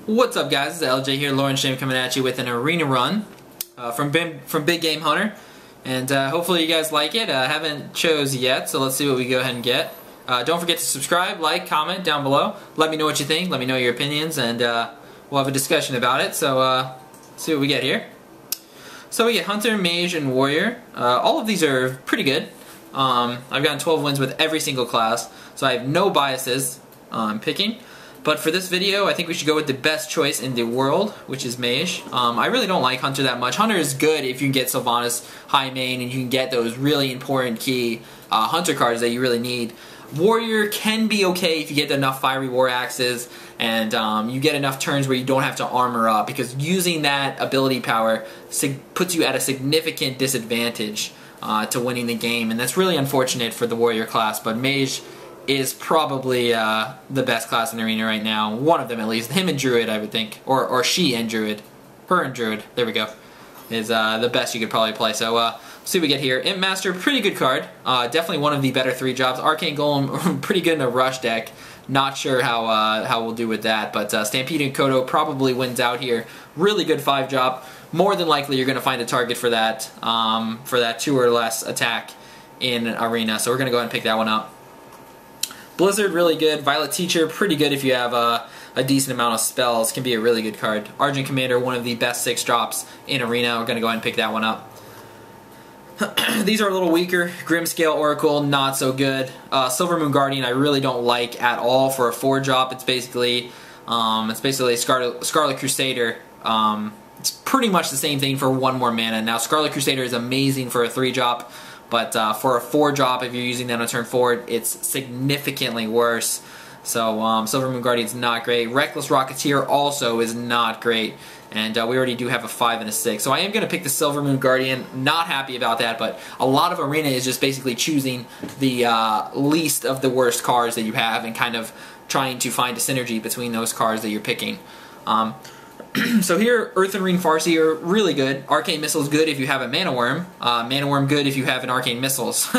What's up, guys? It's LJ here, Lauren Shame, coming at you with an arena run from Big Game Hunter, and hopefully you guys like it. I haven't chose yet, so let's see what we go ahead and get. Don't forget to subscribe, like, comment down below. Let me know what you think. Let me know your opinions, and we'll have a discussion about it. So let's see what we get here. So we get Hunter, Mage, and Warrior. All of these are pretty good. I've gotten 12 wins with every single class, so I have no biases picking. But for this video, I think we should go with the best choice in the world, which is Mage. I really don't like Hunter that much. Hunter is good if you can get Sylvanas high main and you can get those really important key Hunter cards that you really need. Warrior can be okay if you get enough Fiery War Axes and you get enough turns where you don't have to armor up, because using that ability power puts you at a significant disadvantage to winning the game, and that's really unfortunate for the Warrior class. But Mage is probably the best class in the arena right now. One of them at least. Him and Druid, I would think. Or she and Druid. Her and Druid. There we go. Is the best you could probably play. So let's see what we get here. Imp Master, pretty good card. Definitely one of the better 3-drops. Arcane Golem, pretty good in a rush deck. Not sure how we'll do with that. But Stampeding Kodo probably wins out here. Really good 5-drop. More than likely you're going to find a target for that 2 or less attack in arena. So we're going to go ahead and pick that one up. Blizzard, really good. Violet Teacher, pretty good if you have a decent amount of spells. Can be a really good card. Argent Commander, one of the best 6-drops in Arena. We're going to go ahead and pick that one up. These are a little weaker. Grimscale Oracle, not so good. Silvermoon Guardian, I really don't like at all for a 4-drop. It's basically Scarlet Crusader. It's pretty much the same thing for 1 more mana. Now, Scarlet Crusader is amazing for a 3-drop. But for a 4-drop, if you're using that on turn 4, it's significantly worse. So Silvermoon Guardian's not great. Reckless Rocketeer also is not great. And we already do have a 5 and a 6. So I am going to pick the Silvermoon Guardian. Not happy about that, but a lot of Arena is just basically choosing the least of the worst cards that you have and kind of trying to find a synergy between those cards that you're picking. So here, Earth and Ring Farseer, really good. Arcane Missiles, good if you have a Mana Wyrm. Mana Wyrm, good if you have an Arcane Missiles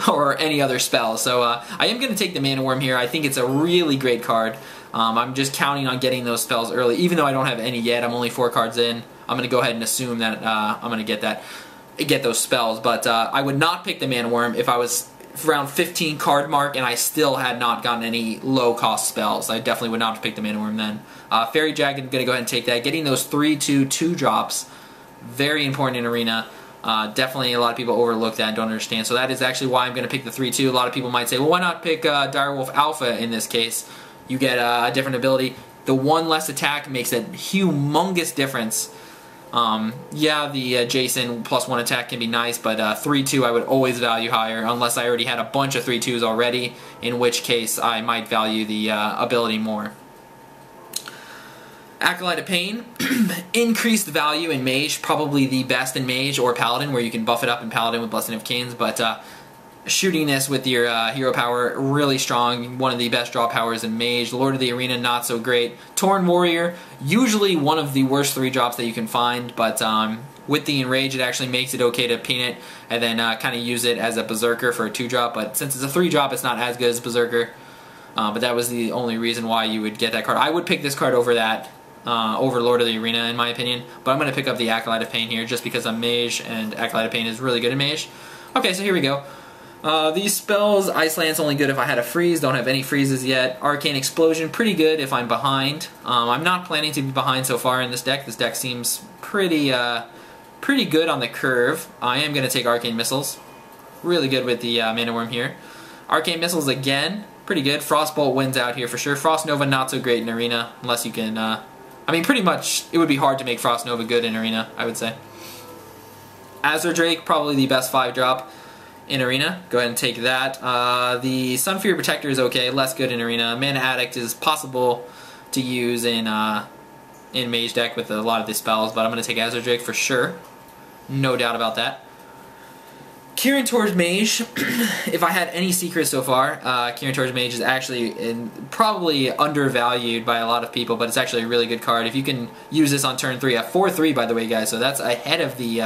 or any other spell. So I am going to take the Mana Wyrm here. I think it's a really great card. I'm just counting on getting those spells early. Even though I don't have any yet, I'm only 4 cards in. I'm going to go ahead and assume that I'm going to get those spells. But I would not pick the Mana Wyrm if I was around 15 card mark and I still had not gotten any low cost spells. I definitely would not have picked the Mana Wyrm then. Faerie Dragon, going to go ahead and take that. Getting those 3/2 2-drops, very important in Arena. Definitely a lot of people overlook that and don't understand. So that is actually why I'm going to pick the 3/2. A lot of people might say, well, why not pick Direwolf Alpha in this case? You get a different ability. The 1 less attack makes a humongous difference. Yeah, the Jason +1 attack can be nice, but 3/2 I would always value higher, unless I already had a bunch of 3/2s already, in which case I might value the ability more. Acolyte of Pain, increased value in Mage, probably the best in Mage or Paladin, where you can buff it up in Paladin with Blessing of Kings, but shooting this with your hero power, really strong, one of the best draw powers in Mage. Lord of the Arena, not so great. Torn Warrior, usually one of the worst 3-drops that you can find, but with the Enrage, it actually makes it okay to pin it and then kind of use it as a Berserker for a 2-drop, but since it's a 3-drop, it's not as good as Berserker. But that was the only reason why you would get that card. I would pick this card over that. Over Lord of the Arena, in my opinion. But I'm going to pick up the Acolyte of Pain here just because I'm Mage, and Acolyte of Pain is really good in Mage. Okay, so here we go. These spells, Iceland's only good if I had a freeze. Don't have any freezes yet. Arcane Explosion, pretty good if I'm behind. I'm not planning to be behind so far in this deck. This deck seems pretty good on the curve. I am going to take Arcane Missiles. Really good with the Mana Wyrm here. Arcane Missiles again, pretty good. Frostbolt wins out here for sure. Frost Nova, not so great in Arena, unless you can... I mean, pretty much, it would be hard to make Frost Nova good in Arena, I would say. Azure Drake, probably the best 5-drop in Arena. Go ahead and take that. The Sunfury Protector is okay, less good in Arena. Mana Addict is possible to use in Mage deck with a lot of these spells, but I'm going to take Azure Drake for sure. No doubt about that. Kieran towards Mage, if I had any secrets so far, Kieran towards Mage is actually probably undervalued by a lot of people, but it's actually a really good card. If you can use this on turn 3, a 4/3 by the way, guys, so that's ahead of the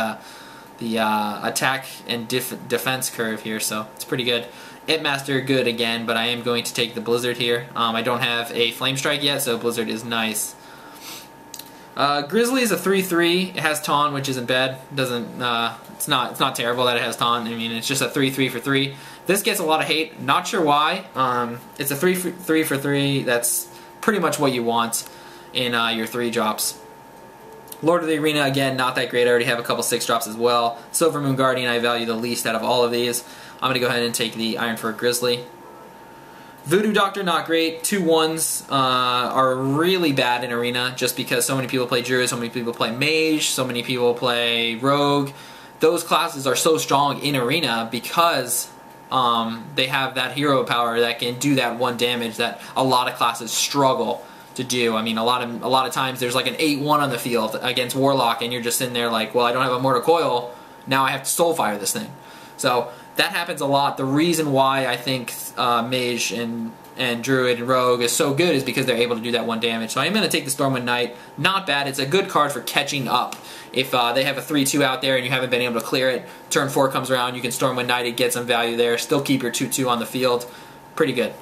attack and defense curve here, so it's pretty good. Imp Master, good again, but I am going to take the Blizzard here. I don't have a Flamestrike yet, so Blizzard is nice. Grizzly is a 3/3. It has taunt, which isn't bad. Doesn't it's not terrible that it has taunt. I mean, it's just a 3/3 for 3. This gets a lot of hate. Not sure why. It's a 3/3 for 3. That's pretty much what you want in your 3 drops. Lord of the Arena, again, not that great. I already have a couple 6 drops as well. Silvermoon Guardian, I value the least out of all of these. I'm going to go ahead and take the Ironfur Grizzly. Voodoo Doctor, not great. 2/1s are really bad in Arena just because so many people play Druid, so many people play Mage, so many people play Rogue. Those classes are so strong in Arena because they have that hero power that can do that 1 damage that a lot of classes struggle to do. I mean, a lot of times there's like an 8/1 on the field against Warlock, and you're just sitting there like, well, I don't have a Mortal Coil, now I have to Soulfire this thing. So that happens a lot. The reason why I think Mage and Druid and Rogue is so good is because they're able to do that 1 damage. So I am going to take the Stormwind Knight. Not bad. It's a good card for catching up. If they have a 3/2 out there and you haven't been able to clear it, turn 4 comes around, you can Stormwind Knight it, get some value there, still keep your 2/2 on the field. Pretty good.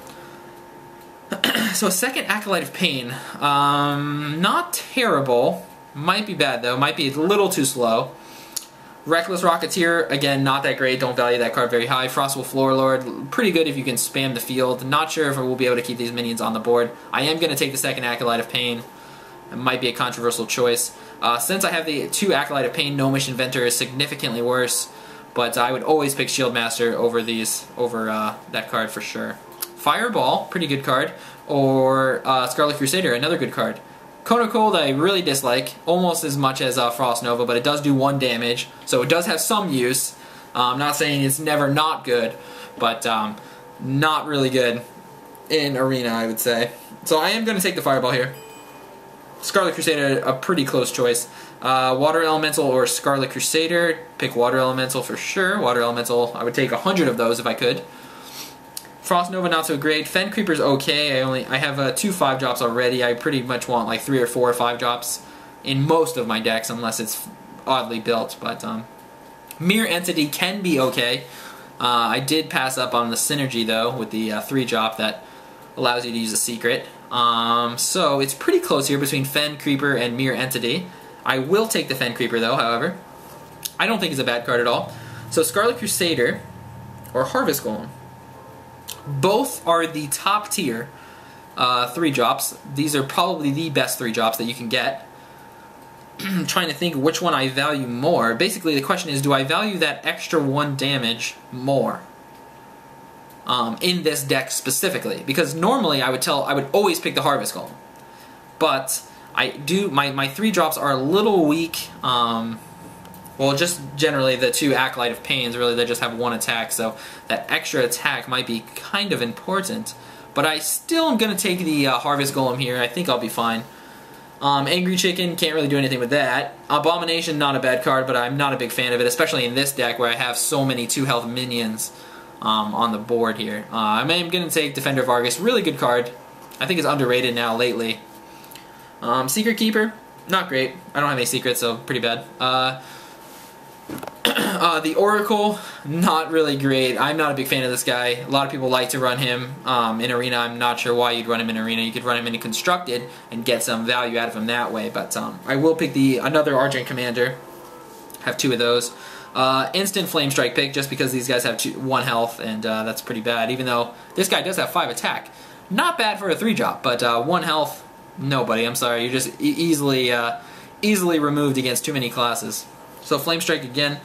So second Acolyte of Pain. Not terrible. Might be bad though. Might be a little too slow. Reckless Rocketeer, again, not that great. Don't value that card very high. Frostbolt Floorlord, pretty good if you can spam the field. Not sure if we'll be able to keep these minions on the board. I am going to take the second Acolyte of Pain. It might be a controversial choice. Since I have the 2 Acolyte of Pain, Gnomish Inventor is significantly worse. But I would always pick Shieldmaster over that card for sure. Fireball, pretty good card. Or Scarlet Crusader, another good card. Cone of Cold I really dislike, almost as much as Frost Nova, but it does do 1 damage, so it does have some use. I'm not saying it's never not good, but not really good in Arena, I would say. So I am going to take the Fireball here. Scarlet Crusader, a pretty close choice. Water Elemental or Scarlet Crusader, pick Water Elemental for sure. Water Elemental, I would take 100 of those if I could. Frost Nova not so great. Fen Creeper's okay. I have 2 5 drops already. I pretty much want like 3 or 4 or 5 drops in most of my decks unless it's oddly built. But Mere Entity can be okay. I did pass up on the synergy though with the 3 drop that allows you to use a secret. So it's pretty close here between Fen Creeper and Mere Entity. I will take the Fen Creeper though, however. I don't think it's a bad card at all. So Scarlet Crusader or Harvest Golem. Both are the top tier 3 drops. These are probably the best 3 drops that you can get. I'm trying to think which one I value more. Basically, the question is, do I value that extra 1 damage more in this deck specifically? Because normally I would always pick the Harvest Golem, but I do my 3 drops are a little weak. Well, just generally the 2 Acolyte of Pains, really, they just have 1 attack, so that extra attack might be kind of important. But I still am going to take the Harvest Golem here. I think I'll be fine. Angry Chicken, can't really do anything with that. Abomination, not a bad card, but I'm not a big fan of it, especially in this deck where I have so many 2 health minions on the board here. I'm going to take Defender of Argus, really good card. I think it's underrated now lately. Secret Keeper, not great. I don't have any secrets, so pretty bad. The Oracle, not really great. I'm not a big fan of this guy. A lot of people like to run him in Arena. I'm not sure why you'd run him in Arena. You could run him in Constructed and get some value out of him that way. But I will pick another Argent Commander. Have 2 of those. Instant Flamestrike pick just because these guys have 1 health, and that's pretty bad. Even though this guy does have 5 attack. Not bad for a 3 drop, but 1 health, no buddy, I'm sorry. You're just easily removed against too many classes. So Flamestrike again.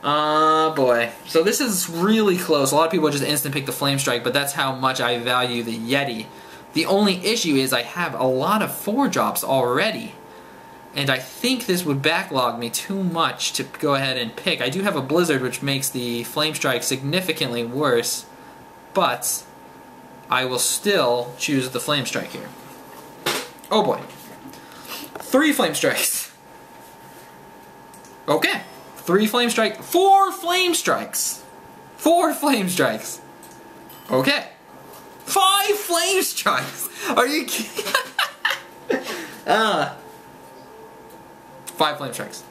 Boy. So this is really close. A lot of people just instant pick the Flamestrike, but that's how much I value the Yeti. The only issue is I have a lot of 4 drops already. And I think this would backlog me too much to go ahead and pick. I do have a Blizzard, which makes the Flamestrike significantly worse. But I will still choose the Flamestrike here. Oh boy. 3 Flamestrikes. Okay. 3 Flamestrike. 4 Flamestrikes. 4 Flamestrikes. Okay. 5 Flamestrikes. Are you kidding? 5 Flamestrikes.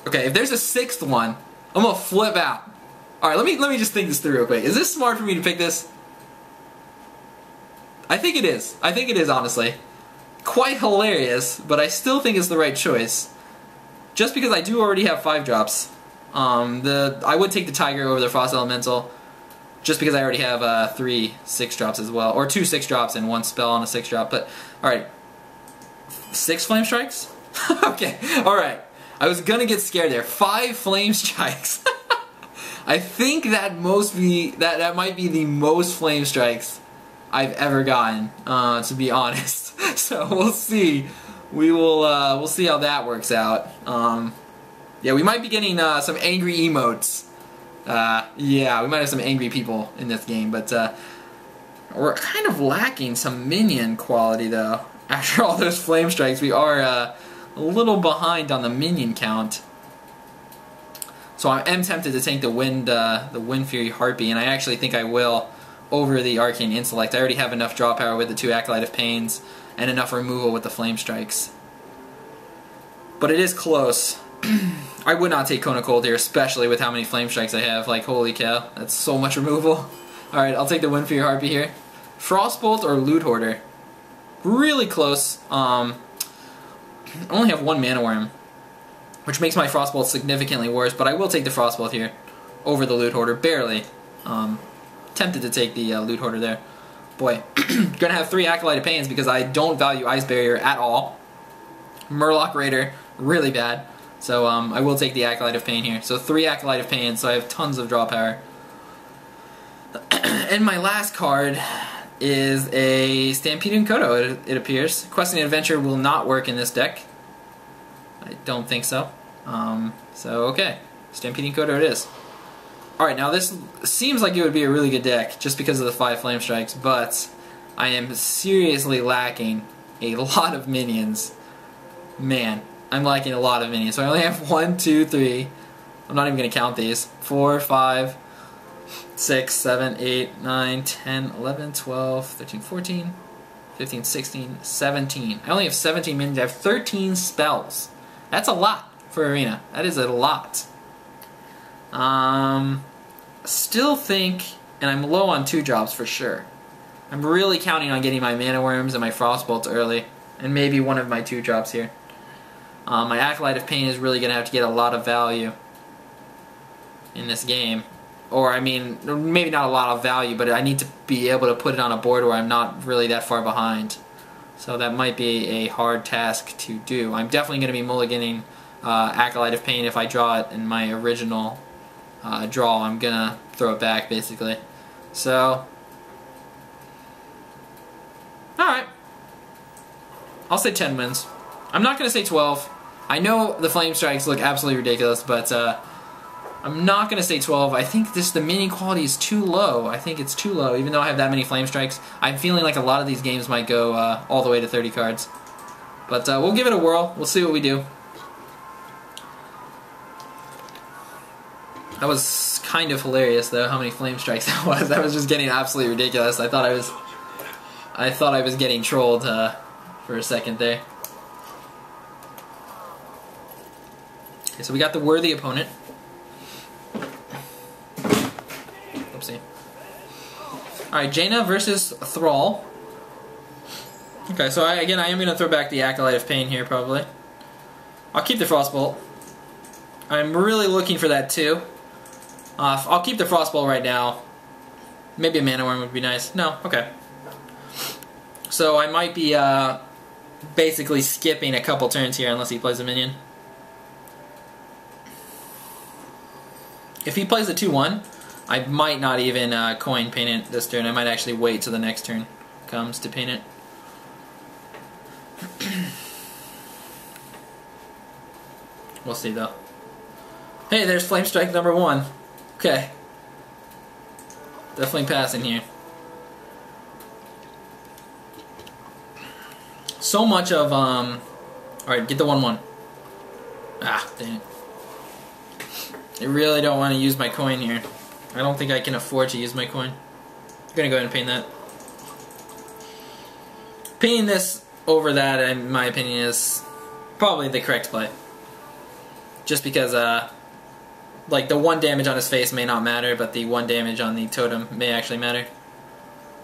Okay, if there's a 6th one, I'm gonna flip out. Alright, let me just think this through real quick. Is this smart for me to pick this? I think it is. I think it is, honestly. quite hilarious, but I still think it's the right choice. Just because I do already have 5-drops. I would take the Tiger over the Frost Elemental, just because I already have 3 6-drops as well, or 2 6-drops and 1 spell on a 6-drop. But alright, 6 Flamestrikes? Okay, alright. I was gonna get scared there. 5 Flamestrikes. I think that that might be the most Flamestrikes I've ever gotten, to be honest. So we'll see. We'll see how that works out. Yeah, we might be getting some angry emotes. Yeah, we might have some angry people in this game, but we're kind of lacking some minion quality though. After all those Flamestrikes, we are a little behind on the minion count. So I am tempted to take the Windfury Harpy, and I actually think I will over the Arcane Intellect. I already have enough draw power with the 2 Acolyte of Pains and enough removal with the Flamestrikes. But it is close. I would not take Cone of Cold here, especially with how many Flamestrikes I have. Like, holy cow, that's so much removal. Alright, I'll take the Windfury Harpy here. Frostbolt or Loot Hoarder? Really close. I only have 1 Mana Wyrm, which makes my Frostbolt significantly worse, but I will take the Frostbolt here over the Loot Hoarder, barely. Tempted to take the Loot Hoarder there. Boy, gonna have 3 Acolyte of Pains because I don't value Ice Barrier at all. Murloc Raider, really bad. So I will take the Acolyte of Pain here. So 3 Acolyte of Pain, so I have tons of draw power. And my last card is a Stampeding Kodo, it appears. Questing Adventure will not work in this deck. I don't think so. So okay, Stampeding Kodo it is. Alright, now this seems like it would be a really good deck just because of the 5 Flamestrikes, but I am seriously lacking a lot of minions. Man, I'm lacking a lot of minions. So I only have 1, 2, 3. I'm not even going to count these. 4, 5, 6, 7, 8, 9, 10, 11, 12, 13, 14, 15, 16, 17. I only have 17 minions. I have 13 spells. That's a lot for Arena. That is a lot. Still think, and I'm low on 2-drops for sure. I'm really counting on getting my Mana Wyrms and my Frostbolts early, and maybe one of my 2-drops here. My Acolyte of Pain is really going to have to get a lot of value in this game. Or, I mean, maybe not a lot of value, but I need to be able to put it on a board where I'm not really that far behind. So that might be a hard task to do. I'm definitely going to be mulliganing Acolyte of Pain if I draw it in my original draw. I'm going to throw it back, basically. So, alright. I'll say 10 wins. I'm not going to say 12. I know the Flamestrikes look absolutely ridiculous, but I'm not going to say 12. I think the minion quality is too low. I think it's too low, even though I have that many Flamestrikes. I'm feeling like a lot of these games might go all the way to 30 cards. But we'll give it a whirl. We'll see what we do. That was kind of hilarious, though, how many Flamestrikes that was. That was just getting absolutely ridiculous. I thought I was getting trolled for a second there. Okay, so we got the worthy opponent. Oopsie. Alright, Jaina versus Thrall. Okay, so again, I am going to throw back the Acolyte of Pain here, probably. I'll keep the Frostbolt. I'm really looking for that, too. I'll keep the Frostbolt right now. Maybe a Mana Wyrm would be nice. No? Okay. So I might be basically skipping a couple turns here unless he plays a minion. If he plays a 2-1, I might not even coin paint it this turn. I might actually wait till the next turn comes to paint it. We'll see, though. Hey, there's Flamestrike number 1. Okay. Definitely passing here. So much of, alright, get the 1-1. Ah, dang it. I really don't want to use my coin here. I don't think I can afford to use my coin. I'm gonna go ahead and paint that. Painting this over that, in my opinion, is probably the correct play. Just because, like, the 1 damage on his face may not matter, but the 1 damage on the totem may actually matter.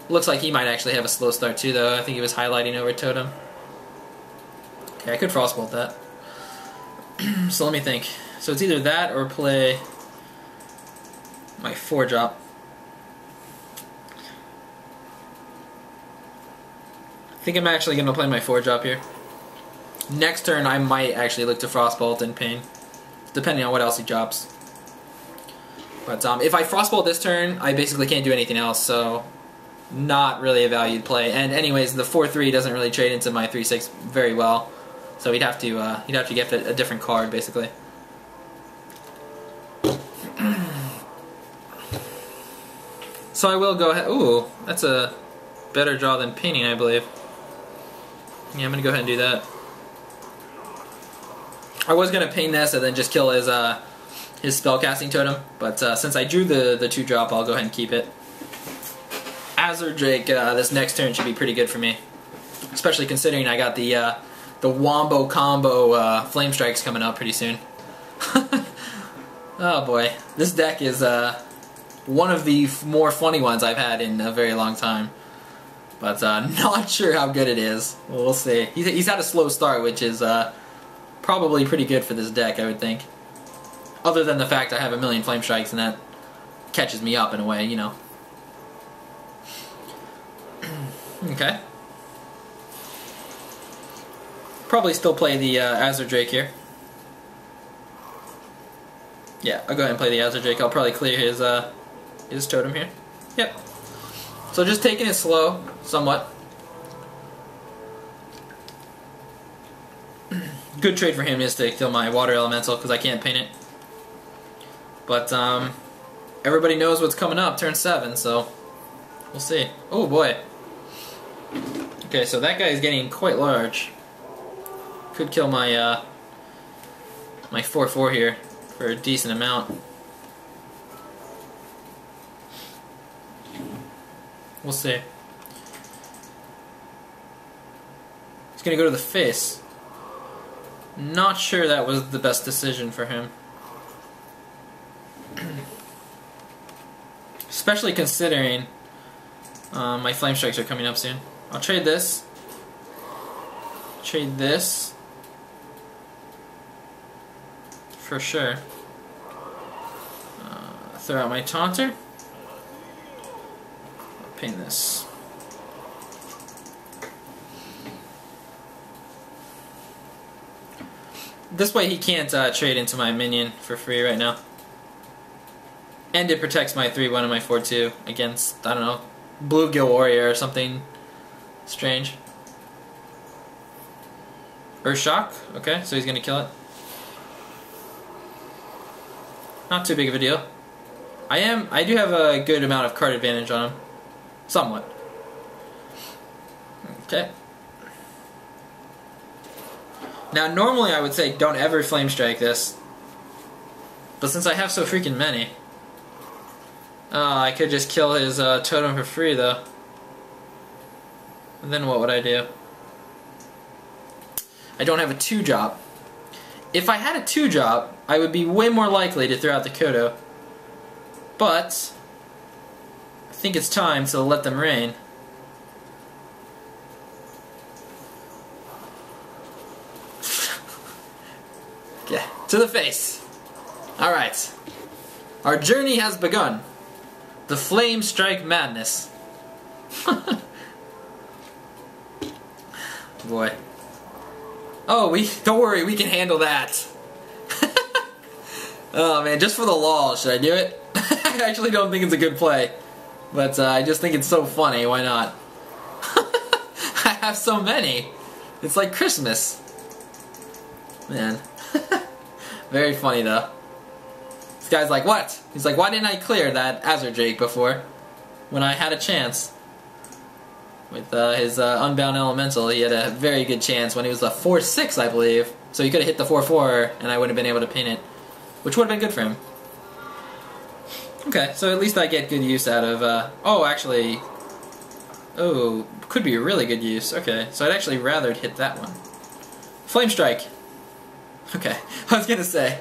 Looks like he might actually have a slow start too, though. I think he was highlighting over totem. Okay, I could Frostbolt that. So let me think. So it's either that or play my 4-drop. I think I'm actually going to play my 4-drop here. Next turn I might actually look to Frostbolt and Pain, depending on what else he drops. But if I Frostbolt this turn, I basically can't do anything else, so not really a valued play. And anyways, the 4/3 doesn't really trade into my 3/6 very well, so he'd have to get a different card basically. So I will go ahead. Ooh, that's a better draw than Painting, I believe. Yeah, I'm gonna go ahead and do that. I was gonna Pain this and then just kill his spellcasting totem, but since I drew the 2-drop, I'll go ahead and keep it. Azure Drake this next turn should be pretty good for me, especially considering I got the Wombo combo Flamestrikes coming up pretty soon. Oh boy, this deck is one of the more funny ones I've had in a very long time, but not sure how good it is. We'll see. He's had a slow start, which is probably pretty good for this deck, I would think. Other than the fact I have a million Flamestrikes and that catches me up in a way, you know. Okay. Probably still play the Azure Drake here. Yeah, I'll go ahead and play the Azure Drake. I'll probably clear his totem here. Yep. So just taking it slow, somewhat. Good trade for him is to kill my Water Elemental because I can't paint it. But everybody knows what's coming up, turn 7, so we'll see. Oh boy. Okay, so that guy is getting quite large. Could kill my my 4/4 here for a decent amount. We'll see. He's gonna go to the face. Not sure that was the best decision for him. Especially considering my Flamestrikes are coming up soon. I'll trade this. Trade this. For sure. Throw out my Taunter. I'll paint this. This way he can't trade into my minion for free right now. And it protects my 3/1 and my 4/2 against, I don't know, Bluegill Warrior or something strange. Earthshock, okay, so he's gonna kill it. Not too big of a deal. I do have a good amount of card advantage on him. Somewhat. Okay. Now normally I would say don't ever Flamestrike this. But since I have so freaking many, I could just kill his totem for free though. And then what would I do? I don't have a 2-drop. If I had a 2-drop, I would be way more likely to throw out the Kodo. But I think it's time to let them rain. Yeah, to the face. Alright. Our journey has begun. The Flamestrike madness. Boy. Oh, don't worry, we can handle that. Oh man, just for the lol, should I do it? I actually don't think it's a good play, but I just think it's so funny. Why not? I have so many. It's like Christmas. Man. Very funny though. This guy's like, what? He's like, why didn't I clear that Azure Drake before? When I had a chance. With his Unbound Elemental, he had a very good chance when he was a 4/6, I believe. So he could have hit the 4/4, and I would have been able to paint it. Which would have been good for him. Okay, so at least I get good use out of... oh, actually... Oh, could be a really good use. Okay, so I'd actually rather hit that one. Flamestrike. Okay, I was gonna say,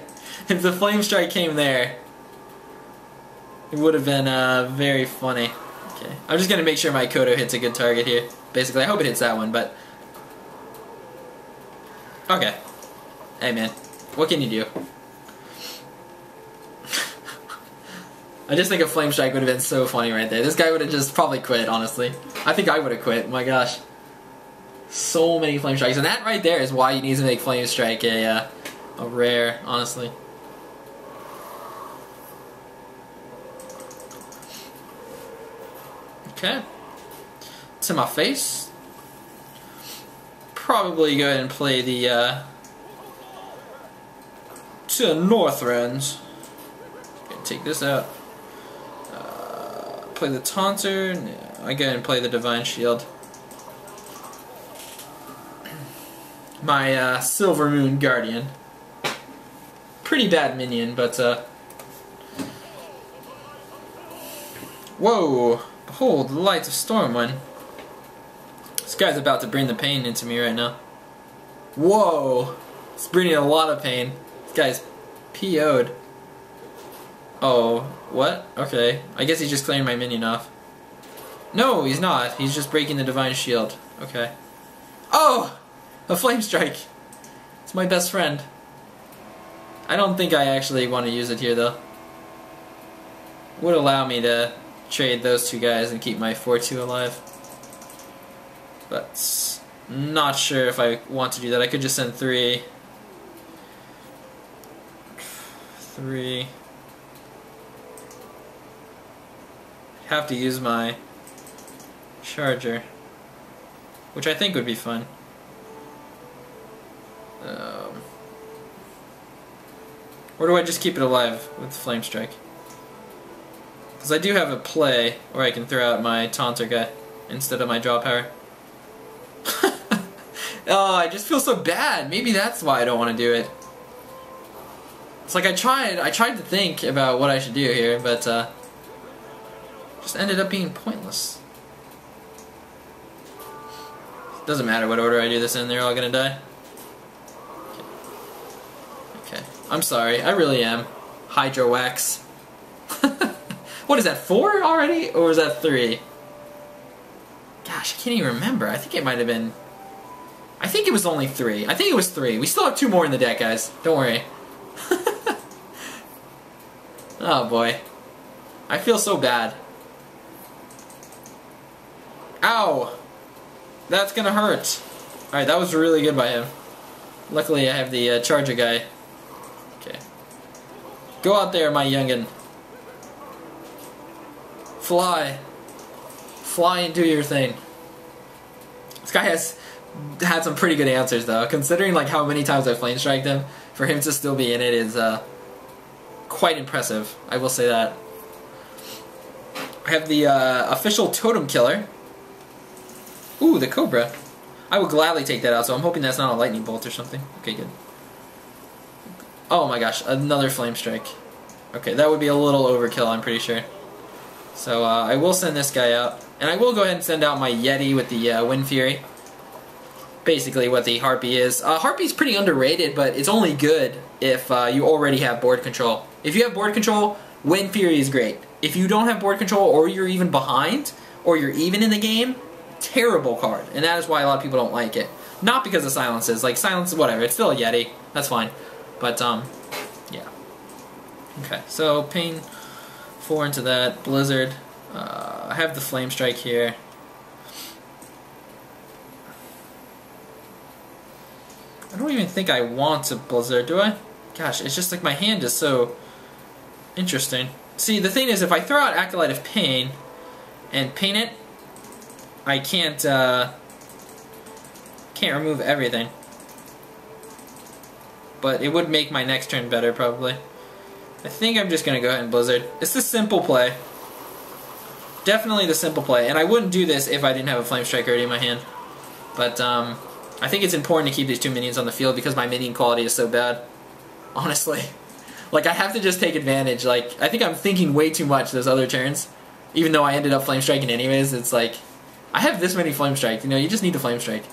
if the Flamestrike came there, it would have been very funny. Okay, I'm just gonna make sure my Kodo hits a good target here. Basically, I hope it hits that one, but Okay. Hey man, what can you do? I just think a Flamestrike would have been so funny right there. This guy would have just probably quit, honestly. I think I would have quit. My gosh. So many Flamestrikes. And that right there is why you need to make Flamestrike a rare, honestly. Okay. To my face. Probably go ahead and play the to Northrends. Okay, take this out. Play the Taunter. No, I go ahead and play the Divine Shield. My Silvermoon Guardian. Pretty bad minion, but whoa! Behold, the lights of Stormwind. This guy's about to bring the pain into me right now. Whoa! It's bringing a lot of pain. This guy's PO'd. Oh, what? Okay. I guess he's just clearing my minion off. No, he's not. He's just breaking the Divine Shield. Okay. Oh! A Flamestrike! It's my best friend. I don't think I actually want to use it here, though. Would allow me to trade those two guys and keep my 4-2 alive. But not sure if I want to do that. I could just send 3. 3. Have to use my charger, which I think would be fun. Or do I just keep it alive with Flamestrike? Because I do have a play where I can throw out my Taunter guy instead of my draw power. Oh, I just feel so bad. Maybe that's why I don't want to do it. It's like I tried to think about what I should do here, but just ended up being pointless. Doesn't matter what order I do this in, they're all gonna die. Okay. I'm sorry, I really am. Hydro Wax. What is that, 4 already? Or was that 3? Gosh, I can't even remember. I think it might have been... I think it was only 3. I think it was 3. We still have 2 more in the deck, guys. Don't worry. Oh boy. I feel so bad. Ow! That's gonna hurt. Alright, that was really good by him. Luckily I have the charger guy. Okay. Go out there, my youngin'. Fly. Fly and do your thing. This guy has had some pretty good answers though, considering like how many times I Flamestriked him. For him to still be in it is quite impressive, I will say that. I have the official Totem Killer. Ooh, the Cobra. I would gladly take that out, so I'm hoping that's not a lightning bolt or something. Okay, good. Oh my gosh, another Flamestrike. Okay, that would be a little overkill, I'm pretty sure. So I will send this guy out. And I will go ahead and send out my Yeti with the Windfury. Basically what the Harpy is. Harpy's pretty underrated, but it's only good if you already have board control. If you have board control, Windfury is great. If you don't have board control, or you're even behind, or you're even in the game, terrible card. And that is why a lot of people don't like it. Not because of silences. Like, silence, whatever. It's still a Yeti. That's fine. But, yeah. Okay, so Pain 4 into that. Blizzard. I have the Flamestrike here. I don't even think I want to Blizzard, do I? Gosh, it's just like my hand is so interesting. See, the thing is, if I throw out Acolyte of Pain and paint it, I can't remove everything. But it would make my next turn better, probably. I think I'm just going to go ahead and Blizzard. It's the simple play. Definitely the simple play. And I wouldn't do this if I didn't have a Flamestrike already in my hand. But I think it's important to keep these 2 minions on the field because my minion quality is so bad. Honestly. Like, I have to just take advantage. Like, I think I'm thinking way too much those other turns. Even though I ended up Flamestriking anyways, it's like... I have this many Flamestrike, you know, you just need to Flamestrike.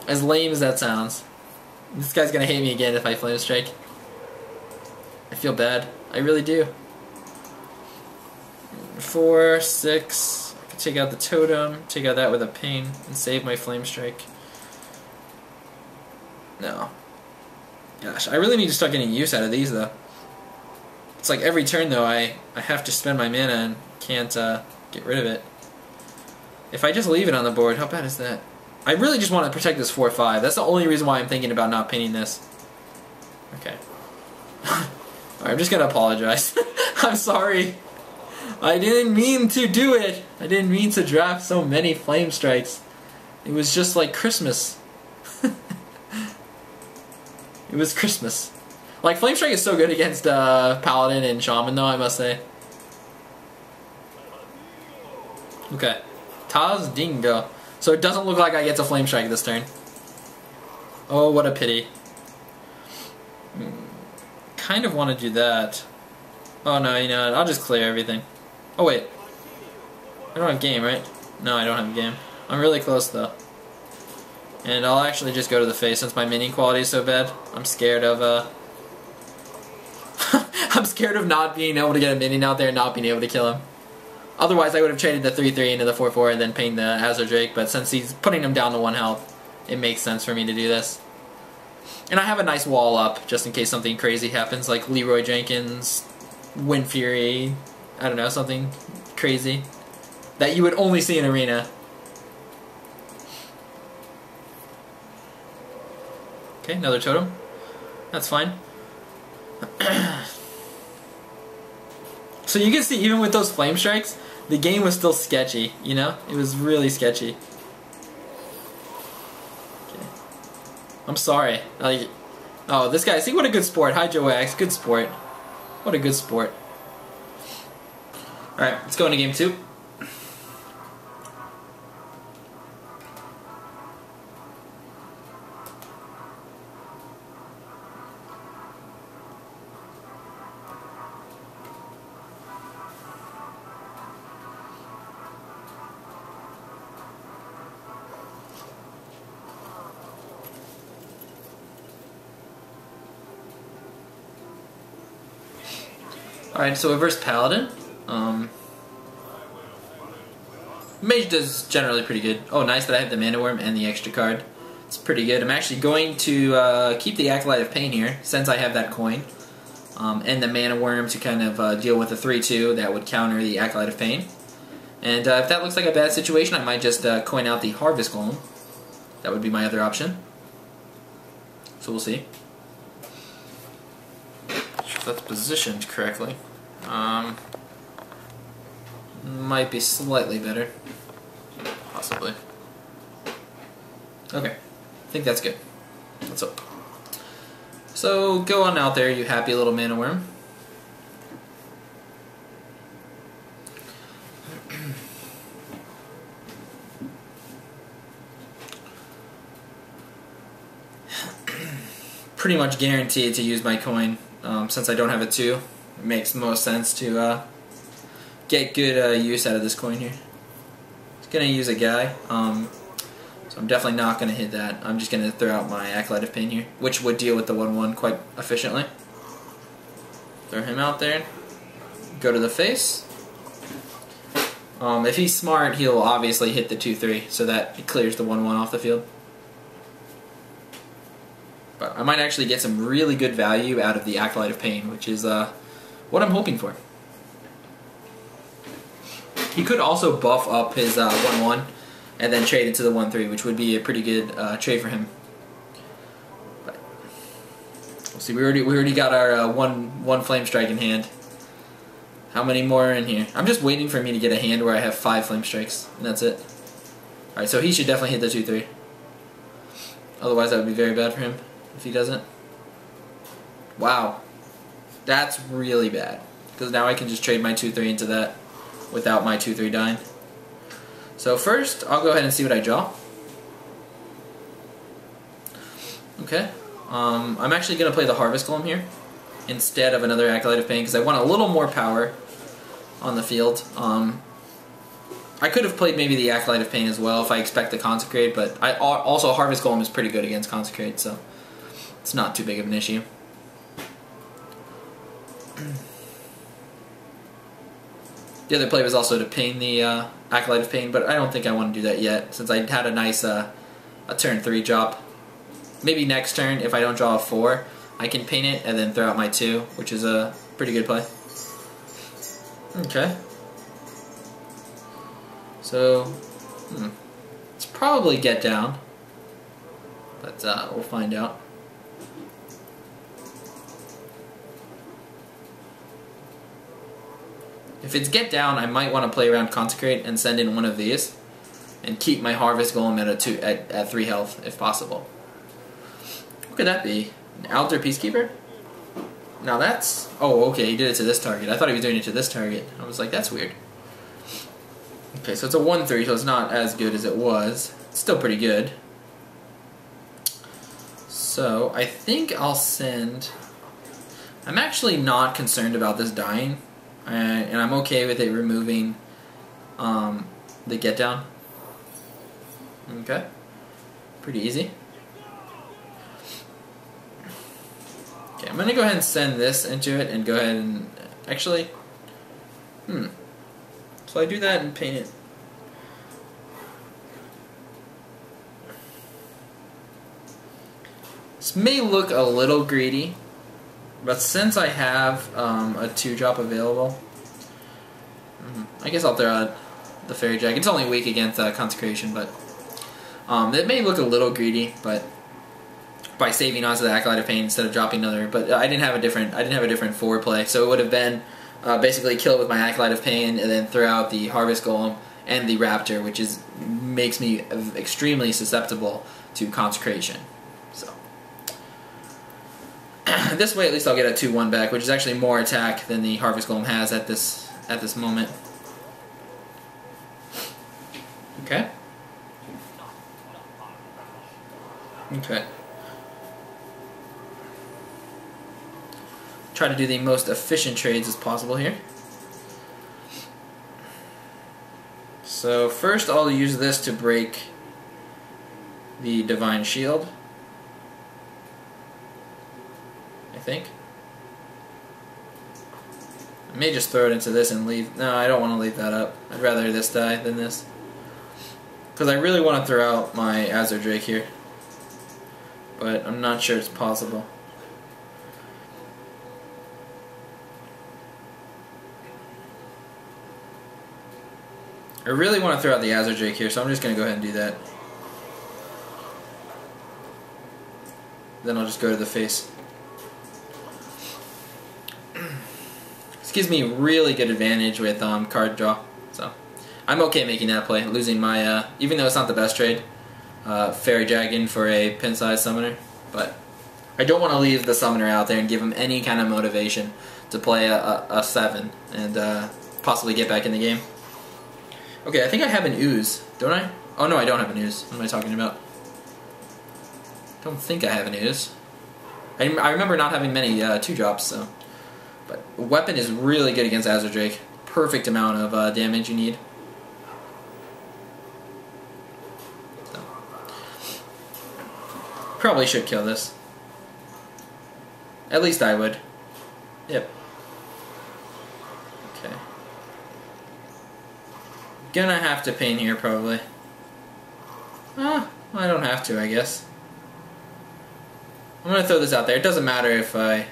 As lame as that sounds. This guy's gonna hate me again if I Flamestrike. I feel bad. I really do. 4, 6. I can take out the Totem, take out that with a Pain, and save my Flamestrike. No. Gosh, I really need to start getting use out of these, though. It's like every turn, though, I have to spend my mana and can't get rid of it. If I just leave it on the board, how bad is that? I really just want to protect this 4/5. That's the only reason why I'm thinking about not painting this. Okay. Alright, I'm just gonna apologize. I'm sorry. I didn't mean to do it. I didn't mean to draft so many Flamestrikes. It was just like Christmas. It was Christmas. Like, Flamestrike is so good against Paladin and Shaman, though, I must say. Okay. Taz Dingo. So it doesn't look like I get to Flamestrike this turn. Oh, what a pity. Kind of want to do that. Oh no, you know what? I'll just clear everything. Oh wait. I don't have game, right? No, I don't have game. I'm really close though. And I'll actually just go to the face since my minion quality is so bad. I'm scared of I'm scared of not being able to get a minion out there and not being able to kill him. Otherwise I would have traded the 3/3 into the 4/4 and then painted the Azure Drake, but since he's putting him down to 1 health, it makes sense for me to do this. And I have a nice wall up just in case something crazy happens, like Leroy Jenkins, Windfury, I don't know, something crazy that you would only see in Arena. Okay, another totem. That's fine. So you can see, even with those Flamestrikes, the game was still sketchy, you know? It was really sketchy. Okay. I'm sorry. Like, oh, this guy, see what a good sport. Hydro Wax, good sport. What a good sport. Alright, let's go into game 2. Alright, so reverse Paladin. Mage does generally pretty good. Oh, nice that I have the Mana Wyrm and the extra card. It's pretty good. I'm actually going to keep the Acolyte of Pain here, since I have that coin. And the Mana Wyrm to kind of deal with the 3/2 that would counter the Acolyte of Pain. And if that looks like a bad situation, I might just coin out the Harvest Golem. That would be my other option. So we'll see. If that's positioned correctly. Might be slightly better. Possibly. Okay. I think that's good. Let's hope. So go on out there, you happy little Mana Wyrm. Pretty much guaranteed to use my coin. Since I don't have a 2, it makes the most sense to get good use out of this coin here. It's going to use a guy, so I'm definitely not going to hit that. I'm just going to throw out my Acolyte of Pain here, which would deal with the 1/1 quite efficiently. Throw him out there. Go to the face. If he's smart, he'll obviously hit the 2/3, so that it clears the 1/1 off the field. But I might actually get some really good value out of the Acolyte of Pain, which is what I'm hoping for. He could also buff up his 1/1 and then trade into the 1/3, which would be a pretty good trade for him. But we'll see. We already got our one Flamestrike in hand. How many more are in here? I'm just waiting for me to get a hand where I have 5 Flamestrikes, and that's it. All right, so he should definitely hit the 2/3. Otherwise, that would be very bad for him if he doesn't. Wow, that's really bad. Because now I can just trade my 2/3 into that without my 2/3 dying. So first, I'll go ahead and see what I draw. Okay. I'm actually going to play the Harvest Golem here instead of another Acolyte of Pain because I want a little more power on the field. I could have played maybe the Acolyte of Pain as well if I expect to Consecrate, but also Harvest Golem is pretty good against Consecrate, so it's not too big of an issue. The other play was also to pain the Acolyte of Pain, but I don't think I want to do that yet, since I had a nice a turn 3 drop. maybe next turn, if I don't draw a 4, I can paint it and then throw out my 2, which is a pretty good play. Okay. So, it's probably Get Down, but we'll find out. If it's Get Down, I might want to play around Consecrate and send in one of these, and keep my Harvest Golem at 3 health if possible. What could that be? An Altar Peacekeeper? Now that's... Oh, okay, he did it to this target. I thought he was doing it to this target. I was like, that's weird. Okay, so it's a 1-3, so it's not as good as it was. It's still pretty good. So, I think I'll send... I'm actually not concerned about this dying, and I'm okay with it removing the Get Down. Okay. Pretty easy. Okay, I'm going to go ahead and send this into it and go ahead and... Actually... So I do that and paint it. This may look a little greedy, but since I have a 2-drop available, I guess I'll throw out the Faerie Dragon. It's only weak against Consecration, but it may look a little greedy, but by saving onto the Acolyte of Pain instead of dropping another. But I didn't have a different 4 play, so it would have been basically kill it with my Acolyte of Pain and then throw out the Harvest Golem and the Raptor, which makes me extremely susceptible to Consecration. So this way, at least I'll get a 2/1 back, which is actually more attack than the Harvest Golem has at this moment. Okay. Okay. Try to do the most efficient trades as possible here. So first I'll use this to break the Divine Shield, I think. I may just throw it into this and leave. No, I don't want to leave that up. I'd rather this die than this, because I really want to throw out my Azure Drake here, but I'm not sure it's possible. I really want to throw out the Azure Drake here, so I'm just going to go ahead and do that. Then I'll just go to the face. This gives me really good advantage with card draw, so I'm okay making that play, losing my, even though it's not the best trade, Faerie Dragon for a pin-sized summoner, but I don't want to leave the summoner out there and give him any kind of motivation to play a 7 and possibly get back in the game. Okay, I think I have an Ooze, don't I? Oh no, I don't have an Ooze. What am I talking about? Don't think I have an Ooze. I remember not having many 2-drops, so... But weapon is really good against Azure Drake. Perfect amount of damage you need. So. Probably should kill this. At least I would. Yep. Okay. Gonna have to paint here, probably. I don't have to, I guess. I'm gonna throw this out there. It doesn't matter if I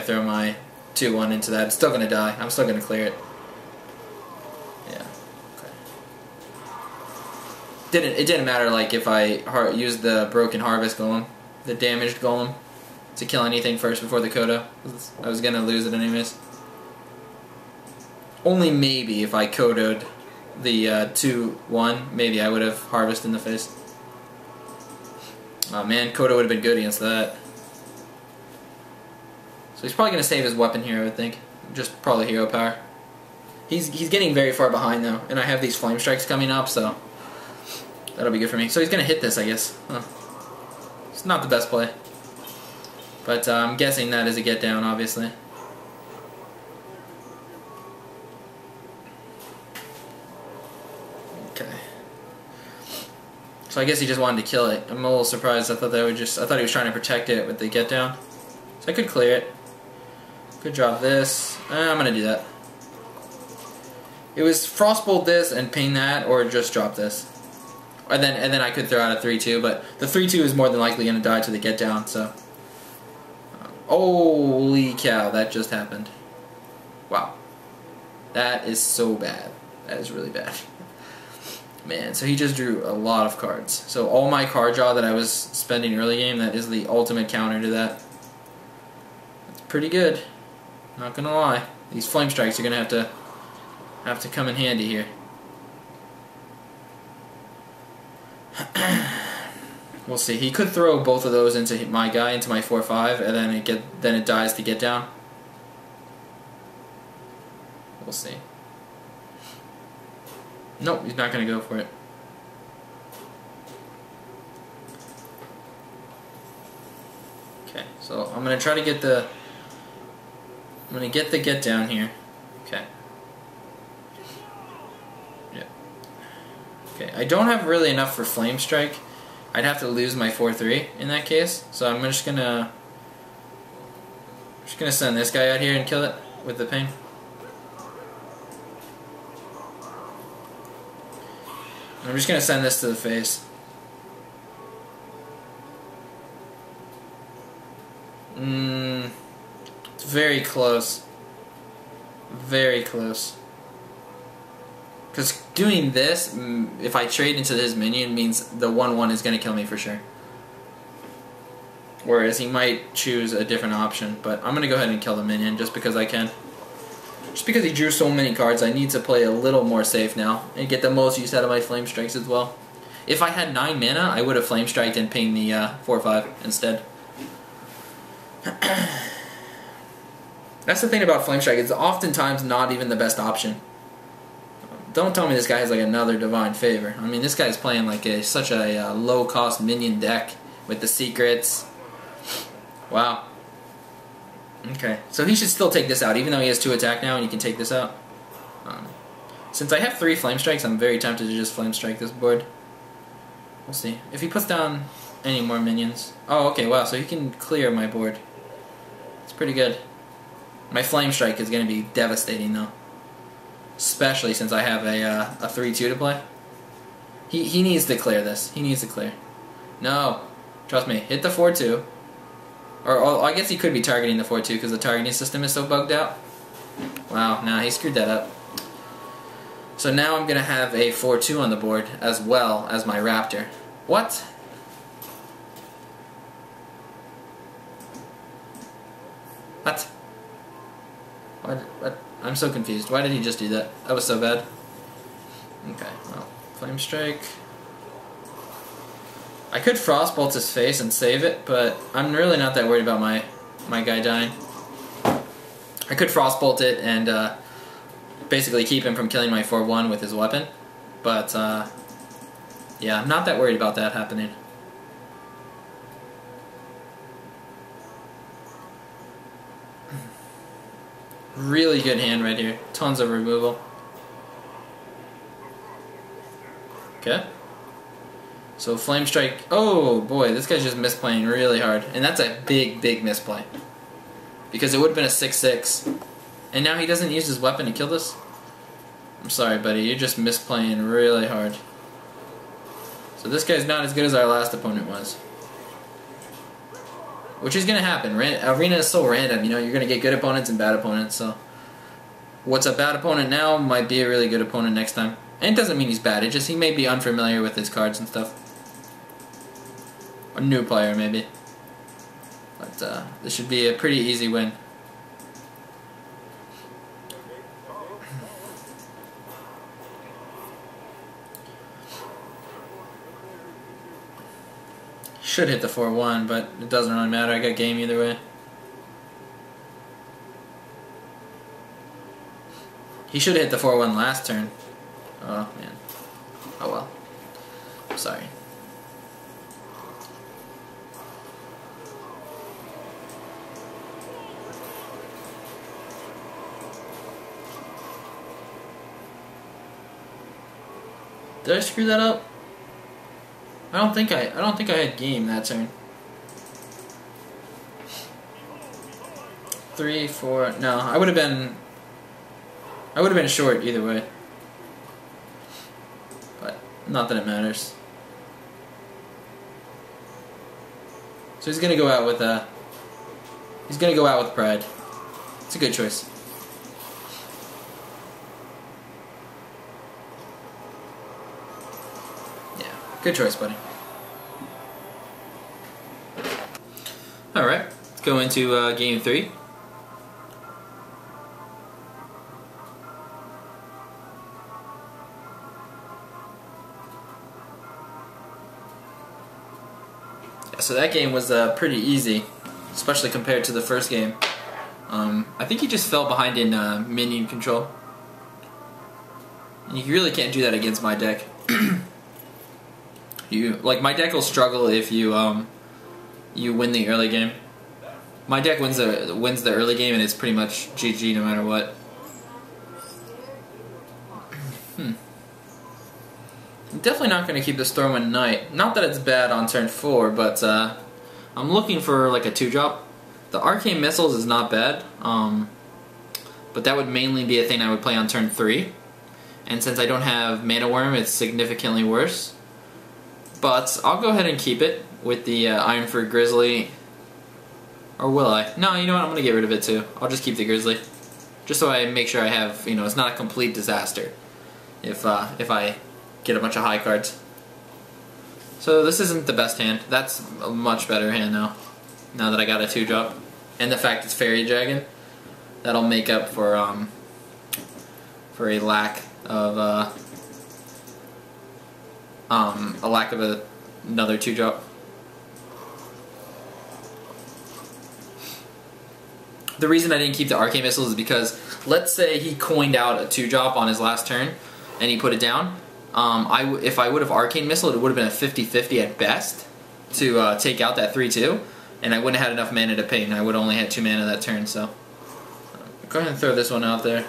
throw my 2/1 into that. It's still gonna die. I'm still gonna clear it. Yeah. Okay. It didn't matter like if I used the broken Harvest Golem, the damaged Golem, to kill anything first before the Kodo. I was gonna lose it anyways. Only maybe if I Kodo'd the 2/1, maybe I would have Harvest in the face. Oh man, Kodo would have been good against that. So he's probably going to save his weapon here, I would think. Just probably hero power. He's getting very far behind though, and I have these Flamestrikes coming up, so that'll be good for me. So he's going to hit this, I guess. Huh. It's not the best play. But I'm guessing that is a get down, obviously. Okay. So I guess he just wanted to kill it. I'm a little surprised. I thought he was trying to protect it with the get down. So I could clear it. Could drop this. I'm gonna do that. It was Frostbolt this and pain that, or just drop this. And then I could throw out a 3/2, but the 3/2 is more than likely going to die to the get down. So, holy cow, that just happened! Wow, that is so bad. That is really bad. Man, so he just drew a lot of cards. So all my card draw that I was spending early game, that is the ultimate counter to that. That's pretty good. Not gonna lie. These Flamestrikes are gonna have to come in handy here. We'll see. He could throw both of those into my guy, into my 4/5, and then it dies to get down. We'll see. Nope, he's not going to go for it. Okay, so I'm going to try to get the... I'm going to get the get down here. Okay. Yeah. Okay, I don't have really enough for Flamestrike. I'd have to lose my 4/3 in that case. So I'm just going to... send this guy out here and kill it with the Pain. I'm just going to send this to the face. It's very close. Very close. Because doing this, if I trade into his minion, means the 1/1 is going to kill me for sure. Whereas he might choose a different option. But I'm going to go ahead and kill the minion just because I can. Just because he drew so many cards, I need to play a little more safe now and get the most use out of my Flamestrikes as well. If I had 9 mana, I would have Flamestriked and pinged the 4/5 instead. That's the thing about Flamestrike, it's oftentimes not even the best option. Don't tell me this guy has like another Divine Favor. I mean, this guy's playing like such a low-cost minion deck with the secrets. Wow. Okay, so he should still take this out, even though he has 2 attack now and he can take this out. Since I have 3 Flamestrikes, I'm very tempted to just Flamestrike this board. We'll see. If he puts down any more minions... Oh, okay, wow, so he can clear my board. It's pretty good. My Flamestrike is going to be devastating, though. Especially since I have a 3/2 to play. He needs to clear this. He needs to clear. No. Trust me. Hit the 4/2. Or I guess he could be targeting the 4/2 because the targeting system is so bugged out. Wow, nah, he screwed that up. So now I'm going to have a 4/2 on the board as well as my Raptor. What? What? What? I'm so confused. Why did he just do that? That was so bad. Okay, well, Flamestrike. I could Frostbolt his face and save it, but I'm really not that worried about my guy dying. I could Frostbolt it and basically keep him from killing my 4/1 with his weapon, but yeah, I'm not that worried about that happening. Really good hand right here. Tons of removal. Okay. So Flamestrike, oh boy, this guy's just misplaying really hard. And that's a big, big misplay. Because it would have been a 6/6. And now he doesn't use his weapon to kill this? I'm sorry, buddy, you're just misplaying really hard. So this guy's not as good as our last opponent was. Which is going to happen. Arena is so random, you know, you're going to get good opponents and bad opponents, so... What's a bad opponent now might be a really good opponent next time. And it doesn't mean he's bad, it just he may be unfamiliar with his cards and stuff. A new player, maybe. But this should be a pretty easy win. Should hit the 4/1, but it doesn't really matter. I got game either way. He should have hit the 4/1 last turn. Oh, man. Oh, well. I'm sorry. Did I screw that up? I don't think I had game that turn. 3, 4. No, I would have been short either way. But not that it matters. So he's gonna go out with pride. It's a good choice. Yeah, good choice, buddy. Alright, let's go into game 3. So that game was pretty easy, especially compared to the first game. I think he just fell behind in minion control. And you really can't do that against my deck. My deck will struggle if you you win the early game. My deck wins the early game, and it's pretty much GG no matter what. I'm definitely not going to keep the Stormwind Knight. Not that it's bad on turn 4, but I'm looking for like a 2-drop. The Arcane Missiles is not bad, but that would mainly be a thing I would play on turn 3. And since I don't have Mana Wyrm, it's significantly worse. But I'll go ahead and keep it with the Ironfur Grizzly. Or will I? No, you know what? I'm going to get rid of it too. I'll just keep the Grizzly. Just so I make sure I have, it's not a complete disaster if I get a bunch of high cards. So this isn't the best hand. That's a much better hand now. Now that I got a 2-drop. And the fact it's Faerie Dragon, that'll make up for a lack of another 2-drop. The reason I didn't keep the Arcane Missiles is because, let's say he coined out a 2-drop on his last turn and he put it down. If I would have Arcane Missile, it would have been a 50-50 at best to take out that 3-2, and I wouldn't have had enough mana to paint. I would have only had 2 mana that turn, so go ahead and throw this one out there.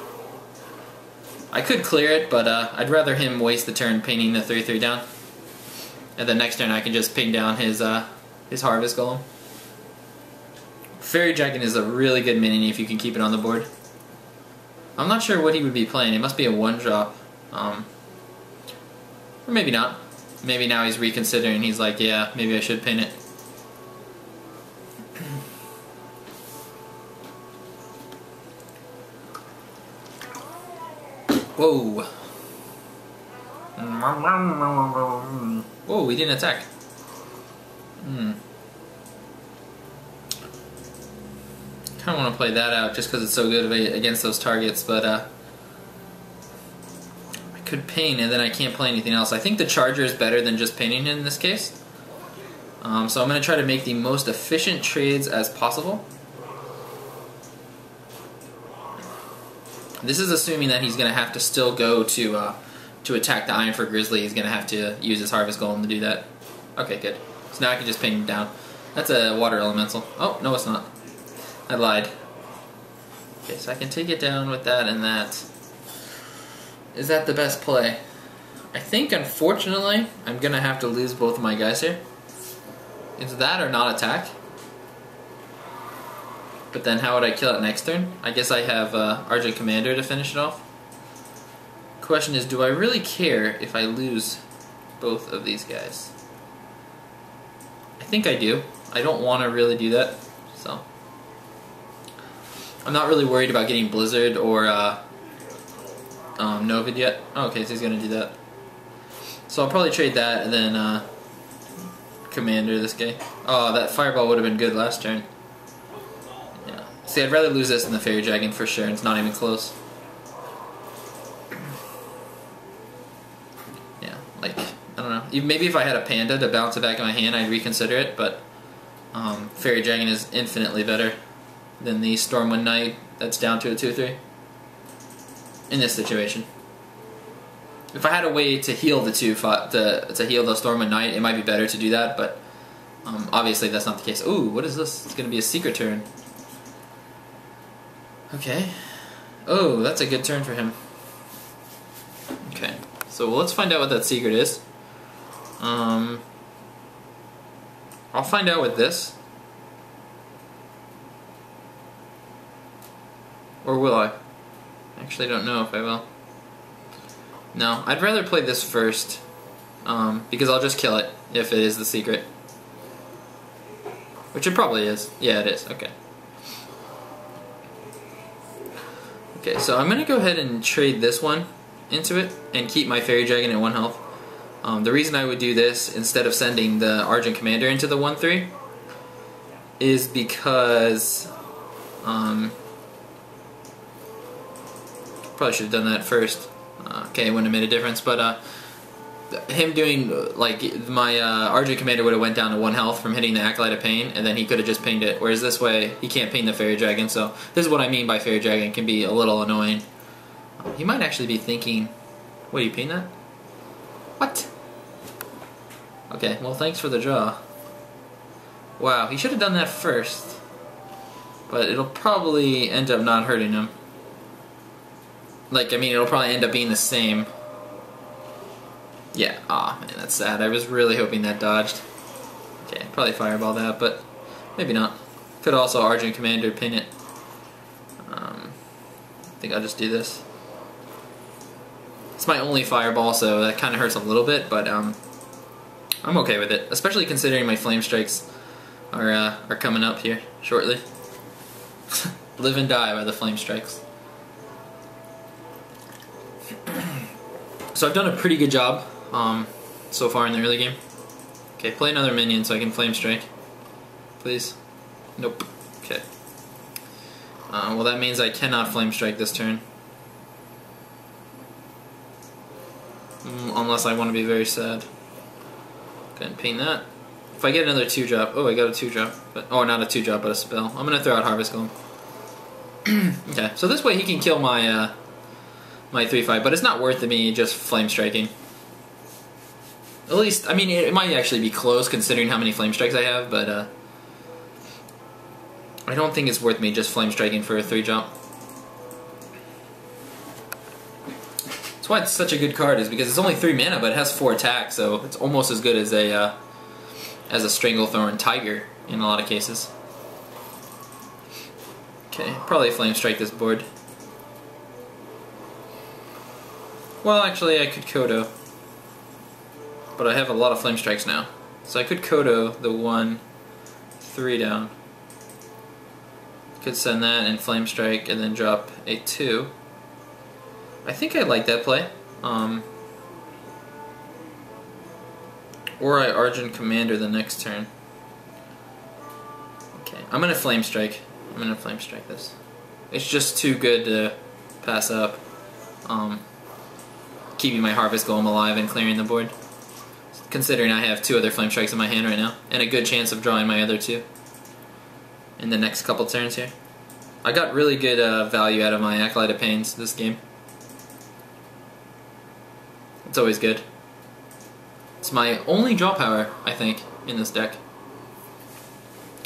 I could clear it, but I'd rather him waste the turn painting the 3-3 down, and the next turn I can just ping down his Harvest Golem. Faerie Dragon is a really good minion if you can keep it on the board. I'm not sure what he would be playing. It must be a 1-drop. Or maybe not. Maybe now he's reconsidering. He's like, yeah, maybe I should paint it. Whoa. Whoa, we didn't attack. Kind of want to play that out just because it's so good against those targets, but I could paint and then I can't play anything else. I think the Charger is better than just painting in this case. So I'm going to try to make the most efficient trades as possible. This is assuming that he's going to have to still go to attack the Ironfur Grizzly. He's going to have to use his Harvest Golem to do that. Okay, good. So now I can just ping him down. That's a Water Elemental. Oh, no it's not. I lied. Okay, so I can take it down with that and that. Is that the best play? I think, unfortunately, I'm going to have to lose both of my guys here. It's that or not attack. But then how would I kill it next turn? I guess I have Argent Commander to finish it off. Question is, do I really care if I lose both of these guys? I think I do. I don't want to really do that, so I'm not really worried about getting Blizzard or Novid yet. Oh, okay, so he's going to do that. So I'll probably trade that and then Commander this guy. Oh, that Fireball would have been good last turn. Yeah. See, I'd rather lose this than the Faerie Dragon for sure. It's not even close. Yeah, like, I don't know. Maybe if I had a Panda to bounce it back in my hand, I'd reconsider it, but Faerie Dragon is infinitely better than the Stormwind Knight that's down to a 2-3 in this situation. If I had a way to heal the to heal the Stormwind Knight, it might be better to do that, but obviously that's not the case. Ooh, what is this? It's going to be a secret turn. Okay. Oh, that's a good turn for him. Okay, so let's find out what that secret is. I'll find out with this. Or will I? Actually, don't know if I will. No, I'd rather play this first, because I'll just kill it if it is the secret. Which it probably is. Yeah, it is. Okay. Okay, so I'm gonna go ahead and trade this one into it and keep my Faerie Dragon at 1 health. The reason I would do this instead of sending the Argent Commander into the 1/3 is because probably should have done that first. Okay, it wouldn't have made a difference, but him doing like my Argent Commander would have went down to 1 health from hitting the Acolyte of Pain, and then he could have just pinged it. Whereas this way, he can't ping the Faerie Dragon. So this is what I mean by Faerie Dragon can be a little annoying. He might actually be thinking, "What, you ping that? What?" Okay, well, thanks for the draw. Wow, he should have done that first, but it'll probably end up not hurting him. Like, I mean, it'll probably end up being the same. Yeah, aw, man, that's sad. I was really hoping that dodged. Okay, probably fireball that, but maybe not. Could also Argent Commander pin it. I think I'll just do this. It's my only fireball, so that kind of hurts a little bit, but I'm okay with it, especially considering my Flamestrikes are coming up here shortly. Live and die by the Flamestrikes. So I've done a pretty good job so far in the early game. Okay, play another minion so I can Flamestrike. Please. Nope. Okay. Well, that means I cannot Flamestrike this turn. Unless I want to be very sad. Go ahead and ping that. If I get another 2-drop, oh, I got a 2-drop, but oh, not a 2-drop, but a spell. I'm gonna throw out Harvest Golem. Okay, so this way he can kill my my 3/5, but it's not worth me just flame striking. At least, I mean, it might actually be close considering how many flame strikes I have, but I don't think it's worth me just flame striking for a 3-drop. That's why it's such a good card, is because it's only 3 mana, but it has 4 attack, so it's almost as good as a Stranglethorn Tiger in a lot of cases. Okay, probably flame strike this board. Well, actually, I could Kodo, but I have a lot of flame strikes now, so I could Kodo the 1/3 down. Could send that and flame strike, and then drop a 2. I think I like that play. Or I Argent Commander the next turn. Okay, I'm gonna flame strike. I'm gonna flame strike this. It's just too good to pass up. Keeping my Harvest Golem alive and clearing the board. Considering I have 2 other flame strikes in my hand right now, and a good chance of drawing my other 2 in the next couple turns here. I got really good value out of my Acolyte of Pains this game. It's always good. It's my only draw power, I think, in this deck.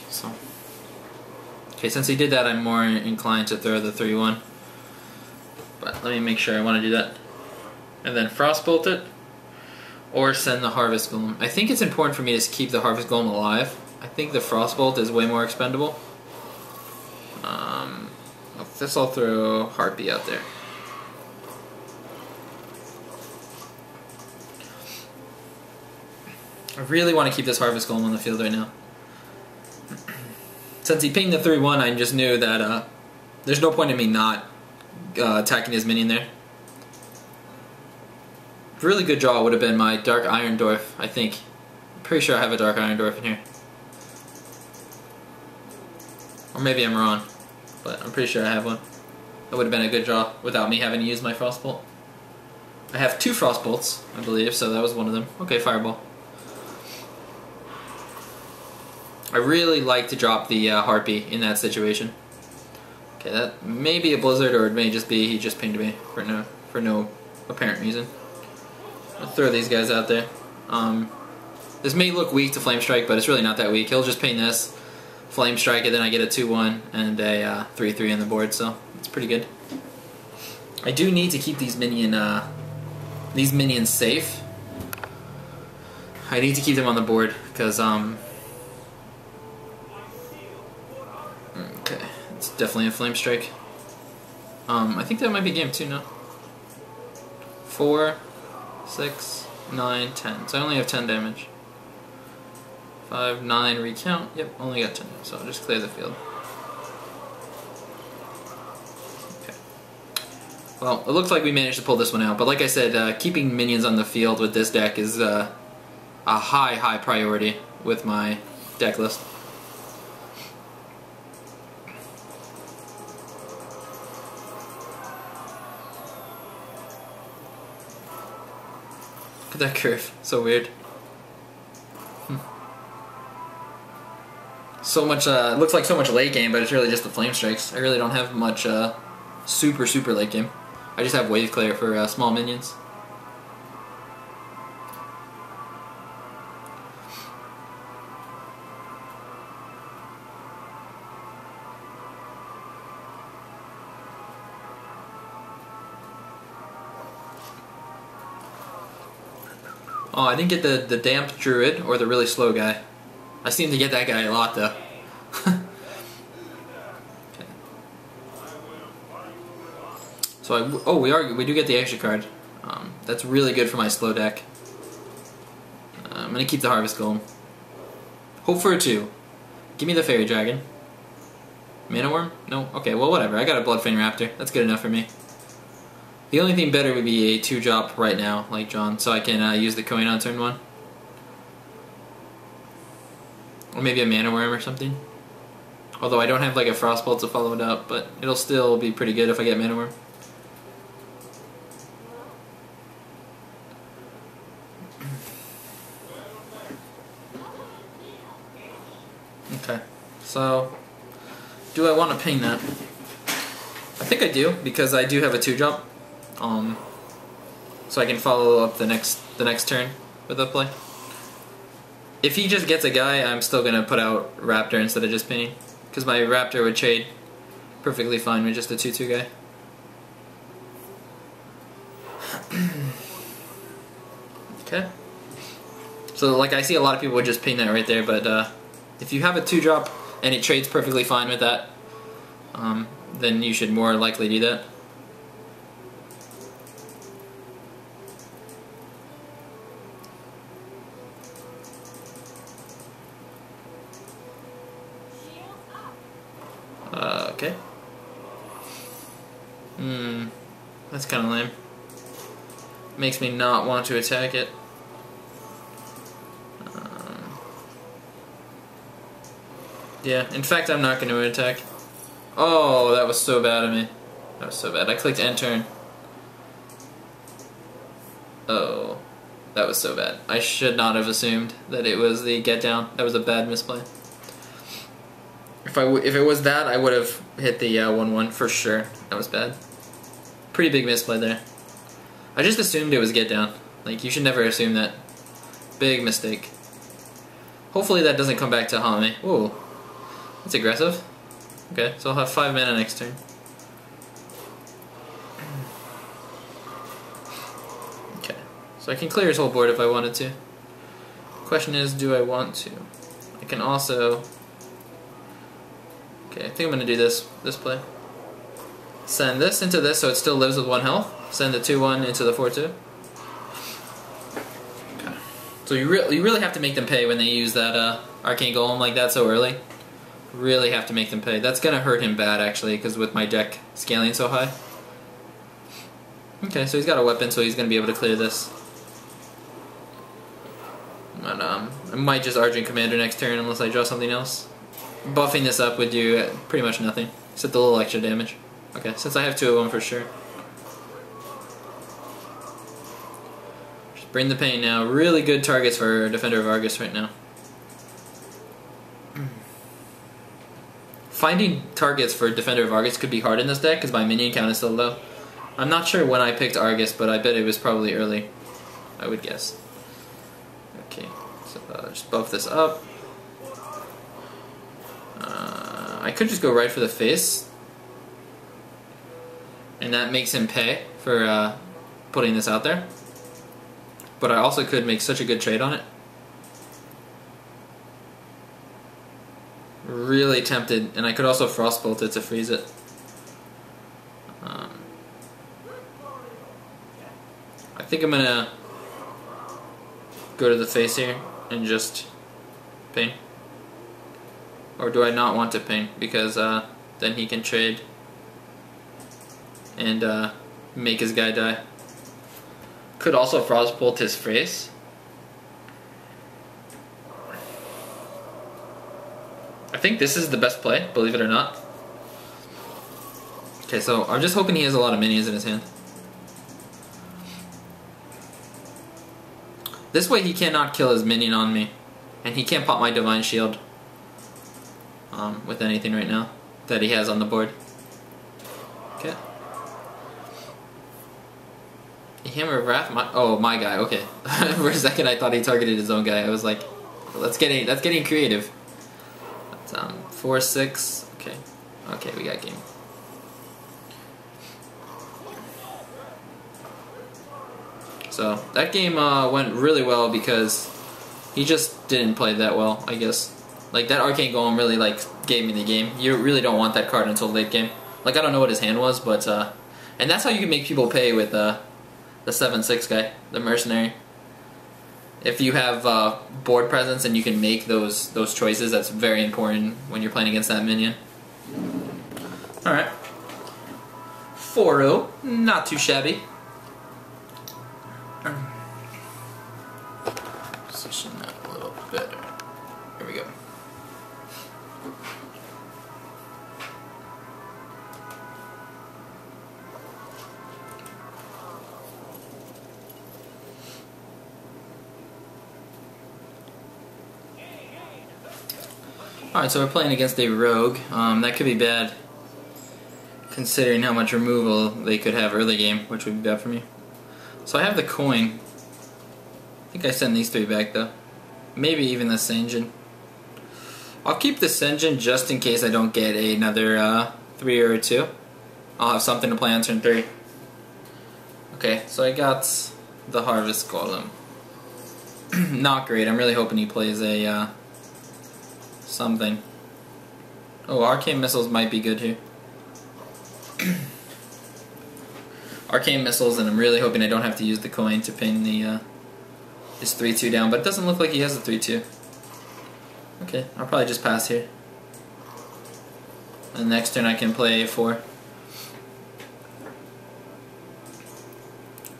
So, okay, since he did that, I'm more inclined to throw the 3/1. But let me make sure I want to do that. And then Frostbolt it, or send the Harvest Golem. I think it's important for me to keep the Harvest Golem alive. I think the Frostbolt is way more expendable. This I'll throw Harpy out there. I really want to keep this Harvest Golem on the field right now. Since he pinged the 3/1, I just knew that there's no point in me not attacking his minion there. Really good draw would have been my Dark Iron Dwarf, I think. I'm pretty sure I have a Dark Iron Dwarf in here. Or maybe I'm wrong, but I'm pretty sure I have one. That would have been a good draw without me having to use my Frostbolt. I have 2 Frostbolts, I believe, so that was one of them. Okay, Fireball. I really like to drop the Harpy in that situation. Okay, that may be a Blizzard, or it may just be he just pinged me for no apparent reason. I'll throw these guys out there. This may look weak to Flame Strike, but it's really not that weak. He'll just ping this, Flame Strike, and then I get a 2/1 and a 3/3 on the board, so it's pretty good. I do need to keep these minions safe. I need to keep them on the board because okay, it's definitely a Flame Strike. I think that might be game 2 now. 4, 6, 9, 10. So I only have 10 damage. 5, 9, recount. Yep, only got 10, so I'll just clear the field. Okay. Well, it looks like we managed to pull this one out, but like I said, keeping minions on the field with this deck is a high priority with my deck list. Look at that curve, so weird. So much, it looks like so much late game, but it's really just the Flamestrikes. I really don't have much super late game. I just have wave clear for small minions. Oh, I didn't get the damp druid or the really slow guy. I seem to get that guy a lot though. Okay. So we do get the extra card. That's really good for my slow deck. I'm gonna keep the Harvest Golem. Hope for a 2. Give me the Faerie Dragon. Mana Wyrm? No? Okay, well whatever. I got a Bloodfen Raptor. That's good enough for me. The only thing better would be a 2-drop right now, like John, so I can use the coin on turn 1. Or maybe a Mana Wyrm or something. Although I don't have like a Frostbolt to follow it up, but it'll still be pretty good if I get Mana Wyrm. Okay, so do I want to ping that? I think I do, because I do have a 2-drop. So I can follow up the next turn with a play. If he just gets a guy, I'm still gonna put out Raptor instead of just pinging, because my Raptor would trade perfectly fine with just a 2/2 guy. Okay. So like I see a lot of people would just ping that right there, but if you have a 2-drop and it trades perfectly fine with that, then you should more likely do that. Okay. That's kind of lame. Makes me not want to attack it. Yeah, in fact I'm not going to attack. Oh, that was so bad of me. That was so bad. I clicked end turn. Oh, that was so bad. I should not have assumed that it was the get down. That was a bad misplay. If it was that, I would have hit the 1/1 for sure. That was bad. Pretty big misplay there. I just assumed it was get down. Like, you should never assume that. Big mistake. Hopefully that doesn't come back to haunt me. Whoa. That's aggressive. Okay, so I'll have 5 mana next turn. Okay, so I can clear his whole board if I wanted to. Question is, do I want to? I can also... Okay, I think I'm going to do this play. Send this into this so it still lives with 1 health. Send the 2/1 into the 4/2. Okay. So you really have to make them pay when they use that Arcane Golem like that so early. Really have to make them pay. That's going to hurt him bad actually, because with my deck scaling so high. Okay, so he's got a weapon, so he's going to be able to clear this. But, I might just Argent Commander next turn unless I draw something else. Buffing this up would do pretty much nothing, except a little extra damage. Okay, since I have 2 of them for sure. Just bring the pain now. Really good targets for Defender of Argus right now. Finding targets for Defender of Argus could be hard in this deck because my minion count is still low. I'm not sure when I picked Argus, but I bet it was probably early. I would guess. Okay, so just buff this up. I could just go right for the face, and that makes him pay for putting this out there. But I also could make such a good trade on it. Really tempted, and I could also Frostbolt it to freeze it. I think I'm gonna go to the face here and just Pain? Or do I not want to Pain? Because then he can trade and make his guy die. Could also Frostbolt his face. I think this is the best play, believe it or not. Okay, so I'm just hoping he has a lot of minions in his hand. This way he cannot kill his minion on me. And he can't pop my Divine Shield with anything right now that he has on the board. Okay. Hammer of Wrath? My guy, okay. For a second I thought he targeted his own guy. I was like, that's getting creative. That's 4-6. Okay. Okay, we got game. So that game went really well because he just didn't play that well, I guess. Like that Arcane Golem really gave me the game. You really don't want that card until late game. Like I don't know what his hand was, but and that's how you can make people pay with the 7/6 guy, the mercenary. If you have board presence and you can make those choices, that's very important when you're playing against that minion. All right, 4-0, not too shabby. Position that a little better. Here we go. Alright, so we're playing against a rogue. That could be bad, considering how much removal they could have early game, which would be bad for me. So I have the coin. I think I send these 3 back though. Maybe even the Sen'jin. I'll keep the Sen'jin just in case I don't get another 3 or 2. I'll have something to play on turn 3. Okay, so I got the Harvest Golem. Not great. I'm really hoping he plays a something. Oh, Arcane Missiles might be good here. Arcane Missiles, and I'm really hoping I don't have to use the coin to pin the his 3/2 down, but it doesn't look like he has a 3/2. Okay, I'll probably just pass here. And next turn I can play a 4.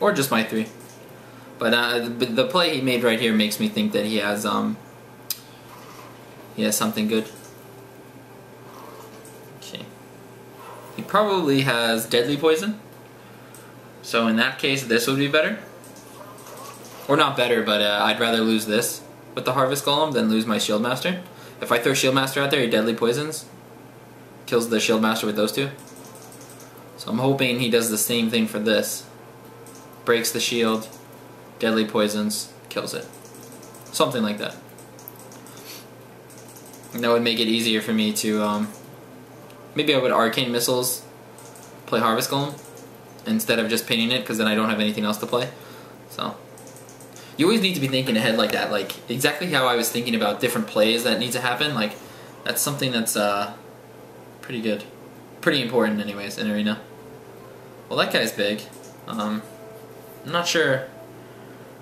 Or just my 3. But the play he made right here makes me think that he has something good. Okay. He probably has Deadly Poison. So in that case, this would be better. Or not better, but I'd rather lose this with the Harvest Golem than lose my Shieldmaster. If I throw Shieldmaster out there, he Deadly Poisons. Kills the Shieldmaster with those 2. So I'm hoping he does the same thing for this. Breaks the shield, Deadly Poisons, kills it. Something like that. And that would make it easier for me to, maybe I would Arcane Missiles, play Harvest Golem, instead of just pinning it, because then I don't have anything else to play. So, you always need to be thinking ahead like that, like exactly how I was thinking about different plays that need to happen. Like, that's something that's pretty good. Pretty important anyways in Arena. Well, that guy's big. I'm not sure.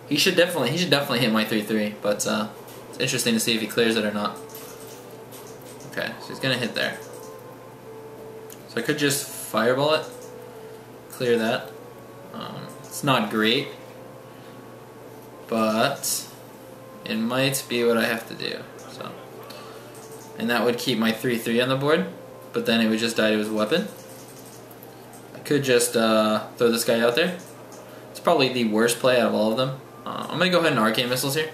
He should definitely hit my 3/3, but it's interesting to see if he clears it or not. Okay, so he's gonna hit there. So I could just fireball it, clear that. It's not great, but it might be what I have to do. So, and that would keep my 3/3 on the board, but then it would just die to his weapon. I could just throw this guy out there. It's probably the worst play out of all of them. I'm gonna go ahead and Arcane Missiles here.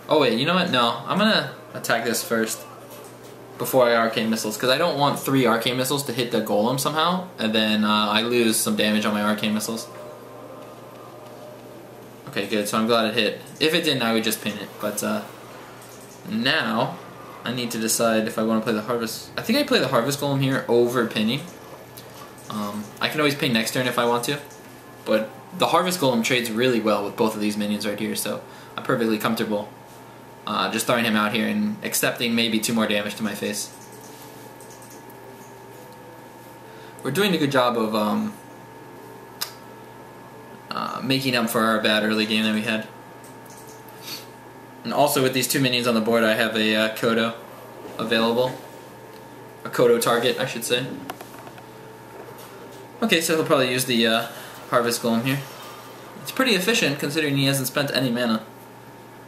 Oh wait, you know what? No, I'm gonna attack this first before I Arcane Missiles, because I don't want 3 Arcane Missiles to hit the Golem somehow, and then I lose some damage on my Arcane Missiles. Okay, good, so I'm glad it hit. If it didn't, I would just pin it, but now I need to decide if I want to play the Harvest. I think I play the Harvest Golem here over pinning. I can always pin next turn if I want to, but the Harvest Golem trades really well with both of these minions right here, so I'm perfectly comfortable just throwing him out here and accepting maybe 2 more damage to my face. We're doing a good job of making up for our bad early game that we had. And also with these 2 minions on the board, I have a Kodo available. A Kodo target, I should say. Okay, so he'll probably use the Harvest Golem here. It's pretty efficient considering he hasn't spent any mana.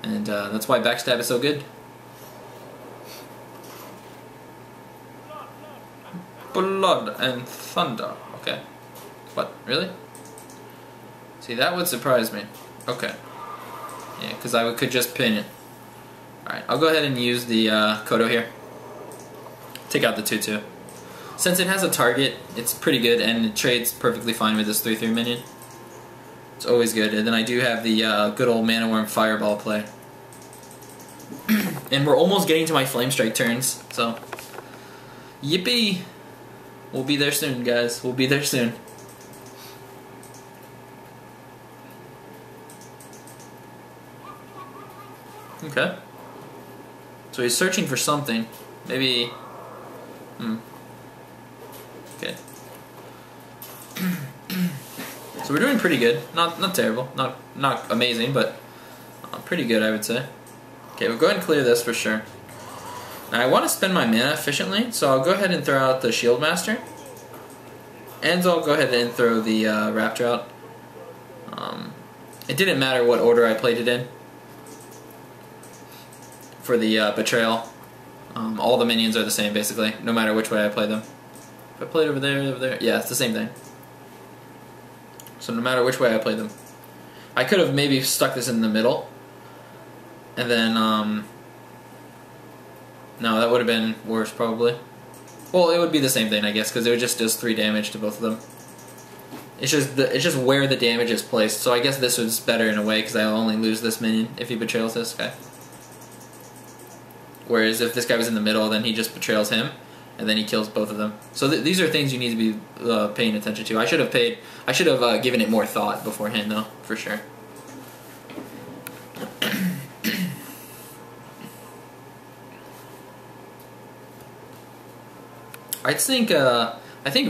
And that's why Backstab is so good. Blood and Thunder. Okay. What? Really? See, that would surprise me. Okay. Yeah, because I could just pin it. Alright, I'll go ahead and use the Kodo here. Take out the 2/2. Since it has a target, it's pretty good, and it trades perfectly fine with this 3/3 minion. It's always good. And then I do have the good old Mana Wyrm Fireball play. And we're almost getting to my Flamestrike turns, so... Yippee! We'll be there soon, guys. We'll be there soon. Okay. So he's searching for something. Maybe... Okay. So we're doing pretty good. Not terrible. Not amazing, but pretty good, I would say. Okay, we'll go ahead and clear this for sure. Now I want to spend my mana efficiently, so I'll go ahead and throw out the Shieldmasta. And I'll go ahead and throw the Raptor out. It didn't matter what order I played it in. For the Betrayal. All the minions are the same, basically, no matter which way I play them. If I play it over there, yeah, it's the same thing. So no matter which way I play them. I could have maybe stuck this in the middle. And then, no, that would have been worse, probably. Well, it would be the same thing, I guess, because it would just does 3 damage to both of them. It's just where the damage is placed. So I guess this was better in a way, because I'll only lose this minion if he betrays this guy. Whereas if this guy was in the middle, then he just betrays him, and then he kills both of them. So these are things you need to be paying attention to. I should have given it more thought beforehand, though, for sure. I think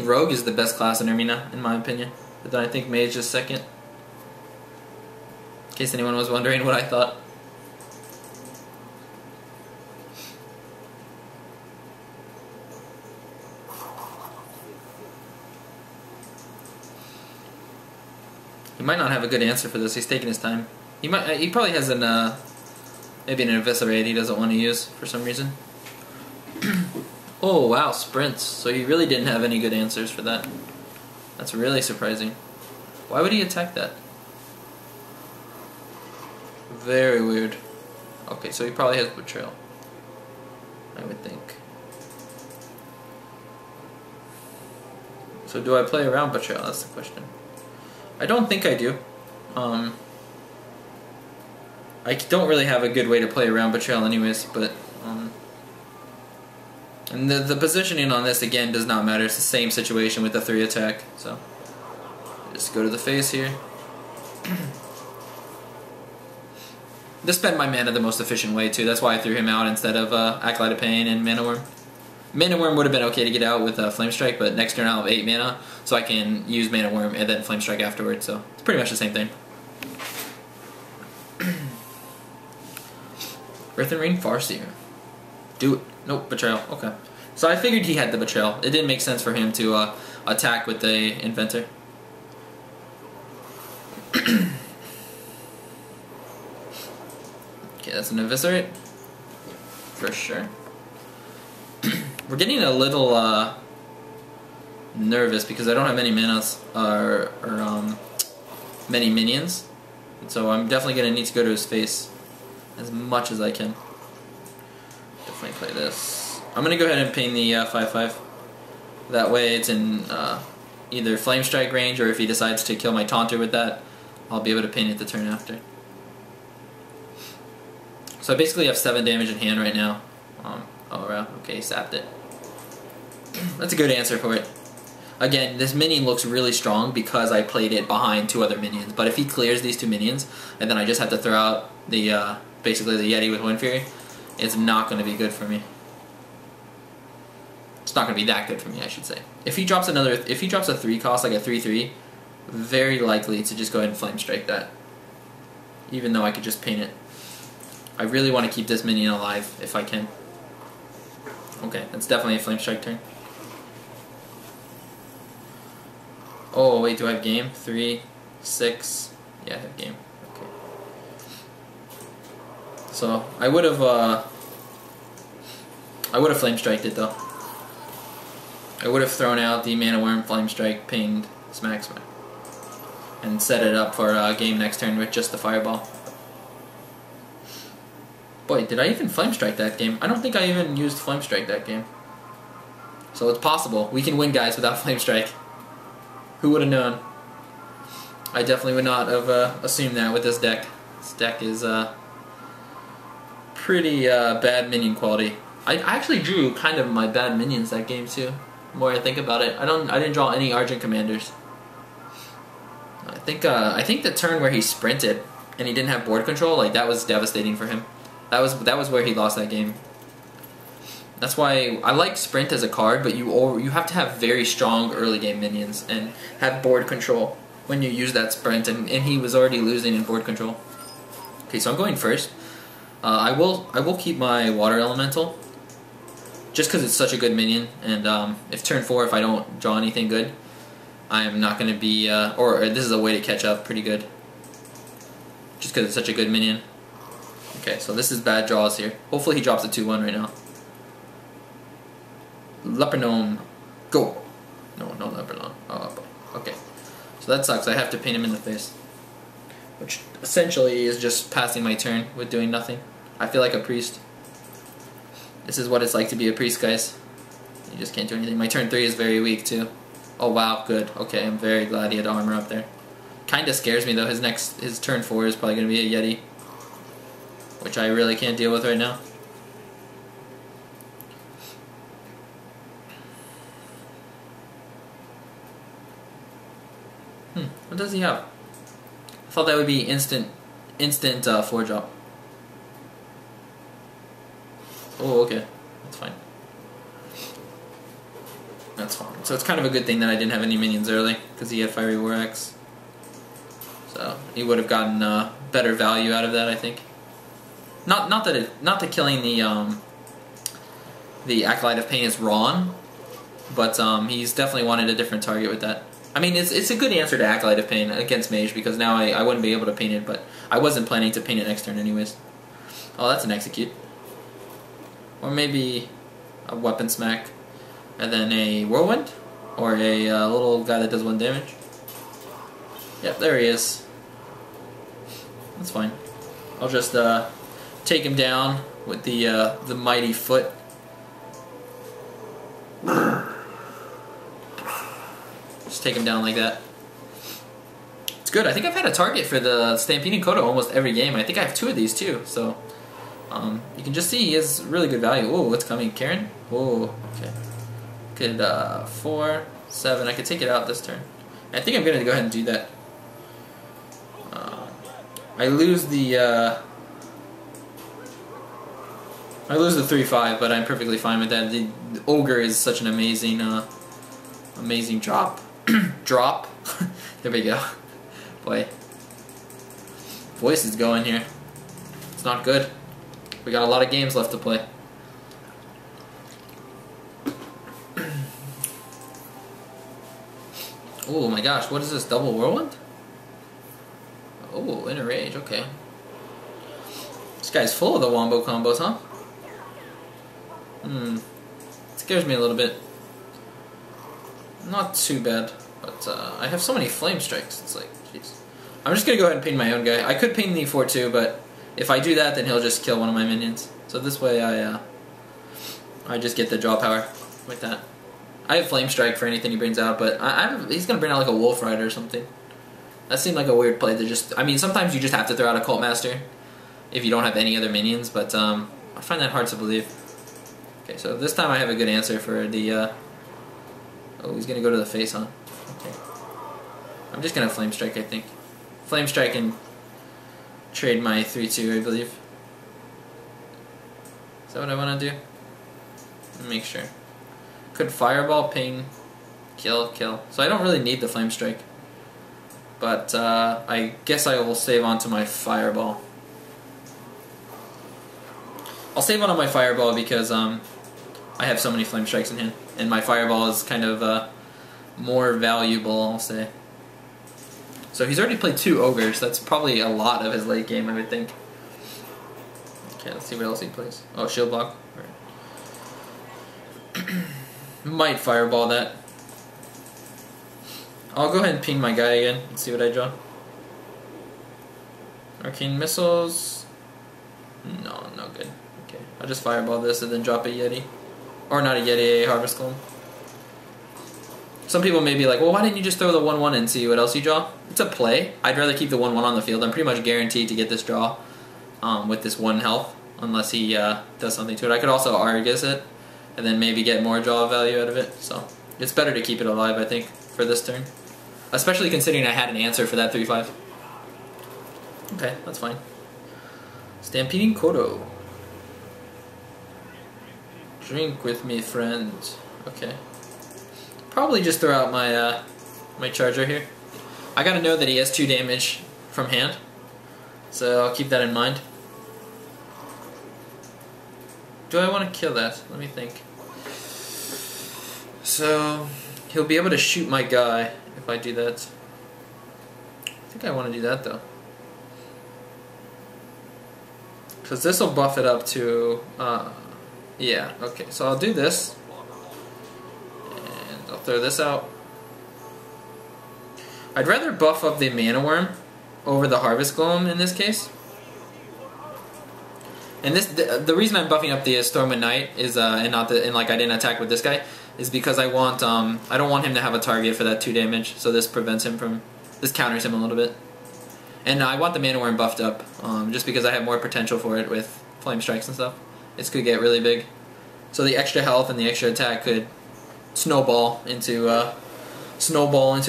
Rogue is the best class in Arena, in my opinion. But then I think Mage is second. In case anyone was wondering what I thought. He might not have a good answer for this. He's taking his time. He probably has maybe an Eviscerate he doesn't want to use for some reason. Oh wow, sprints. So he really didn't have any good answers for that. That's really surprising. Why would he attack that? Very weird. Okay, so he probably has Betrayal, I would think. So do I play around Betrayal? That's the question. I don't think I do. I don't really have a good way to play around Betrayal anyways, but and the positioning on this again does not matter. It's the same situation with the 3 attack. So just go to the face here. This spent my mana the most efficient way too. That's why I threw him out instead of Acolyte of Pain and Mana Wyrm. Mana Wyrm would have been okay to get out with Flamestrike, but next turn I'll have 8 mana, so I can use Mana Wyrm and then Flamestrike afterwards. So it's pretty much the same thing. Earthen Rain Farseer. Do it. Nope, Betrayal. Okay. So I figured he had the Betrayal. It didn't make sense for him to attack with the Inventor. Okay, that's an Eviscerate. For sure. We're getting a little nervous because I don't have many manas or many minions. So I'm definitely going to need to go to his face as much as I can. Definitely play this. I'm going to go ahead and ping the 5/5. That way it's in either Flamestrike range, or if he decides to kill my Taunter with that, I'll be able to ping it the turn after. So I basically have 7 damage in hand right now. Okay, he sapped it. That's a good answer for it. Again, this minion looks really strong because I played it behind 2 other minions. But if he clears these 2 minions, and then I just have to throw out the basically the Yeti with Windfury, it's not going to be good for me. It's not going to be that good for me, I should say. If he drops a 3 cost, like a 3/3, very likely to just go ahead and Flamestrike that. Even though I could just paint it. I really want to keep this minion alive if I can. Okay, that's definitely a Flamestrike turn. Oh wait, do I have game? 3, 6. Yeah, I have game. Okay. So I would have Flamestriked it though. I would have thrown out the Mana Wyrm, Flamestrike, pinged, smack, and set it up for a game next turn with just the Fireball. Boy, did I even Flamestrike that game? I don't think I even used Flamestrike that game. So it's possible. We can win, guys, without Flamestrike. Who would have known? I definitely would not have assumed that with this deck. This deck is pretty bad minion quality. I actually drew kind of my bad minions that game too. The more I think about it, I didn't draw any Argent Commanders. I think the turn where he sprinted and he didn't have board control, like that was devastating for him. That was where he lost that game. That's why I like Sprint as a card, but you have to have very strong early game minions and have board control when you use that Sprint, and he was already losing in board control. Okay, so I'm going first. I will keep my Water Elemental just because it's such a good minion, and if turn 4 if I don't draw anything good, I am not going to be or this is a way to catch up pretty good. Just because it's such a good minion. Okay, so this is bad draws here. Hopefully he drops a 2-1 right now. Leper Gnome, go! No Leper Gnome. Oh boy. Okay, so that sucks. I have to paint him in the face, which essentially is just passing my turn with doing nothing. I feel like a priest. This is what it's like to be a priest, guys. You just can't do anything. My turn 3 is very weak too. Oh wow, good. Okay, I'm very glad he had armor up there. Kinda scares me though. His turn 4 is probably gonna be a Yeti, which I really can't deal with right now. What does he have? I thought that would be instant 4-drop. Oh, okay. That's fine. That's fine. So it's kind of a good thing that I didn't have any minions early, because he had Fiery War Axe. So he would have gotten better value out of that, I think. Not that killing the Acolyte of Pain is wrong, but he's definitely wanted a different target with that. I mean, it's a good answer to Acolyte of Pain against Mage, because now I wouldn't be able to paint it, but I wasn't planning to paint it next turn anyways. Oh, that's an Execute. Or maybe a Weapon Smack, and then a Whirlwind, or a little guy that does 1 damage. Yep, there he is. That's fine. I'll just take him down with the mighty foot. Just take him down like that. It's good. I think I've had a target for the Stampeding Kodo almost every game. I think I have 2 of these too. So you can just see he has really good value. Oh, what's coming? Karen? Oh, okay. Could 4, 7. I could take it out this turn. I think I'm gonna go ahead and do that. I lose the 3/5, but I'm perfectly fine with that. The Ogre is such an amazing amazing drop. Drop. There we go. Boy, voice is going here. It's not good. We got a lot of games left to play. Oh my gosh, what is this? Double Whirlwind? Oh, Inner Rage, okay. This guy's full of the wombo combos, huh? Scares me a little bit. Not too bad, but I have so many Flamestrikes. It's like, jeez. I'm just gonna go ahead and ping my own guy. I could ping the 4/2, but if I do that, then he'll just kill one of my minions. So this way, I just get the draw power with that. I have Flamestrike for anything he brings out, but he's gonna bring out like a Wolf Rider or something. That seemed like a weird play to just. I mean, sometimes you just have to throw out a Cult Master if you don't have any other minions, but I find that hard to believe. Okay, so this time I have a good answer for the. Oh, he's gonna go to the face, huh? Okay. I'm just gonna Flamestrike, I think. Flamestrike and trade my 3/2, I believe. Is that what I want to do? Let me make sure. Could Fireball, ping, kill. So I don't really need the Flamestrike. But I guess I will save onto my Fireball. I'll save one on my Fireball because I have so many Flamestrikes in hand, and my Fireball is kind of more valuable, I'll say. So he's already played 2 Ogres. That's probably a lot of his late game, I would think. Okay, let's see what else he plays. Oh, Shield Block. All right. Might Fireball that. I'll go ahead and ping my guy again and see what I draw. Arcane Missiles. No, no good. Okay, I'll just Fireball this and then drop a Yeti. Or not a Yeti, a Harvest Golem. Some people may be like, well, why didn't you just throw the 1/1 and see what else you draw? It's a play. I'd rather keep the 1/1 on the field. I'm pretty much guaranteed to get this draw with this 1 health, unless he does something to it. I could also Argus it, and then maybe get more draw value out of it. So it's better to keep it alive, I think, for this turn. Especially considering I had an answer for that 3/5. Okay, that's fine. Stampeding Kodo. Drink with me, friend. Okay. Probably just throw out my my charger here. I gotta know that he has 2 damage from hand, so I'll keep that in mind. Do I want to kill that? Let me think. So he'll be able to shoot my guy if I do that. I think I want to do that though, because this will buff it up to yeah. Okay, so I'll do this. I'll throw this out. I'd rather buff up the Mana Wyrm over the Harvest Golem in this case. And this, the reason I'm buffing up the Stormwind Knight is, and not the, and like I didn't attack with this guy, is because I want, I don't want him to have a target for that 2 damage. So this prevents him from, this counters him a little bit. And I want the Mana Wyrm buffed up, just because I have more potential for it with Flamestrikes and stuff. This could get really big. So the extra health and the extra attack could snowball into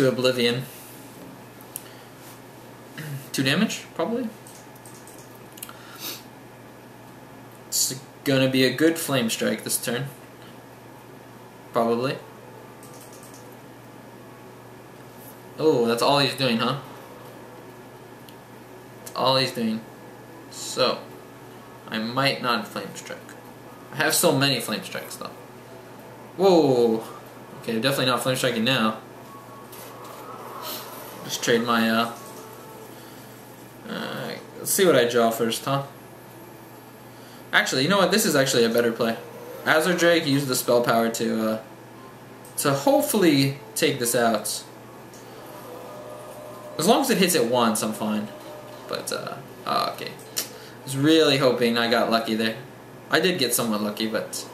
oblivion. 2 damage, probably. It's gonna be a good Flamestrike this turn. Probably. Oh, that's all he's doing, huh? That's all he's doing. So, I might not Flamestrike. I have so many Flamestrikes though. Whoa! Okay, definitely not Flamestriking now. Just trade my, let's see what I draw first, huh? Actually, you know what? This is actually a better play. Azure Drake used the spell power to hopefully take this out. As long as it hits it once, I'm fine. But, oh, okay. I was really hoping I got lucky there. I did get somewhat lucky, but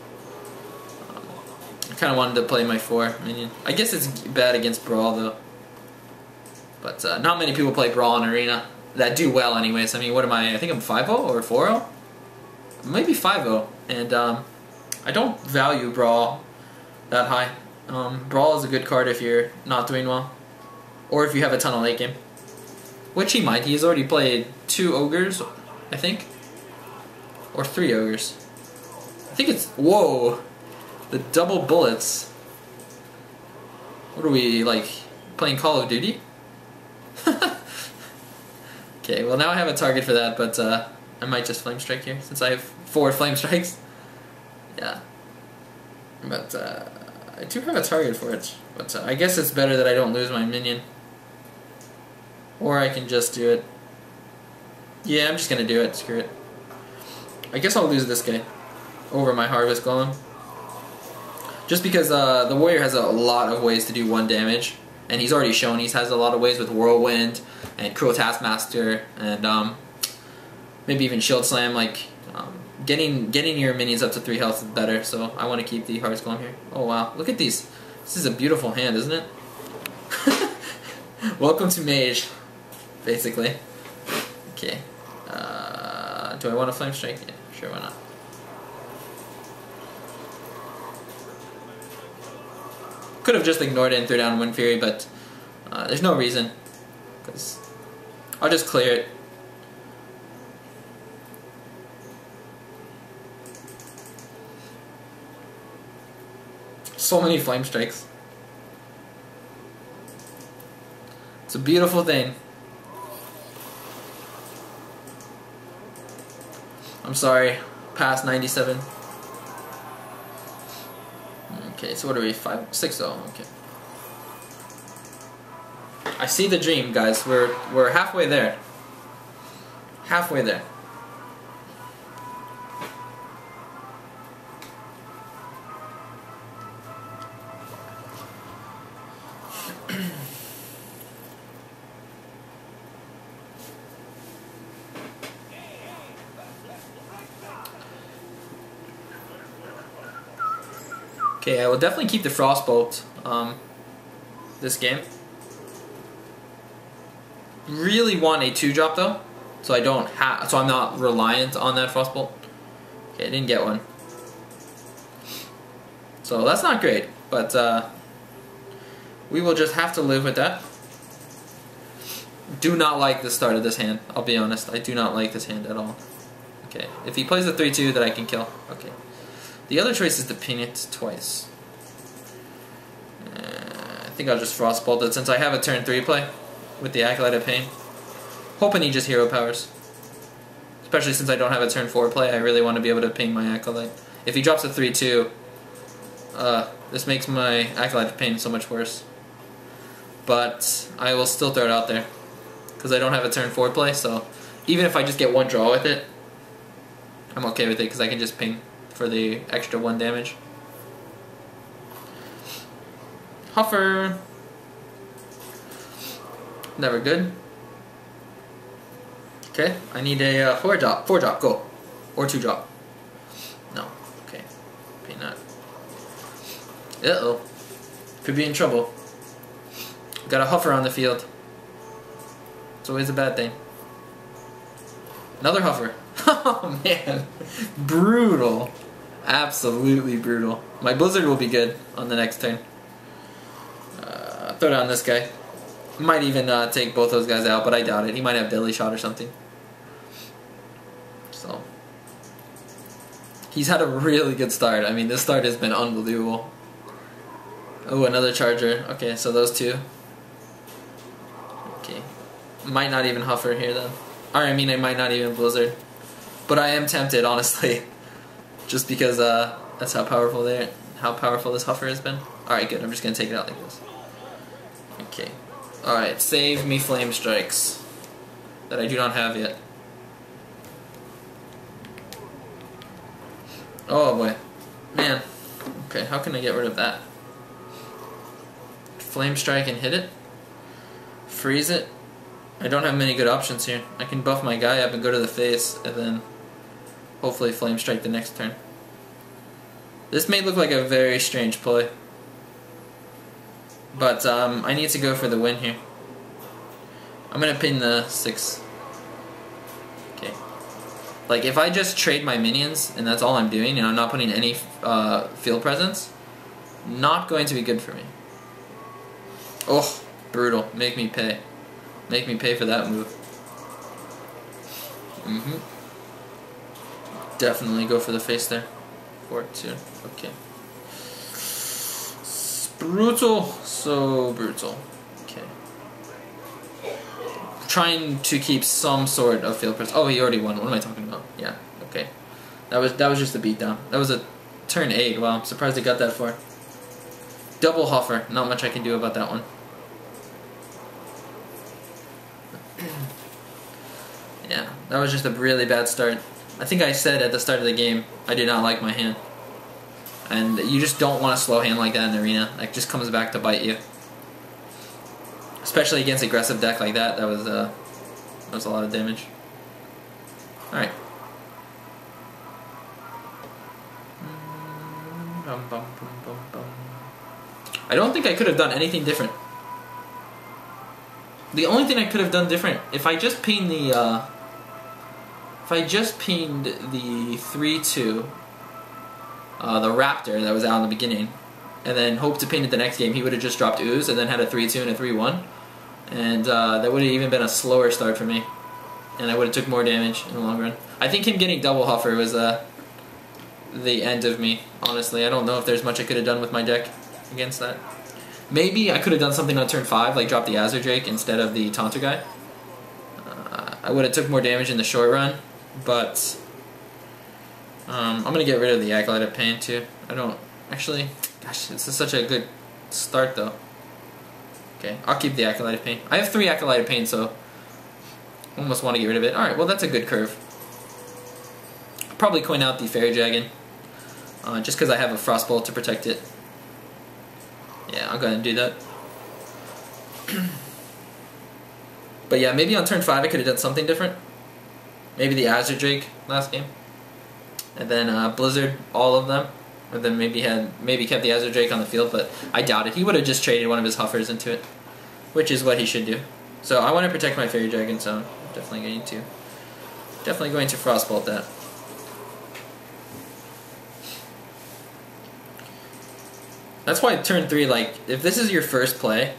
I kind of wanted to play my 4 minion. I guess it's bad against Brawl, though. But not many people play Brawl in Arena that do well anyways. I mean, what am I think I'm 5-0 or 4-0? Maybe 5-0. And I don't value Brawl that high. Brawl is a good card if you're not doing well. Or if you have a ton of late game. Which he might. He's already played 2 Ogres, I think. Or 3 Ogres. I think it's... Whoa! The double bullets. What are we, like, playing Call of Duty? Okay, well now I have a target for that, but I might just Flamestrike here, since I have 4 Flamestrikes. Yeah. But I do have a target for it. But I guess it's better that I don't lose my minion. Or I can just do it. Yeah, I'm just gonna do it, screw it. I guess I'll lose this guy over my Harvest Golem. Just because the warrior has a lot of ways to do 1 damage. And he's already shown he has a lot of ways with Whirlwind and Cruel Taskmaster and maybe even Shield Slam. Like getting your minions up to 3 health is better. So I want to keep the Harvest Golem here. Oh wow, look at these. This is a beautiful hand, isn't it? Welcome to Mage, basically. Okay. Do I want to Flamestrike? Yeah, sure, why not? Could have just ignored it and threw down Windfury, but there's no reason. Because I'll just clear it. So many Flamestrikes. It's a beautiful thing. I'm sorry. past 97. Okay, so what are we? 5, 6? Oh, okay. I see the dream, guys. We're halfway there. Halfway there. Okay, I will definitely keep the Frostbolt this game. Really want a 2-drop though, so I'm not reliant on that Frostbolt. Okay, I didn't get one, so that's not great. But we will just have to live with that. Do not like the start of this hand. I'll be honest. I do not like this hand at all. Okay, if he plays a 3/2 that I can kill. Okay. The other choice is to ping it twice. I think I'll just Frostbolt it since I have a turn 3 play with the Acolyte of Pain. Hoping he just hero powers. Especially since I don't have a turn 4 play, I really want to be able to ping my Acolyte. If he drops a 3/2, this makes my Acolyte of Pain so much worse. But I will still throw it out there because I don't have a turn 4 play, so even if I just get 1 draw with it, I'm okay with it because I can just ping for the extra 1 damage. Huffer. Never good. Okay, I need a 4-drop. 4-drop, go. Or 2-drop. No, okay. Pay not. Uh-oh. Could be in trouble. Got a Huffer on the field. It's always a bad thing. Another Huffer. Oh man. Brutal. Absolutely brutal. My Blizzard will be good on the next turn. Throw down this guy. Might even take both those guys out, but I doubt it. He might have Deadly Shot or something. So he's had a really good start. I mean, this start has been unbelievable. Oh, another Charger. Okay, so those two. Okay. Might not even Huffer here then. Or I mean, I might not even Blizzard. But I am tempted, honestly. Just because that's how powerful this Huffer has been. Alright, good. I'm just going to take it out like this. Okay. Alright, save me Flamestrikes. That I do not have yet. Oh boy. Man. Okay, how can I get rid of that? Flamestrike and hit it? Freeze it? I don't have many good options here. I can buff my guy up and go to the face, and then hopefully Flamestrike the next turn. This may look like a very strange play. But I need to go for the win here. I'm going to pin the 6. Okay. Like, if I just trade my minions, and that's all I'm doing, and I'm not putting any field presence, not going to be good for me. Oh, brutal. Make me pay. Make me pay for that move. Definitely go for the face there. 4-2. Okay. Brutal. So brutal. Okay. Trying to keep some sort of field presence. Oh, he already won. What am I talking about? Yeah. Okay. That was just a beatdown. That was a turn 8. Wow. I'm surprised it got that far. Double Huffer. Not much I can do about that one. Yeah, that was just a really bad start. I think I said at the start of the game I did not like my hand. And you just don't want a slow hand like that in the arena. That just comes back to bite you. Especially against aggressive deck like that. That was a lot of damage. Alright. I don't think I could have done anything different. The only thing I could have done different, if I just pinged the 3/2, the Raptor that was out in the beginning, and then hoped to ping it the next game, he would have just dropped Ooze and then had a 3/2 and a 3/1, and that would have even been a slower start for me, and I would have took more damage in the long run. I think him getting double Huffer was the end of me, honestly. I don't know if there's much I could have done with my deck against that. Maybe I could have done something on turn 5, like drop the Azure Drake instead of the Taunter guy. I would have took more damage in the short run, but I'm gonna get rid of the Acolyte of Pain too. I don't actually. Gosh, this is such a good start though. Okay, I'll keep the Acolyte of Pain. I have 3 Acolyte of Pain, so I almost want to get rid of it. Alright, well that's a good curve. I'll probably coin out the Faerie Dragon, just because I have a Frostbolt to protect it. Yeah, I'll go ahead and do that. But yeah, maybe on turn 5 I could have done something different. Maybe the Azure Drake last game. And then Blizzard all of them. Or then maybe kept the Azure Drake on the field, but I doubt it. He would have just traded one of his Huffers into it, which is what he should do. So I want to protect my Faerie Dragon, so I'm definitely going to Frostbolt that. That's why turn 3, like, if this is your first play,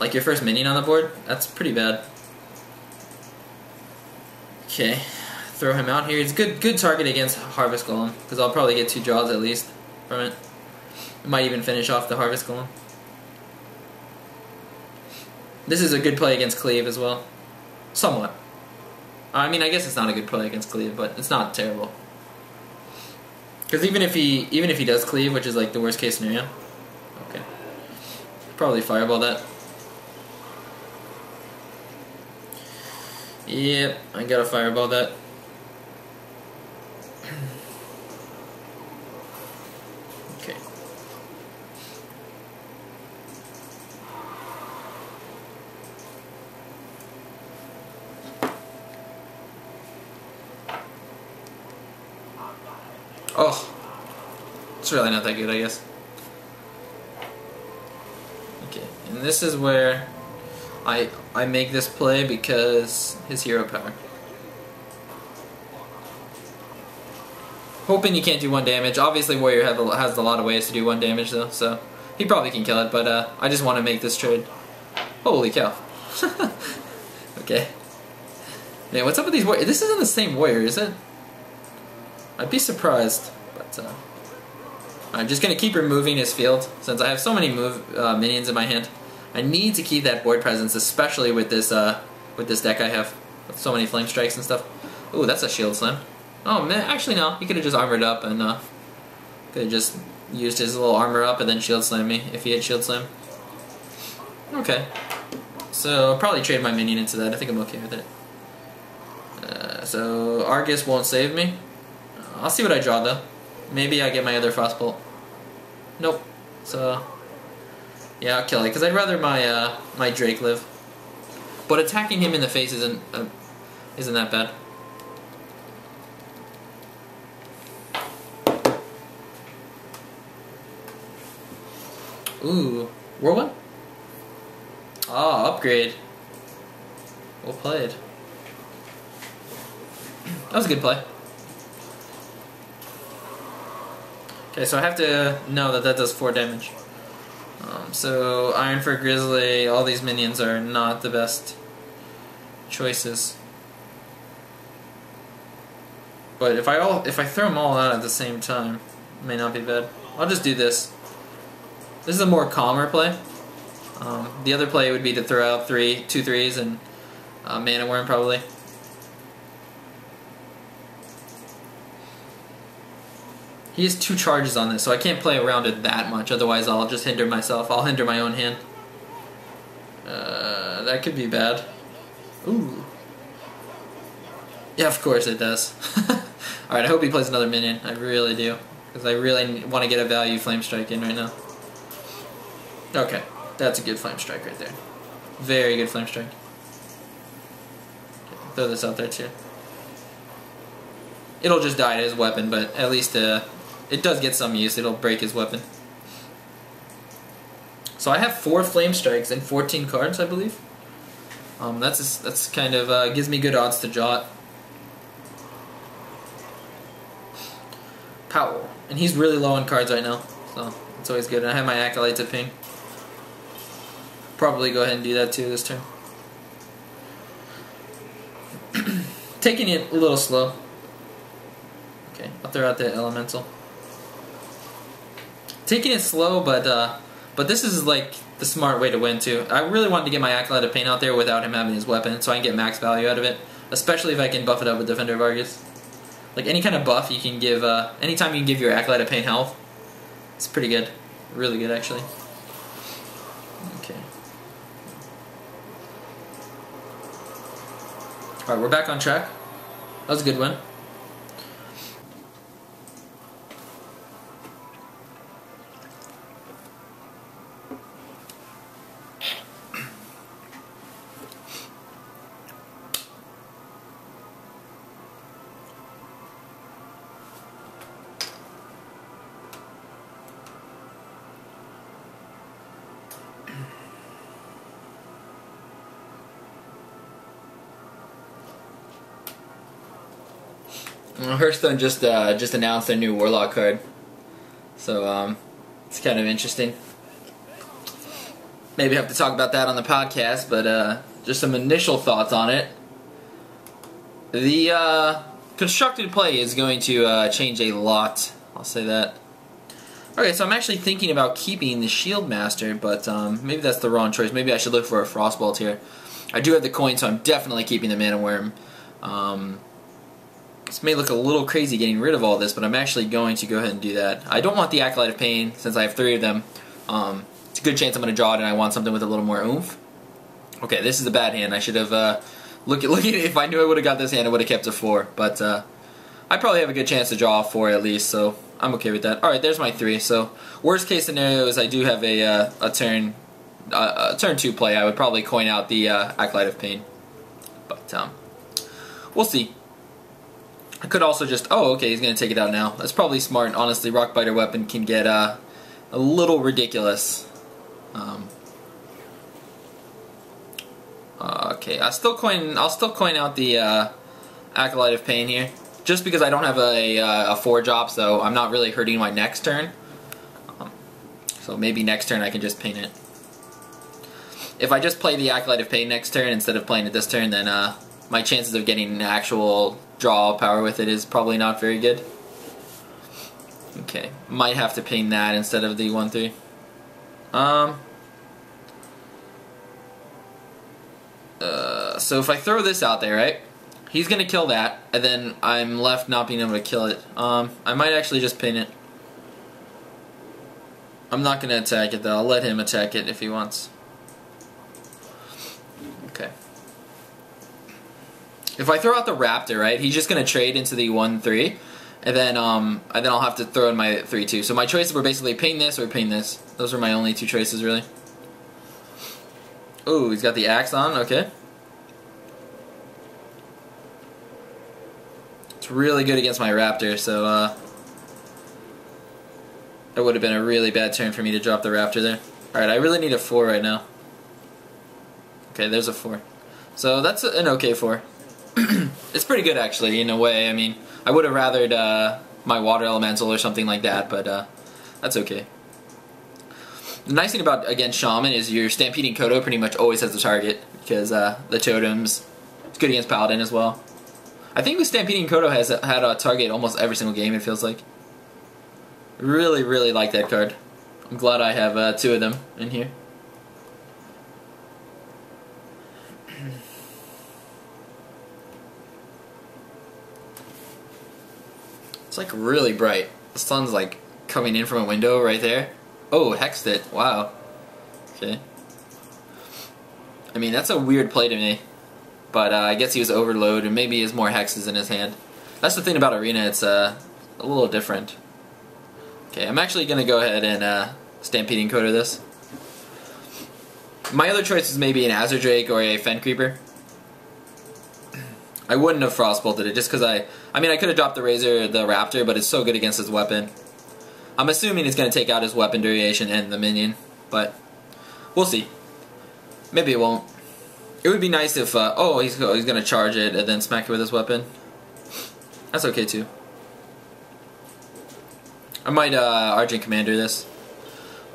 like your first minion on the board, that's pretty bad. Okay, throw him out here. He's good target against Harvest Golem, because I'll probably get 2 draws at least from it. I might even finish off the Harvest Golem. This is a good play against Cleave as well. Somewhat. I mean, I guess it's not a good play against Cleave, but it's not terrible. Because even if he does Cleave, which is like the worst case scenario, okay, probably Fireball that. Yep, I gotta Fireball that. Okay. Oh, it's really not that good, I guess. Okay, and this is where I make this play because his hero power. Hoping you can't do 1 damage. Obviously Warrior has a lot of ways to do 1 damage though, so he probably can kill it, but I just want to make this trade. Holy cow. Okay. Man, what's up with these Warriors? This isn't the same Warrior, is it? I'd be surprised, but I'm just going to keep removing his field since I have so many minions in my hand. I need to keep that board presence, especially with this deck I have with so many Flamestrikes and stuff. Ooh, that's a Shield Slam. Oh man, actually no, he could have just armored up and could have just used his little armor up and then Shield Slam me if he had Shield Slam. Okay, so I'll probably trade my minion into that. I think I'm okay with it. So Argus won't save me. I'll see what I draw though. Maybe I get my other Frostbolt. Nope. So yeah, I'll kill it because I'd rather my my Drake live. But attacking him in the face isn't that bad. Ooh, Whirlwind? Ah, upgrade. Well played. That was a good play. Okay, so I have to know that that does 4 damage. So Ironfur Grizzly, all these minions are not the best choices. But if I throw them all out at the same time, it may not be bad. I'll just do this. This is a more calmer play. The other play would be to throw out 2 3s and Mana Wyrm probably. He has 2 charges on this, so I can't play around it that much, otherwise I'll just hinder myself. I'll hinder my own hand. That could be bad. Ooh. Yeah, of course it does. Alright, I hope he plays another minion. I really do. Because I really want to get a value Flamestrike in right now. Okay, that's a good Flamestrike right there. Very good Flamestrike. Okay, throw this out there too. It'll just die to his weapon, but at least it does get some use. It'll break his weapon. So I have 4 Flamestrikes and 14 cards, I believe. That's kind of gives me good odds to draw it. Power, and he's really low on cards right now, so it's always good. And I have my Acolyte of Pain. Probably go ahead and do that too this turn. Taking it a little slow. Okay, I'll throw out the Elemental. Taking it slow, but this is like the smart way to win too. I really wanted to get my Acolyte of Pain out there without him having his weapon, so I can get max value out of it. Especially if I can buff it up with Defender of Argus. Like any kind of buff you can give, anytime you can give your Acolyte of Pain health, it's pretty good. Really good, actually. Okay. Alright, we're back on track. That was a good one. Hearthstone just announced their new Warlock card, so it's kind of interesting. Maybe have to talk about that on the podcast, but just some initial thoughts on it. The constructed play is going to change a lot. I'll say that. Okay, so I'm actually thinking about keeping the Shieldmasta, but maybe that's the wrong choice. Maybe I should look for a Frostbolt here. I do have the coin, so I'm definitely keeping the Mana Wyrm. This may look a little crazy getting rid of all this, but I'm actually going to go ahead and do that. I don't want the Acolyte of Pain, since I have 3 of them. It's a good chance I'm going to draw it, and I want something with a little more oomph. Okay, this is a bad hand. I should have look at it. If I knew I would have got this hand, I would have kept a 4. But I probably have a good chance to draw a 4 at least, so I'm okay with that. All right, there's my 3. So worst case scenario is I do have a turn 2 play. I would probably coin out the Acolyte of Pain, but we'll see. I could also just, oh, okay, he's going to take it out now. That's probably smart. Honestly, Rockbiter weapon can get a little ridiculous. Okay, I'll still coin out the Acolyte of Pain here, just because I don't have a 4-drop, so I'm not really hurting my next turn. So maybe next turn I can just paint it. If I just play the Acolyte of Pain next turn instead of playing it this turn, then my chances of getting an actual draw power with it is probably not very good. Okay, might have to paint that instead of the 1/3. So if I throw this out there, right, he's gonna kill that, and then I'm left not being able to kill it. I might actually just paint it. I'm not gonna attack it though. I'll let him attack it if he wants. Okay. If I throw out the Raptor, right, he's just gonna trade into the 1/3, and then I'll have to throw in my 3/2. So my choices were basically paint this or paint this. Those were my only 2 choices, really. Oh, he's got the axe on. Okay. It's really good against my Raptor, so it would have been a really bad turn for me to drop the Raptor there. Alright, I really need a 4 right now. Okay, there's a 4. So that's an okay 4. It's pretty good, actually, in a way. I mean, I would have rathered my Water Elemental or something like that, but that's okay. The nice thing about, again, Shaman is your Stampeding Kodo pretty much always has the target, because the totems, it's good against Paladin as well. I think the Stampeding Kodo has had a target almost every single game, it feels like. Really, really like that card. I'm glad I have 2 of them in here. It's like really bright. The sun's like coming in from a window right there. Oh, hexed it. Wow. Okay. I mean, that's a weird play to me. But I guess he was overloaded, and maybe he has more hexes in his hand. That's the thing about Arena, it's a little different. Okay, I'm actually going to go ahead and Stampeding Kodo this. My other choice is maybe an Azure Drake or a Fen Creeper. I wouldn't have Frostbolted it just because I mean, I could have dropped the Raptor, but it's so good against his weapon. I'm assuming it's going to take out his weapon variation and the minion, but we'll see. Maybe it won't. It would be nice if, oh, he's going to charge it and then smack it with his weapon. That's okay too. I might Argent Commander this.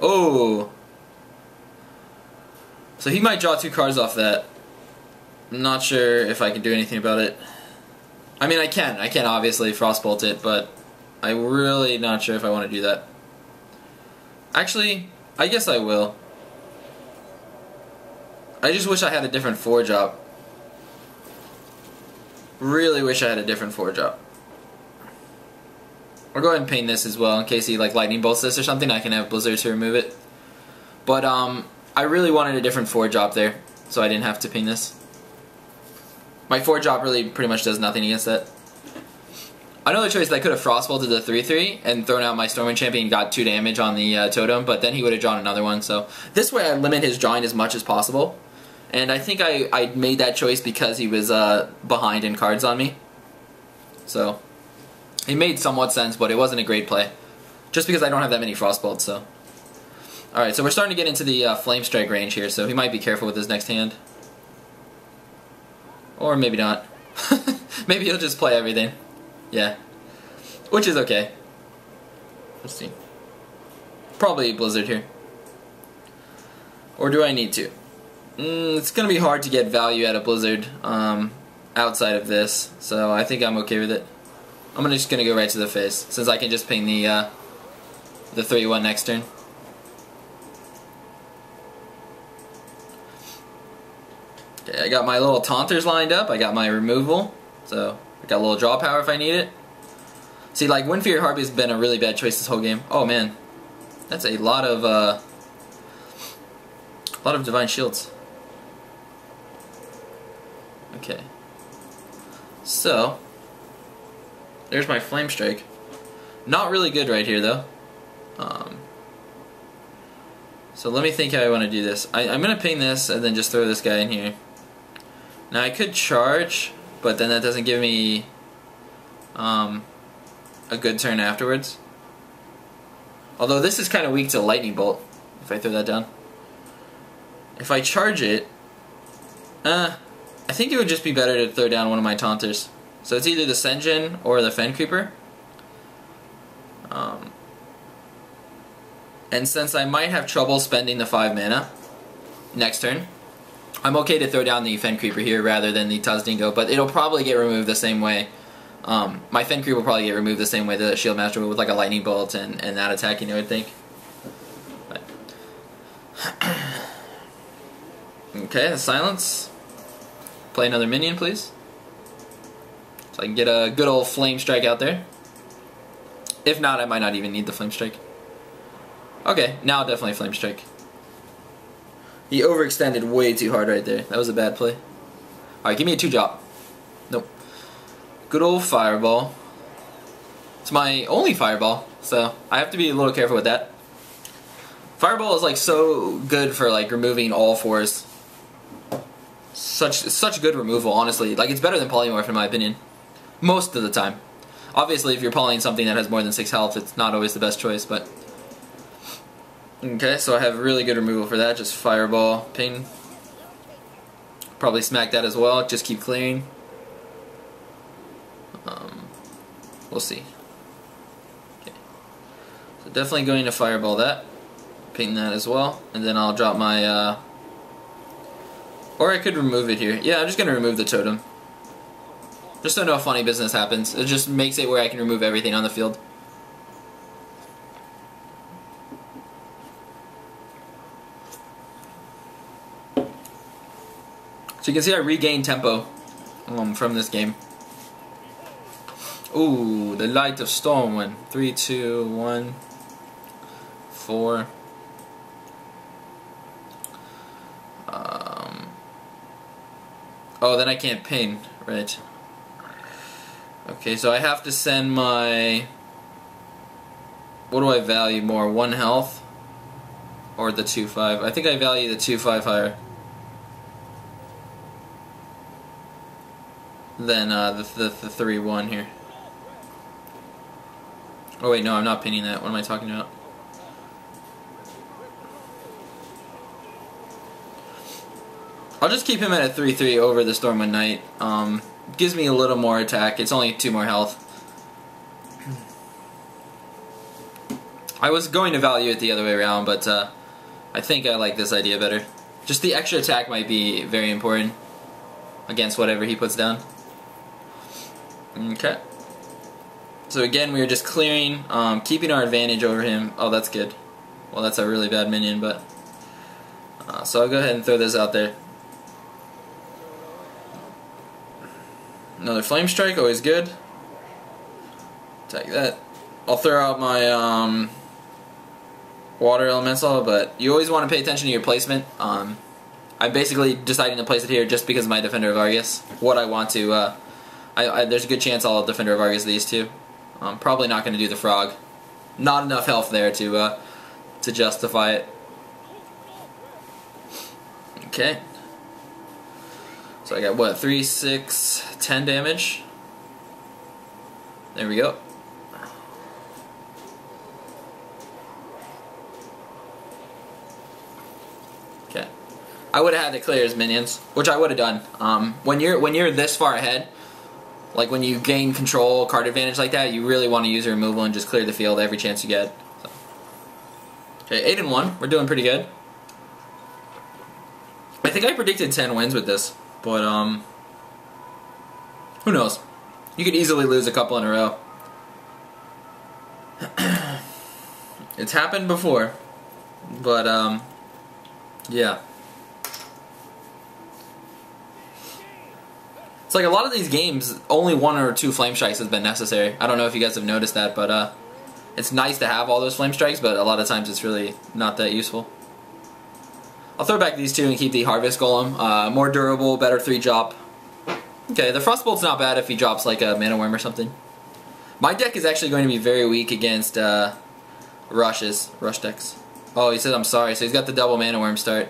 Oh! So he might draw 2 cards off that. I'm not sure if I can do anything about it. I mean, I can obviously Frostbolt it, but I'm really not sure if I want to do that. Actually, I guess I will. I just wish I had a different 4-drop. Really wish I had a different 4-drop. I'll go ahead and paint this as well in case he like lightning bolts this or something. I can have Blizzard to remove it. But I really wanted a different 4-drop there, so I didn't have to paint this. My 4-drop really pretty much does nothing against that. Another choice that I could have Frostbolted the 3/3 and thrown out my Stormwind champion and got 2 damage on the totem, but then he would have drawn another one. So this way I limit his drawing as much as possible. And I think I made that choice because he was behind in cards on me. So it made somewhat sense, but it wasn't a great play. Just because I don't have that many Frostbolts, so. Alright, so we're starting to get into the Flamestrike range here, so he might be careful with his next hand. Or maybe not. Maybe he'll just play everything. Yeah. Which is okay. Let's see. Probably Blizzard here. Or do I need to? It's going to be hard to get value out of Blizzard outside of this, so I think I'm okay with it. I'm just going to go right to the face, since I can just ping the 3/1 next turn. Okay, I got my little taunters lined up, I got my removal, so I got a little draw power if I need it. See, like, Windfury Harpy has been a really bad choice this whole game. Oh man, that's a lot of Divine Shields. Okay, so there's my Flamestrike. Not really good right here though. So let me think how I want to do this. I'm going to ping this and then just throw this guy in here. Now I could charge, but then that doesn't give me a good turn afterwards. Although this is kind of weak to Lightning Bolt, if I throw that down. If I charge it, I think it would just be better to throw down one of my Taunters. So it's either the Sen'jin or the Fen Creeper. And since I might have trouble spending the 5 mana next turn, I'm okay to throw down the Fen Creeper here rather than the Tazdingo, but it'll probably get removed the same way. My Fen Creeper will probably get removed the same way the Shieldmasta will, with like a Lightning Bolt and that attacking, I would think. But okay, the silence. Play another minion, please. So I can get a good old Flamestrike out there. If not, I might not even need the Flamestrike. Okay, now definitely Flamestrike. He overextended way too hard right there. That was a bad play. Alright, give me a 2-drop. Nope. Good old Fireball. It's my only Fireball, so I have to be a little careful with that. Fireball is like so good for like removing all 4s. Such good removal, honestly. Like, it's better than Polymorph in my opinion. Most of the time. Obviously, if you're polying something that has more than 6 health, it's not always the best choice, but... Okay, so I have really good removal for that. Just Fireball, Ping. Probably smack that as well. Just keep clearing. We'll see. Okay. So definitely going to Fireball that. Ping that as well. And then I'll drop my... Or I could remove it here. Yeah, I'm just going to remove the totem. Just so no funny business happens. It just makes it where I can remove everything on the field. So you can see I regained tempo from this game. Ooh, the Light of Stormwind. 3, 2, 1, 4. Oh, then I can't ping. Right. Okay, so I have to send my... What do I value more? 1 health? Or the 2/5? I think I value the 2/5 higher than the 3/1 here. Oh wait, no, I'm not pinning that. What am I talking about? I'll just keep him at a 3/3 over the Stormwind Knight. Gives me a little more attack. It's only 2 more health. I was going to value it the other way around, but I think I like this idea better. Just the extra attack might be very important against whatever he puts down. Okay. So again, we are just clearing, keeping our advantage over him. Oh, that's good. Well, that's a really bad minion, but... so I'll go ahead and throw this out there. Another Flamestrike, always good. Attack that. I'll throw out my water elemental, but you always want to pay attention to your placement. I'm basically deciding to place it here just because of my Defender of Argus. What I want to, there's a good chance I'll Defender of Argus these two. I'm probably not going to do the frog. Not enough health there to justify it. Okay. So I got what, 3, 6, 10 damage. There we go. Okay. I would have had to clear his minions, which I would have done. When you're this far ahead, like when you gain control, card advantage like that, you really want to use your removal and just clear the field every chance you get. So. Okay, 8-1. We're doing pretty good. I think I predicted 10 wins with this, but who knows? You could easily lose a couple in a row. It's happened before, but yeah. It's like a lot of these games, only 1 or 2 Flamestrikes has been necessary. I don't know if you guys have noticed that, but it's nice to have all those Flamestrikes, but a lot of times it's really not that useful. I'll throw back these 2 and keep the Harvest Golem. More durable, better 3-drop. Okay, the Frostbolt's not bad if he drops like a Mana Wyrm or something. My deck is actually going to be very weak against rush decks. Oh, he said I'm sorry, so he's got the double Mana Wyrm start.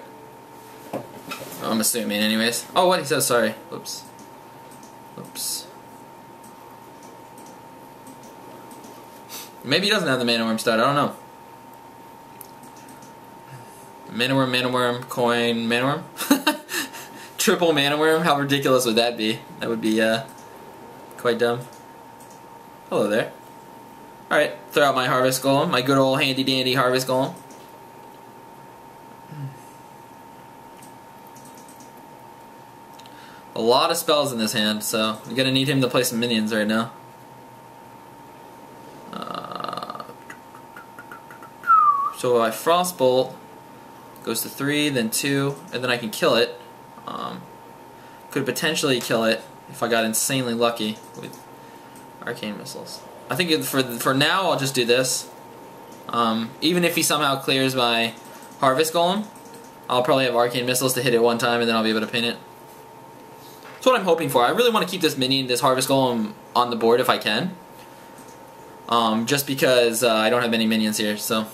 I'm assuming anyways. Oh, what? He says sorry. Whoops. Oops. Maybe he doesn't have the Mana Wyrm start, I don't know. Mana Wyrm, coin, Mana Wyrm? Triple Mana Wyrm? How ridiculous would that be? That would be quite dumb. Hello there. Alright, throw out my Harvest Golem, my good old handy dandy Harvest Golem. A lot of spells in this hand, so I'm gonna need him to play some minions right now. So my Frostbolt goes to 3, then 2, and then I can kill it. Could potentially kill it if I got insanely lucky with Arcane Missiles. I think for now I'll just do this. Even if he somehow clears my Harvest Golem, I'll probably have Arcane Missiles to hit it one time and then I'll be able to pin it. That's what I'm hoping for. I really want to keep this minion, this Harvest Golem, on the board if I can. Just because I don't have many minions here, so.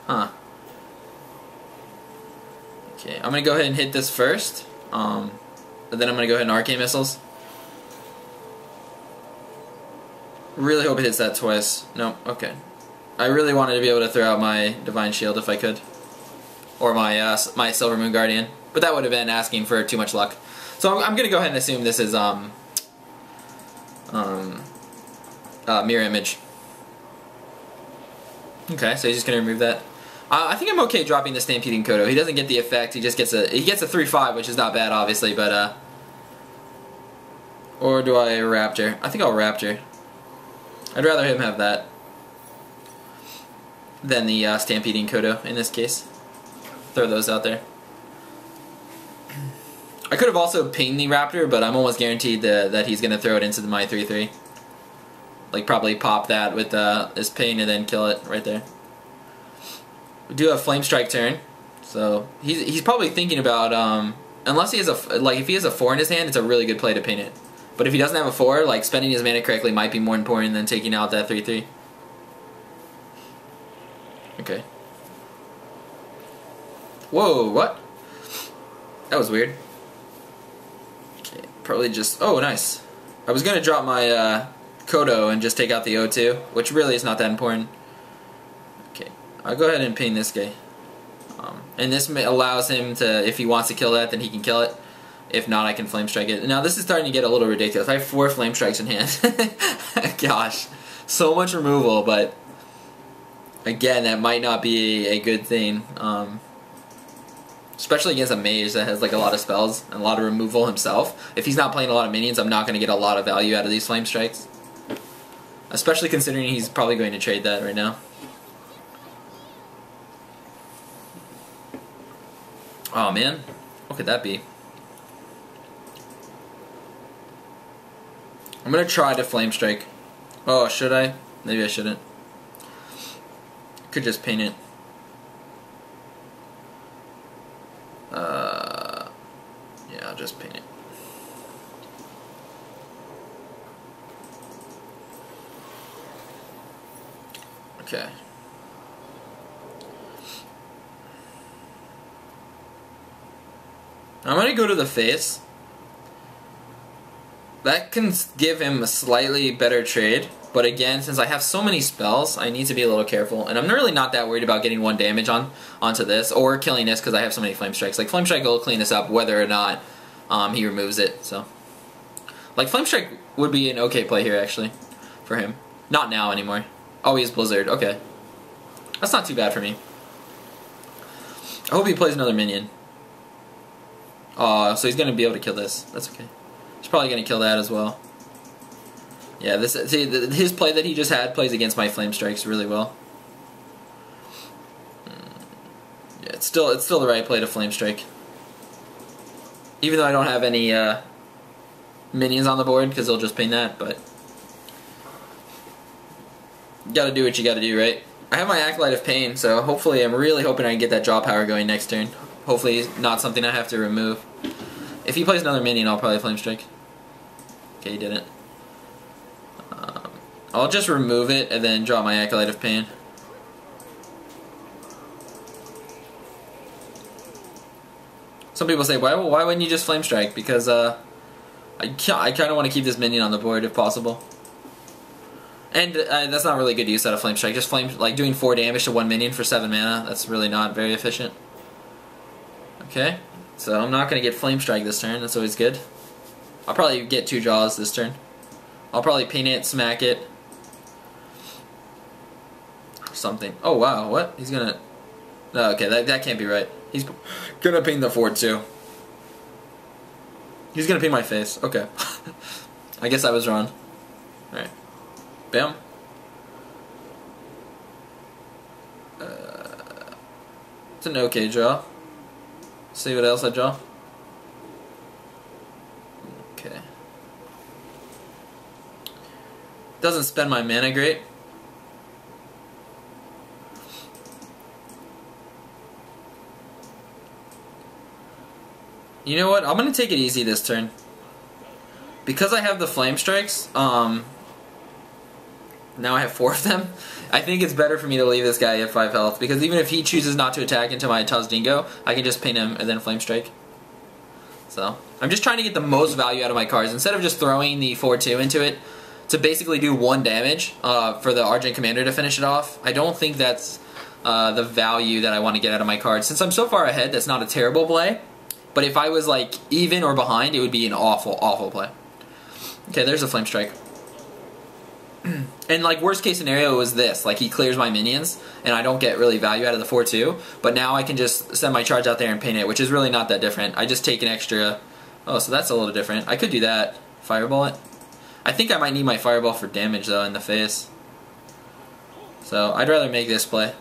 Huh. Okay, I'm going to go ahead and hit this first. And then I'm going to go ahead and Arcane Missiles. Really hope it hits that twice. No, okay. I really wanted to be able to throw out my Divine Shield if I could. Or my my Silvermoon Guardian. But that would have been asking for too much luck. So I'm going to go ahead and assume this is Mirror Image. Okay, so he's just going to remove that. I think I'm okay dropping the Stampeding Kodo. He doesn't get the effect. He just gets a 3/5, which is not bad, obviously. But or do I Raptor? I think I'll Raptor. I'd rather him have that than the Stampeding Kodo in this case. Throw those out there. I could have also pinged the Raptor, but I'm almost guaranteed that he's going to throw it into my 3/3. Like probably pop that with his ping and then kill it right there. We do have Flamestrike turn, so he's probably thinking about unless he has if he has a 4 in his hand, it's a really good play to ping it. But if he doesn't have a 4, like spending his mana correctly might be more important than taking out that 3/3. Okay. Whoa, what? That was weird. Okay, probably just. Oh, nice. I was gonna drop my Kodo and just take out the O2, which really is not that important. Okay, I'll go ahead and ping this guy. And this allows him to, if he wants to kill that, then he can kill it. If not, I can Flamestrike it. Now this is starting to get a little ridiculous. I have 4 Flamestrikes in hand. Gosh, so much removal, but again, that might not be a good thing. Especially against a mage that has like a lot of spells and a lot of removal himself. If he's not playing a lot of minions, I'm not going to get a lot of value out of these Flamestrikes. Especially considering he's probably going to trade that right now. Oh man, what could that be? I'm gonna try to Flamestrike. Oh, should I? Maybe I shouldn't. Could just paint it. Yeah, I'll just paint it. Okay. I'm gonna go to the face. That can give him a slightly better trade, but again, since I have so many spells, I need to be a little careful. And I'm really not that worried about getting 1 damage onto this, or killing this because I have so many Flamestrikes. Like, Flamestrike will clean this up whether or not he removes it, so. Like, Flamestrike would be an okay play here, actually, for him. Not now anymore. Oh, he has Blizzard, okay. That's not too bad for me. I hope he plays another minion. Oh, so he's going to be able to kill this. That's okay. He's probably going to kill that as well. Yeah, his play that he just had plays against my Flamestrikes really well. Yeah, it's still the right play to Flamestrike. Even though I don't have any minions on the board, because they'll just ping that, but you gotta do what you gotta do, right? I have my Acolyte of Pain, so hopefully I'm really hoping I can get that draw power going next turn. Hopefully not something I have to remove. If he plays another minion, I'll probably Flamestrike. Okay, he didn't. I'll just remove it and then draw my Acolyte of Pain. Some people say, why wouldn't you just Flamestrike? Because I kind of want to keep this minion on the board if possible. And that's not really good use out of Flamestrike. Just doing 4 damage to 1 minion for 7 mana. That's really not very efficient. Okay, so I'm not going to get Flamestrike this turn. That's always good. I'll probably get 2 draws this turn. I'll probably ping it, smack it. Something. Oh wow, what? He's gonna... No, okay, that can't be right. He's gonna ping the 4-2. He's gonna ping my face. Okay. I guess I was wrong. Alright. Bam. It's an okay draw. See what else I draw. Okay. Doesn't spend my mana great. You know what? I'm gonna take it easy this turn. Because I have the Flamestrikes, now I have 4 of them, I think it's better for me to leave this guy at 5 health, because even if he chooses not to attack into my Tazdingo, I can just ping him and then Flamestrike. So, I'm just trying to get the most value out of my cards. Instead of just throwing the 4-2 into it to basically do 1 damage for the Argent Commander to finish it off, I don't think that's the value that I want to get out of my cards. Since I'm so far ahead, that's not a terrible play. But if I was like even or behind, it would be an awful, awful play. Okay, there's a Flamestrike. And like worst case scenario was this, like he clears my minions and I don't get really value out of the 4-2, but now I can just send my charge out there and paint it, which is really not that different. I just take an extra... Oh, so that's a little different. I could do that. Fireball it. I think I might need my Fireball for damage though in the face. So I'd rather make this play.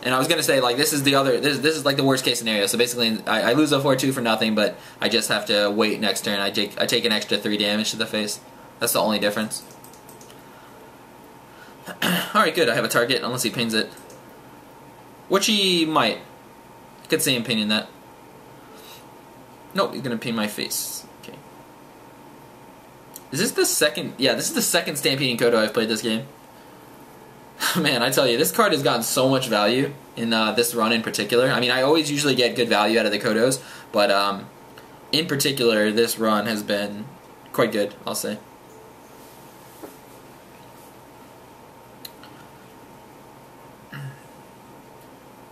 And I was gonna say, like, this is the other, this is like the worst case scenario. So basically, I lose a 4-2 for nothing, but I just have to wait next turn. I take an extra 3 damage to the face. That's the only difference. Alright, good. I have a target, unless he pings it. Which he might. I could see him pinging that. Nope, he's gonna ping my face. Okay. Is this the second? Yeah, this is the second Stampeding Kodo I've played this game. Man, I tell you, this card has gotten so much value in this run in particular. I mean, I always usually get good value out of the Kodos, but in particular, this run has been quite good, I'll say.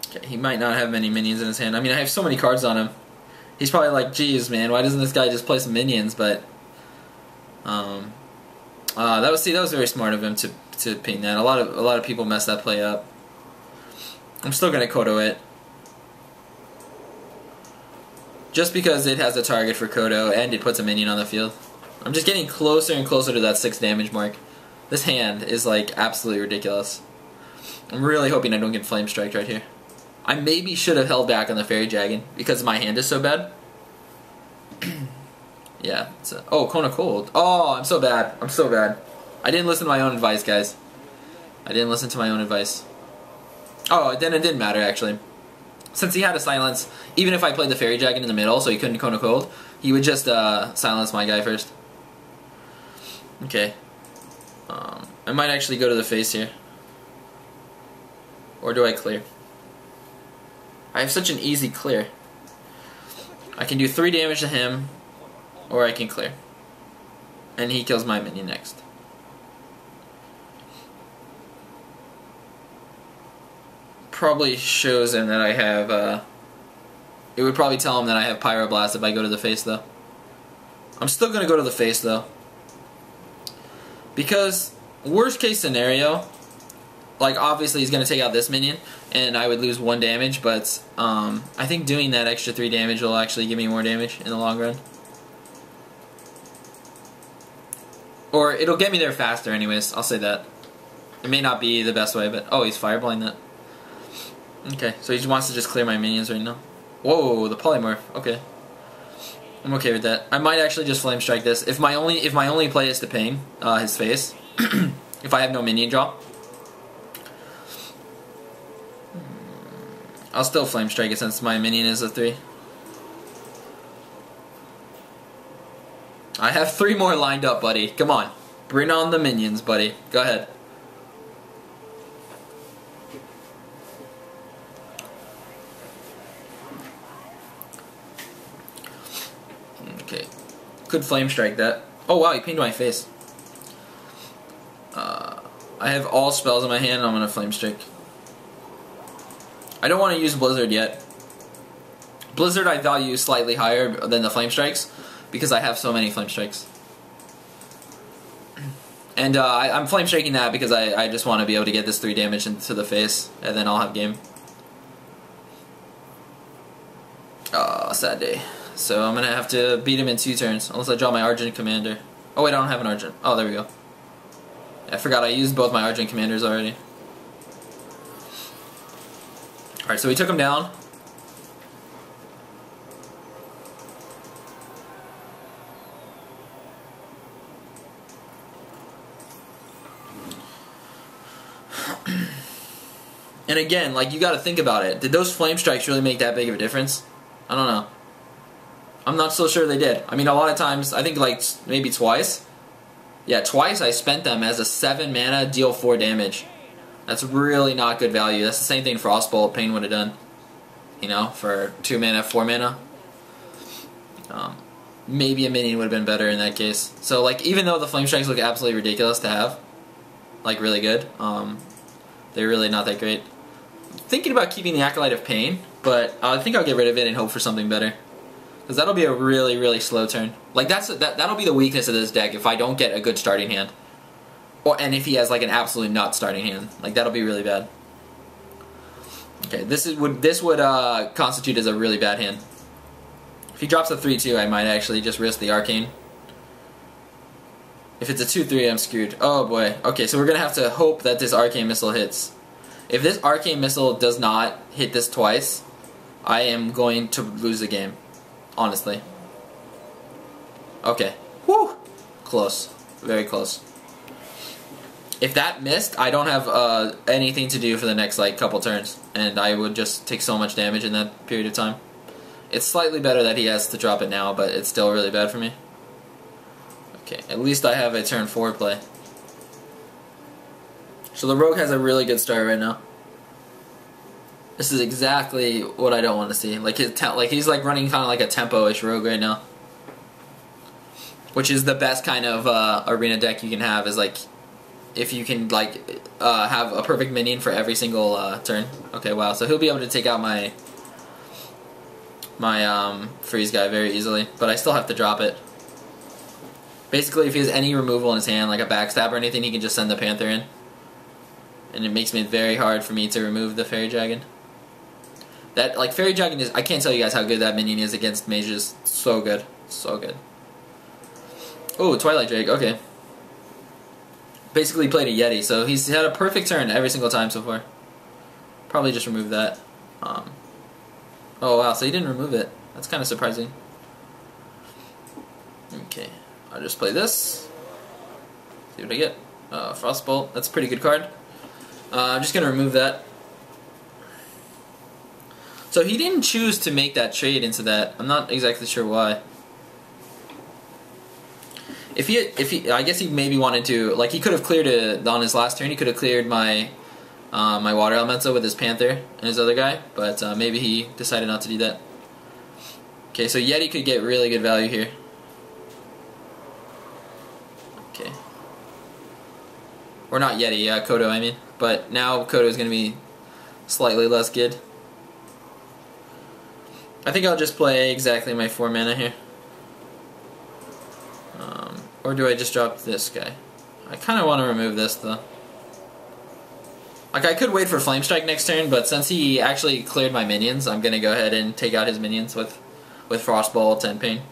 Okay, he might not have many minions in his hand. I mean, I have so many cards on him. He's probably like, geez, man, why doesn't this guy just play some minions? But that was very smart of him to ping that. A lot of people mess that play up. I'm still gonna Kodo it, just because it has a target for Kodo and it puts a minion on the field. I'm just getting closer and closer to that 6 damage mark. This hand is like absolutely ridiculous. I'm really hoping I don't get Flamestrike right here. I maybe should have held back on the Faerie Dragon because my hand is so bad. Yeah. Oh, Cone of Cold. Oh, I'm so bad. I'm so bad. I didn't listen to my own advice, guys. I didn't listen to my own advice. Oh, then it didn't matter, actually. Since he had a silence, even if I played the Faerie Dragon in the middle so he couldn't Cone of Cold, he would just silence my guy first. Okay. I might actually go to the face here. Or do I clear? I have such an easy clear. I can do 3 damage to him, or I can clear. And he kills my minion next. Probably shows him that I have, it would probably tell him that I have Pyroblast if I go to the face, though. I'm still going to go to the face, though. Because, worst case scenario, like, obviously he's going to take out this minion, and I would lose 1 damage, but I think doing that extra 3 damage will actually give me more damage in the long run. Or, it'll get me there faster anyways, I'll say that. It may not be the best way, but... Oh, he's fireballing that. Okay, so he just wants to just clear my minions right now. Whoa, the polymorph. Okay. I'm okay with that. I might actually just flame strike this. If my only play is to Pain, his face, if I have no minion draw, I'll still flame strike it since my minion is a 3. I have 3 more lined up, buddy. Come on. Bring on the minions, buddy. Go ahead. Okay. Could flame strike that. Oh wow, he pinged my face. I have all spells in my hand and I'm gonna flame strike. I don't want to use Blizzard yet. Blizzard I value slightly higher than the Flamestrikes because I have so many Flamestrikes. And I'm Flamestriking that because I just want to be able to get this 3 damage into the face and then I'll have game. Sad day. So I'm going to have to beat him in 2 turns unless I draw my Argent Commander. Oh wait, I don't have an Argent. Oh, there we go. I forgot I used both my Argent Commanders already. Alright, so we took him down. And again, like, you gotta think about it. Did those flame strikes really make that big of a difference? I don't know. I'm not so sure they did. I mean, a lot of times, I think like maybe twice. Yeah, twice I spent them as a 7 mana, deal 4 damage. That's really not good value. That's the same thing Frostbolt Pain would have done. You know, for 2 mana, 4 mana. Maybe a minion would have been better in that case. So, like, even though the Flame Strikes look absolutely ridiculous to have, like, really good, they're really not that great. I'm thinking about keeping the Acolyte of Pain, but I think I'll get rid of it and hope for something better. Because that'll be a really, really slow turn. Like, that'll be the weakness of this deck if I don't get a good starting hand. And if he has, like, an absolute nut starting hand. Like, that'll be really bad. Okay, this would constitute as a really bad hand. If he drops a 3-2, I might actually just risk the Arcane. If it's a 2-3, I'm screwed. Oh boy. Okay, so we're going to have to hope that this Arcane Missile hits. If this Arcane Missile does not hit this twice, I am going to lose the game. Honestly. Okay. Whew! Close. Very close. If that missed, I don't have anything to do for the next like couple turns, and I would just take so much damage in that period of time. It's slightly better that he has to drop it now, but it's still really bad for me. Okay, at least I have a turn 4 play. So the Rogue has a really good start right now. This is exactly what I don't want to see. Like he's like running kind of like a tempo-ish Rogue right now, which is the best kind of arena deck you can have. Is like if you can like have a perfect minion for every single turn. Okay, wow. So he'll be able to take out my freeze guy very easily, but I still have to drop it. Basically, if he has any removal in his hand, like a backstab or anything, he can just send the Panther in. And it makes it very hard for me to remove the Faerie Dragon. That, like, Faerie Dragon is, I can't tell you guys how good that minion is against mages. So good. So good. Oh, Twilight Drake, okay. Basically played a Yeti, so he's had a perfect turn every single time so far. Probably just remove that. Oh wow, so he didn't remove it. That's kind of surprising. Okay, I'll just play this. See what I get. Frostbolt, that's a pretty good card. I'm just going to remove that. So he didn't choose to make that trade into that. I'm not exactly sure why. If he, I guess he maybe wanted to, like he could have cleared it on his last turn. He could have cleared my my Water Elemental with his Panther and his other guy, but maybe he decided not to do that. Okay, so Yeti could get really good value here. Okay. Or not Yeti, Kodo I mean. But now Kodo is going to be slightly less good. I think I'll just play exactly my 4 mana here. Or do I just drop this guy? I kind of want to remove this though. Like I could wait for Flamestrike next turn, but since he actually cleared my minions, I'm going to go ahead and take out his minions with Frostbolt and Pain.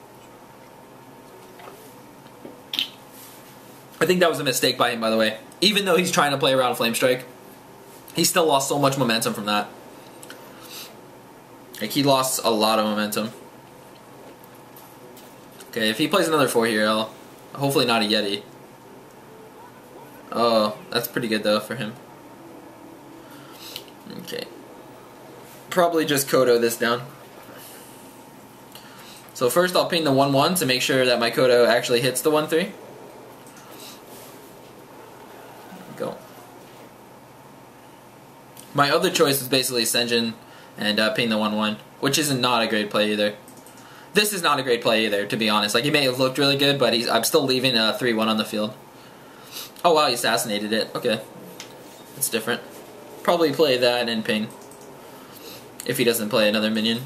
I think that was a mistake by him, by the way. Even though he's trying to play around Flamestrike, he still lost so much momentum from that. Like, he lost a lot of momentum. Okay, if he plays another 4 here, I'll... Hopefully not a Yeti. Oh, that's pretty good, though, for him. Okay. Probably just Kodo this down. So first I'll ping the 1/1 to make sure that my Kodo actually hits the 1/3. Go. My other choice is basically Sen'jin and ping the 1/1, which isn't not a great play either. This is not a great play either, to be honest. Like, he may have looked really good, but I'm still leaving a 3/1 on the field. Oh wow, he assassinated it. Okay. That's different. Probably play that and ping. If he doesn't play another minion.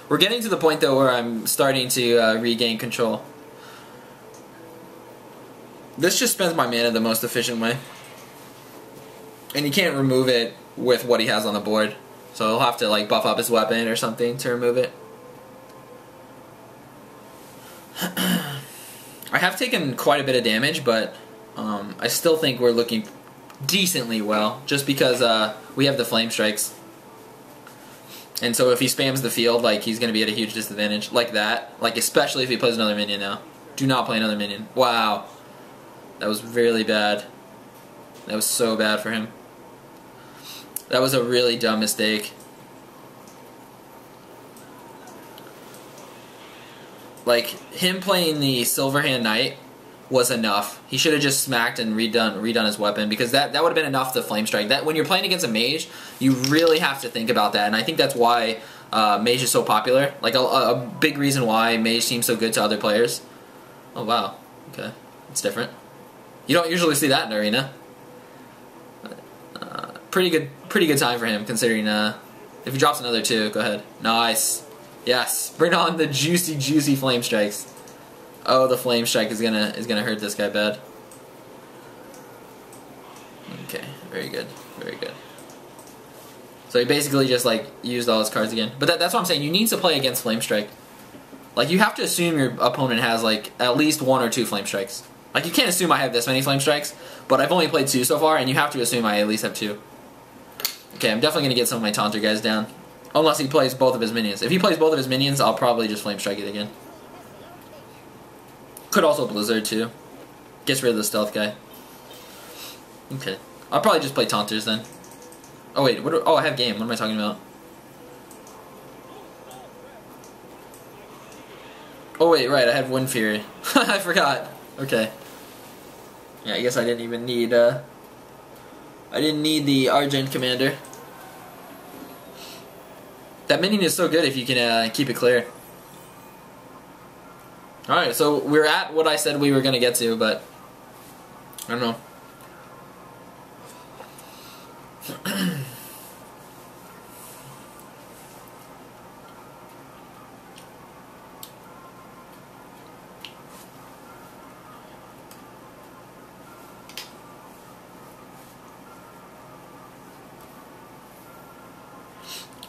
We're getting to the point, though, where I'm starting to regain control. This just spends my mana the most efficient way. And you can't remove it with what he has on the board. So he'll have to like buff up his weapon or something to remove it. I have taken quite a bit of damage, but I still think we're looking decently well, just because we have the Flamestrikes. And so if he spams the field, like, he's going to be at a huge disadvantage. Like that. Like, especially if he plays another minion now. Do not play another minion. Wow. That was really bad. That was so bad for him. That was a really dumb mistake. Like, him playing the Silverhand Knight was enough. He should have just smacked and redone his weapon, because that would have been enough to Flamestrike. That when you're playing against a Mage, you really have to think about that, and I think that's why Mage is so popular. Like, a big reason why Mage seems so good to other players. Oh wow, okay, it's different. You don't usually see that in Arena. Pretty good time for him, considering if he drops another 2, go ahead. Nice. Yes, bring on the juicy Flamestrikes. Oh, the Flamestrike is gonna hurt this guy bad. Okay, very good, very good. So he basically just like used all his cards again. But that's what I'm saying. You need to play against Flamestrike. Like, you have to assume your opponent has like at least 1 or 2 Flamestrikes. Like, you can't assume I have this many Flamestrikes, but I've only played 2 so far, and you have to assume I at least have 2. Okay, I'm definitely gonna get some of my Taunter guys down. Unless he plays both of his minions. If he plays both of his minions, I'll probably just Flamestrike it again. Could also Blizzard too. Gets rid of the stealth guy. Okay. I'll probably just play Taunters then. Oh wait, oh, I have game. What am I talking about? Oh wait, right, I have Windfury. I forgot. Okay. Yeah, I guess I didn't even need I didn't need the Argent Commander. That minion is so good if you can keep it clear. Alright, so we're at what I said we were going to get to, but I don't know.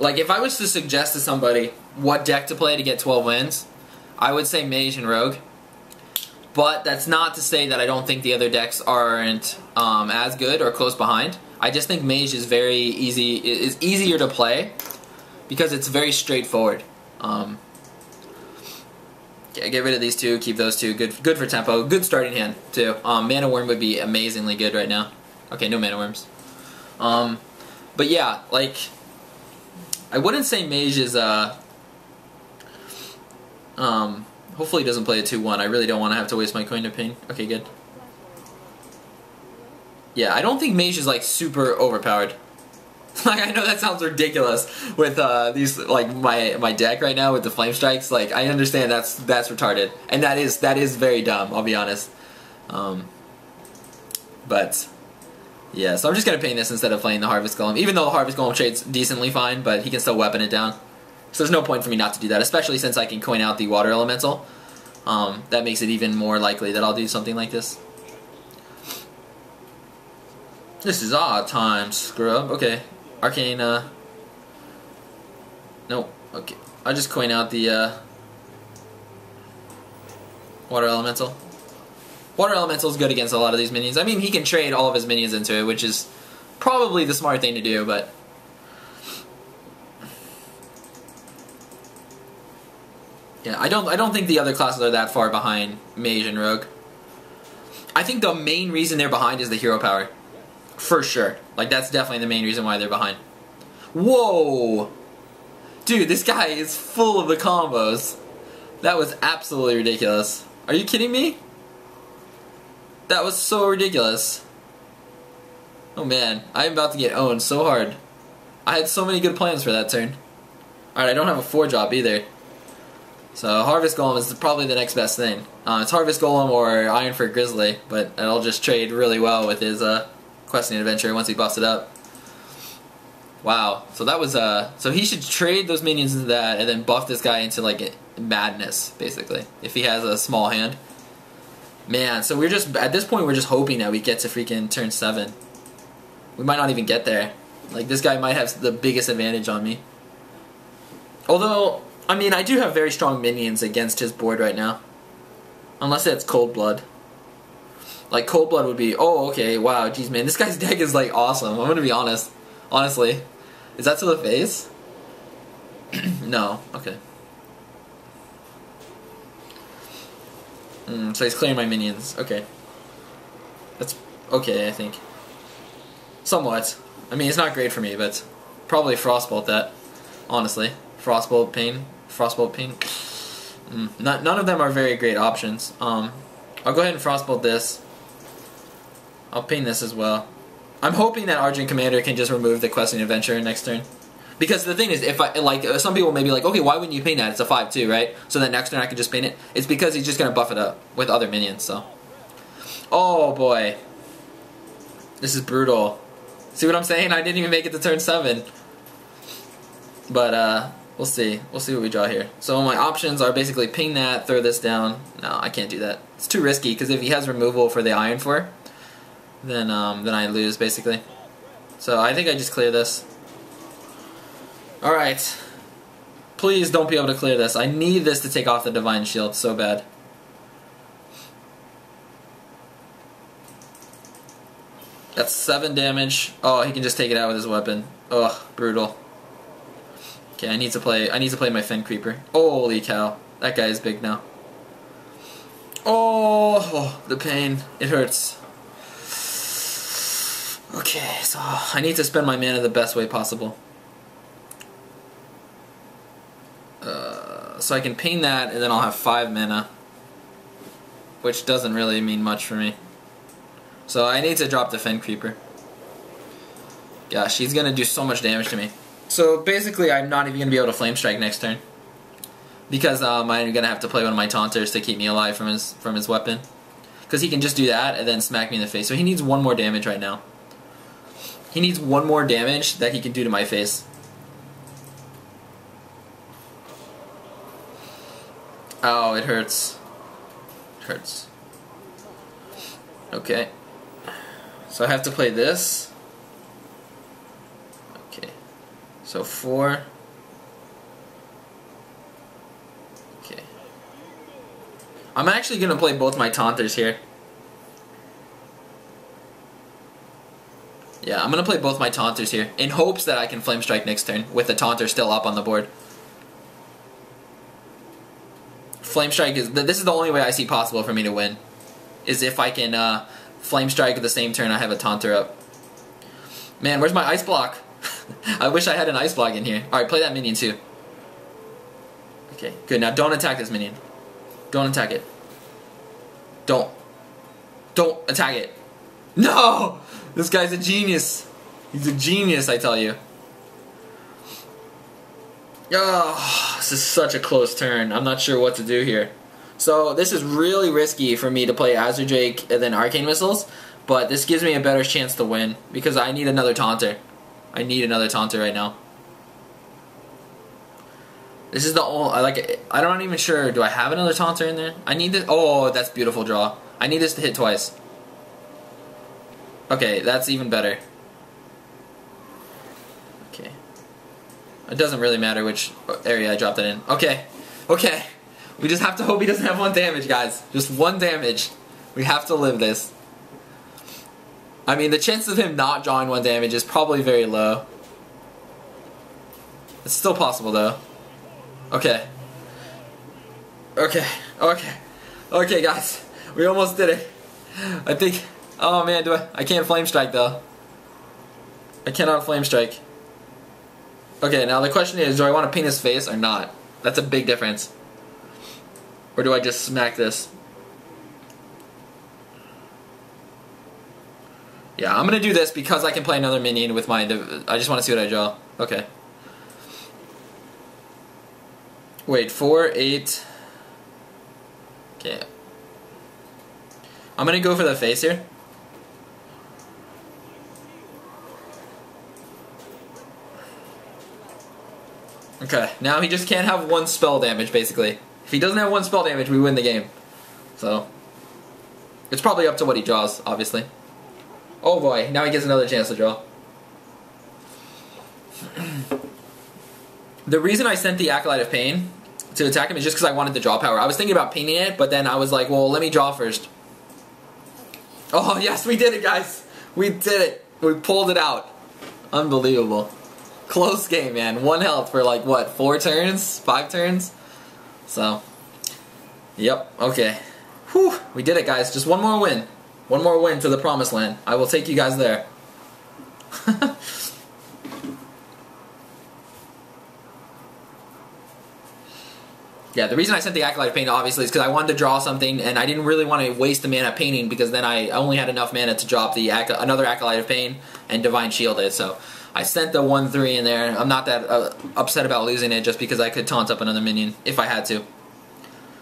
Like, if I was to suggest to somebody what deck to play to get 12 wins, I would say Mage and Rogue. But that's not to say that I don't think the other decks aren't as good or close behind. I just think Mage is very easy. Is easier to play because it's very straightforward. Yeah, get rid of these two, keep those two. Good for tempo. Good starting hand too. Mana Wyrm would be amazingly good right now. Okay, no Mana Wyrms. But yeah, like I wouldn't say Mage is hopefully he doesn't play a 2-1. I really don't want to have to waste my coin of pain. Okay, good. Yeah, I don't think Mage is like super overpowered. Like, I know that sounds ridiculous with these, like, my deck right now with the Flamestrikes. Like, I understand that's retarded, and that is very dumb, I'll be honest. But yeah, so I'm just gonna paint this instead of playing the Harvest Golem, even though the Harvest Golem trades decently fine, but he can still weapon it down. So there's no point for me not to do that, especially since I can coin out the Water Elemental. That makes it even more likely that I'll do something like this. This is odd times, scrub. Okay. Arcane, nope, okay. I'll just coin out the, Water Elemental. Water Elemental is good against a lot of these minions. I mean, he can trade all of his minions into it, which is probably the smart thing to do, but... yeah, I don't think the other classes are that far behind Mage and Rogue. I think the main reason they're behind is the hero power. For sure. Like, that's definitely the main reason why they're behind. Whoa! Dude, this guy is full of the combos. That was absolutely ridiculous. Are you kidding me? That was so ridiculous. Oh man, I'm about to get owned so hard. I had so many good plans for that turn. Alright, I don't have a 4-drop either. So Harvest Golem is probably the next best thing. It's Harvest Golem or Ironfur Grizzly, but it'll just trade really well with his questing adventure once he buffs it up. Wow, so that was so he should trade those minions into that and then buff this guy into like madness, basically, if he has a small hand. Man, so we're just, at this point we're just hoping that we get to freaking turn 7. We might not even get there. Like, this guy might have the biggest advantage on me. Although, I mean, I do have very strong minions against his board right now. Unless it's Cold Blood. Like, Cold Blood would be... oh, okay, wow, jeez, man. This guy's deck is, like, awesome. I'm gonna be honest. Honestly. Is that to the face? No. Okay. So he's clearing my minions. Okay. That's okay, I think. Somewhat. I mean, it's not great for me, but... probably Frostbolt that. Honestly. Frostbolt Pain. Frostbolt Pain. None of them are very great options. I'll go ahead and Frostbolt this. I'll pain this as well. I'm hoping that Argent Commander can just remove the questing adventure next turn. Because the thing is, if I, like, some people may be like, okay, why wouldn't you paint that? It's a 5/2, right? So then next turn I can just paint it. It's because he's just going to buff it up with other minions, so. Oh, boy. This is brutal. See what I'm saying? I didn't even make it to turn 7. But, we'll see. We'll see what we draw here. So my options are basically ping that, throw this down. No, I can't do that. It's too risky, because if he has removal for the Ironfur, then I lose, basically. So I think I just clear this. Alright. Please don't be able to clear this. I need this to take off the Divine Shield so bad. That's 7 damage. Oh, he can just take it out with his weapon. Ugh, brutal. Okay, I need to play my Fen Creeper. Holy cow. That guy is big now. Oh, the pain. It hurts. Okay, so I need to spend my mana the best way possible. So I can pain that, and then I'll have 5 mana. Which doesn't really mean much for me. So I need to drop the Fen Creeper. Gosh, he's going to do so much damage to me. So basically, I'm not even going to be able to Flamestrike next turn. Because I'm going to have to play one of my Taunters to keep me alive from his weapon. Because he can just do that and then smack me in the face. So he needs 1 more damage right now. He needs 1 more damage that he can do to my face. Oh, it hurts. It hurts. Okay. So I have to play this. Okay. So 4. Okay. I'm actually going to play both my Taunters here. Yeah, I'm going to play both my Taunters here, in hopes that I can Flamestrike next turn, with the Taunter still up on the board. Flamestrike is... This is the only way I see possible for me to win, is if I can Flamestrike at the same turn I have a Taunter up. Man, where's my Ice Block? I wish I had an Ice Block in here. Alright, play that minion too. Okay, good. Now don't attack this minion. Don't attack it. Don't attack it. No! This guy's a genius. He's a genius, I tell you. Oh, this is such a close turn. I'm not sure what to do here. So this is really risky for me to play Azure Drake and then Arcane Missiles, but this gives me a better chance to win because I need another Taunter. I need another Taunter right now. This is the only... I'm not even sure. Do I have another Taunter in there? I need this... Oh, that's beautiful draw. I need this to hit twice. Okay, that's even better. Okay. It doesn't really matter which area I dropped it in. Okay. Okay. We just have to hope he doesn't have 1 damage, guys. Just 1 damage. We have to live this. I mean, the chances of him not drawing 1 damage is probably very low. It's still possible, though. Okay. Okay. Okay. Okay, guys. We almost did it. I think... Oh, man, I can't Flamestrike, though. I cannot Flamestrike. Okay, now the question is, do I want to paint his face or not? That's a big difference. Or do I just smack this? Yeah, I'm going to do this because I can play another minion with my... I just want to see what I draw. Okay. Wait, 4, 8... Okay. I'm going to go for the face here. Okay, now he just can't have 1 spell damage, basically. If he doesn't have 1 spell damage, we win the game. So, it's probably up to what he draws, obviously. Oh boy, now he gets another chance to draw. The reason I sent the Acolyte of Pain to attack him is just because I wanted the draw power. I was thinking about painting it, but then I was like, well, let me draw first. Oh yes, we did it, guys! We did it! We pulled it out. Unbelievable. Close game, man. 1 health for like, what, 4 turns? 5 turns? So, yep, okay. Whew, we did it, guys. Just 1 more win. 1 more win to the promised land. I will take you guys there. Yeah, the reason I sent the Acolyte of Pain, obviously, is because I wanted to draw something, and I didn't really want to waste the mana painting, because then I only had enough mana to drop the another Acolyte of Pain and Divine Shield it, so I sent the 1/3 in there. I'm not that upset about losing it, just because I could taunt up another minion, if I had to.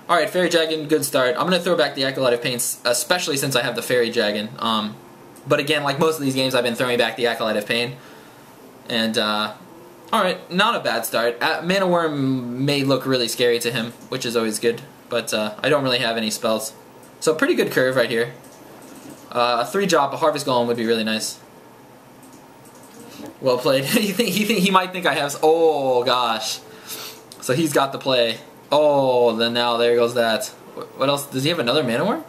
Alright, Faerie Dragon, good start. I'm going to throw back the Acolyte of Pain, especially since I have the Faerie Dragon. But again, like most of these games, I've been throwing back the Acolyte of Pain. And, alright, not a bad start. Mana Wyrm may look really scary to him, which is always good. But I don't really have any spells. So pretty good curve right here. A 3-drop, a Harvest Golem would be really nice. Well played. he might think I have... Oh, gosh. So he's got the play. Oh, then now there goes that. What else? Does he have another Mana Wyrm?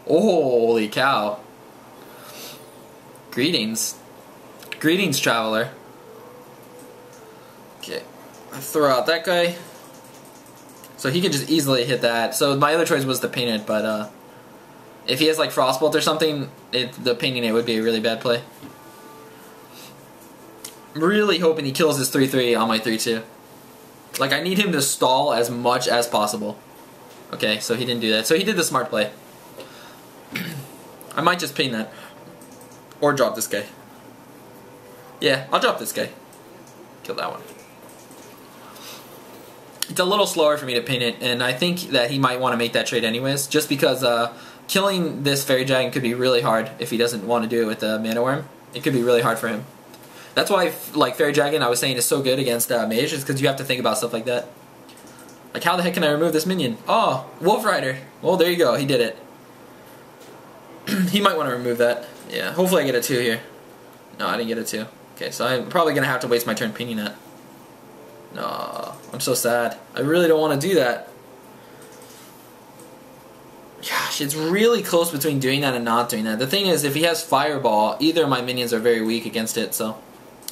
Oh, holy cow. Greetings. Greetings, traveler. Okay. I throw out that guy. So he can just easily hit that. So my other choice was to paint it, but if he has like Frostbolt or something, the painting it would be a really bad play. I'm really hoping he kills his 3/3 on my 3/2. Like, I need him to stall as much as possible. Okay, so he didn't do that. So he did the smart play. I might just paint that. Or drop this guy. Yeah, I'll drop this guy. Kill that one. It's a little slower for me to paint it, and I think that he might want to make that trade anyways, just because killing this Faerie Dragon could be really hard if he doesn't want to do it with the Mana Wyrm. It could be really hard for him. That's why, like, Faerie Dragon, I was saying, is so good against Mage, is because you have to think about stuff like that. Like, how the heck can I remove this minion? Oh, Wolf Rider. Well, there you go. He did it. He might want to remove that. Yeah, hopefully I get a 2 here. No, I didn't get a 2. Okay, so I'm probably going to have to waste my turn painting that. No, I'm so sad. I really don't want to do that. Gosh. it's really close between doing that and not doing that. The thing is, if he has Fireball, either of my minions are very weak against it, so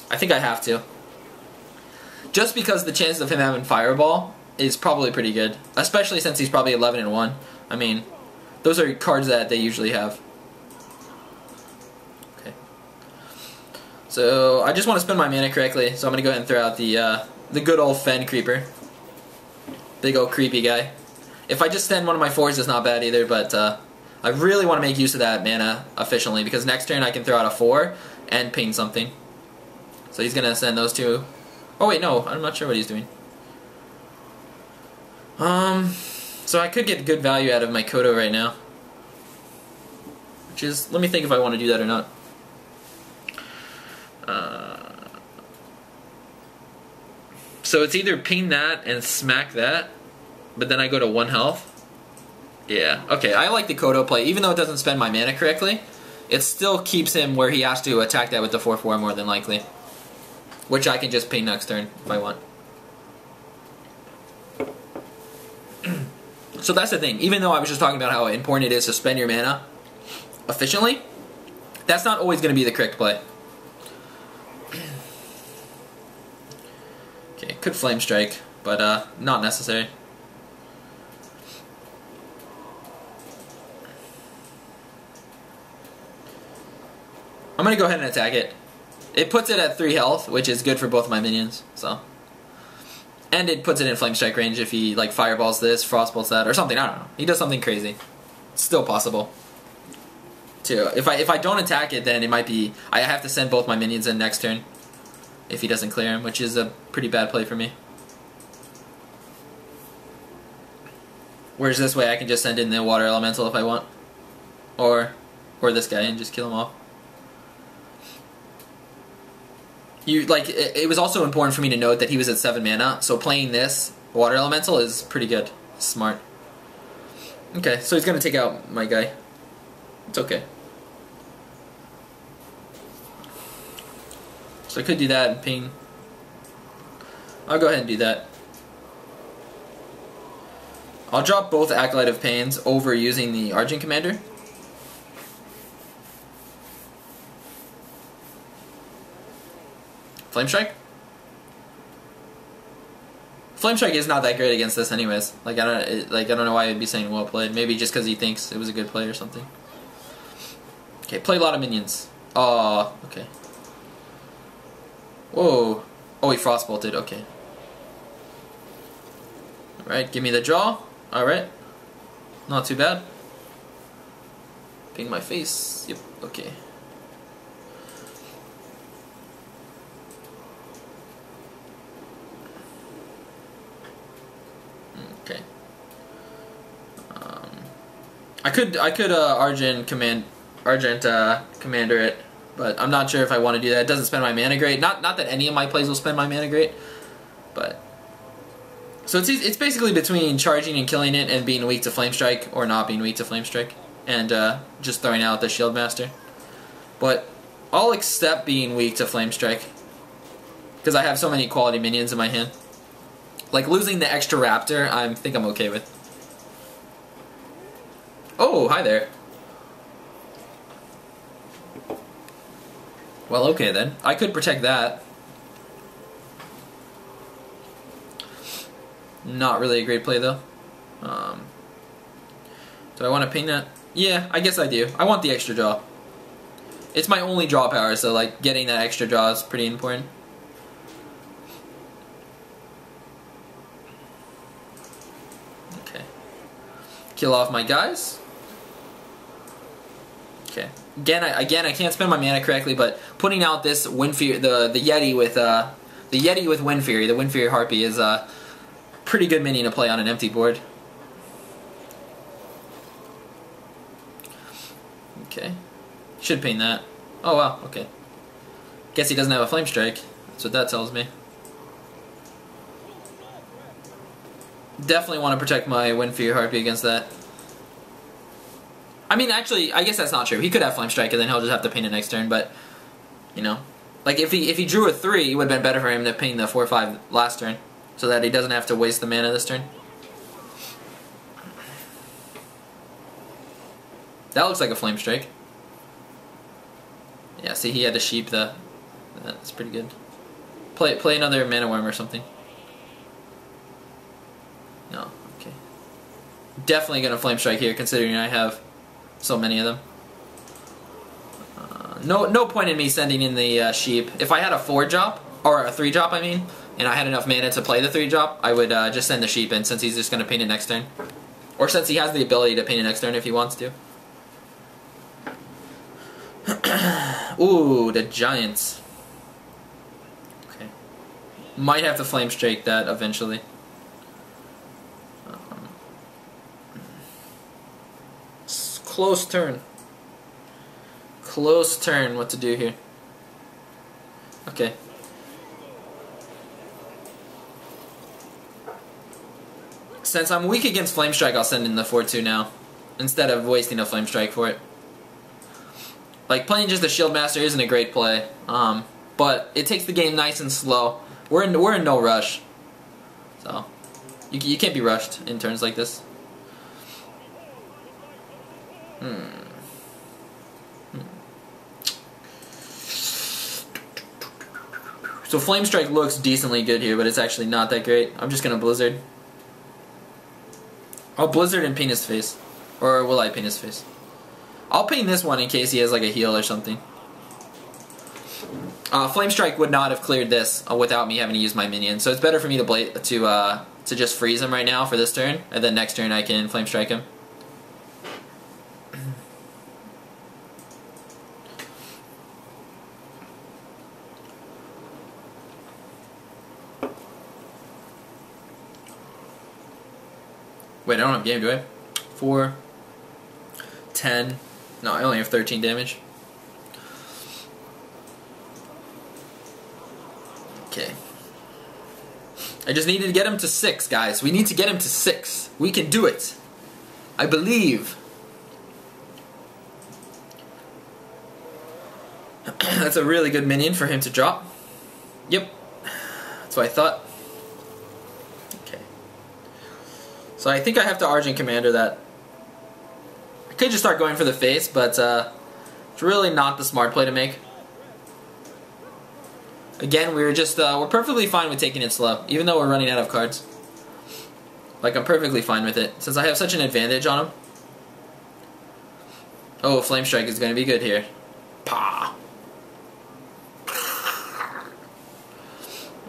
I think I have to. Just because the chances of him having Fireball is probably pretty good, especially since he's probably 11-1. I mean, those are cards that they usually have. Okay. So I just want to spend my mana correctly, so I'm going to go ahead and throw out the good old Fen Creeper. Big old creepy guy. If I just send one of my 4s, it's not bad either, but I really want to make use of that mana efficiently, because next turn I can throw out a 4 and ping something. So he's going to send those 2. Oh wait, no, I'm not sure what he's doing. So I could get good value out of my Kodo right now. Which is, let me think if I want to do that or not. So it's either ping that and smack that, but then I go to 1 health. Yeah, okay, I like the Kodo play. Even though it doesn't spend my mana correctly, it still keeps him where he has to attack that with the 4/4 more than likely. Which I can just ping next turn if I want. So that's the thing. Even though I was just talking about how important it is to spend your mana efficiently, that's not always going to be the correct play. Okay, could Flamestrike, but not necessary. I'm going to go ahead and attack it. It puts it at 3 health, which is good for both my minions, so. And it puts it in Flamestrike range if he like fireballs this, frostbolts that, or something, I don't know. He does something crazy. It's still possible. Too. If I don't attack it, then it might be, I have to send both my minions in next turn if he doesn't clear him, which is a pretty bad play for me. Whereas this way I can just send in the water elemental if I want. Or this guy and just kill him off. It was also important for me to note that he was at 7 mana, so playing this water elemental is pretty good. Smart. Okay, so he's gonna take out my guy. It's okay. So I could do that and ping. I'll go ahead and do that. I'll drop both Acolyte of Pains over using the Argent Commander. Flamestrike? Flamestrike is not that great against this anyways. I don't know why I'd be saying well played. Maybe just because he thinks it was a good play or something. Okay, play a lot of minions. Oh, okay. Whoa. Oh, he frostbolted, okay. Alright, give me the draw. Alright. Not too bad. Ping my face. Yep, okay. Okay. I could Argent Commander it, but I'm not sure if I want to do that. It doesn't spend my mana great. Not that any of my plays will spend my mana great, but so it's basically between charging and killing it and being weak to Flamestrike or not being weak to Flamestrike and just throwing out the Shieldmasta. But I'll accept being weak to Flamestrike because I have so many quality minions in my hand. Like losing the extra Raptor, I think I'm okay with. Oh, hi there. Well, okay then. I could protect that. Not really a great play though. Do I want to ping that? Yeah, I guess I do. I want the extra draw. It's my only draw power, so like getting that extra draw is pretty important. Okay. Kill off my guys. Okay. Again, I can't spend my mana correctly, but putting out this Windfury, the Yeti with Windfury, the Windfury Harpy is a pretty good minion to play on an empty board. Okay, should ping that. Oh wow, okay. Guess he doesn't have a Flamestrike. That's what that tells me. Definitely want to protect my Windfury Harpy against that. I mean, actually, I guess that's not true. He could have Flamestrike and then he'll just have to ping it next turn, but, you know. Like, if he drew a 3, it would have been better for him to ping the 4/5 last turn, so that he doesn't have to waste the mana this turn. That looks like a Flamestrike. Yeah, see, he had to sheep the... That's pretty good. Play another Mana Wyrm or something. No, okay. Definitely gonna Flamestrike here, considering I have so many of them. No point in me sending in the sheep. If I had a 4-drop, or a 3-drop, I mean, and I had enough mana to play the 3-drop, I would just send the sheep in, since he's just gonna paint it next turn. Or since he has the ability to paint it next turn if he wants to. Ooh, the Giants. Okay. Might have to Flamestrike that eventually. Close turn. Close turn, what to do here. Okay. Since I'm weak against Flamestrike, I'll send in the 4-2 now, instead of wasting a Flamestrike for it. Like, playing just a Shieldmasta isn't a great play, but it takes the game nice and slow. We're in no rush, so you can't be rushed in turns like this. So Flamestrike looks decently good here, but it's actually not that great. I'm just gonna Blizzard. I'll Blizzard and paint his face. Or will I paint his face? I'll paint this one in case he has like a heal or something. Flamestrike would not have cleared this without me having to use my minion, so it's better for me to just freeze him right now for this turn, and then next turn I can Flamestrike him. Wait, I don't have game, do I? 4, 10. No, I only have 13 damage. Okay. I just needed to get him to 6, guys. We need to get him to 6. We can do it. I believe. That's a really good minion for him to drop. Yep. That's what I thought. So I think I have to Argent Commander that. I could just start going for the face, but it's really not the smart play to make. Again, we're perfectly fine with taking it slow, even though we're running out of cards. Like, I'm perfectly fine with it, since I have such an advantage on him. Oh, Flamestrike is going to be good here. Pah!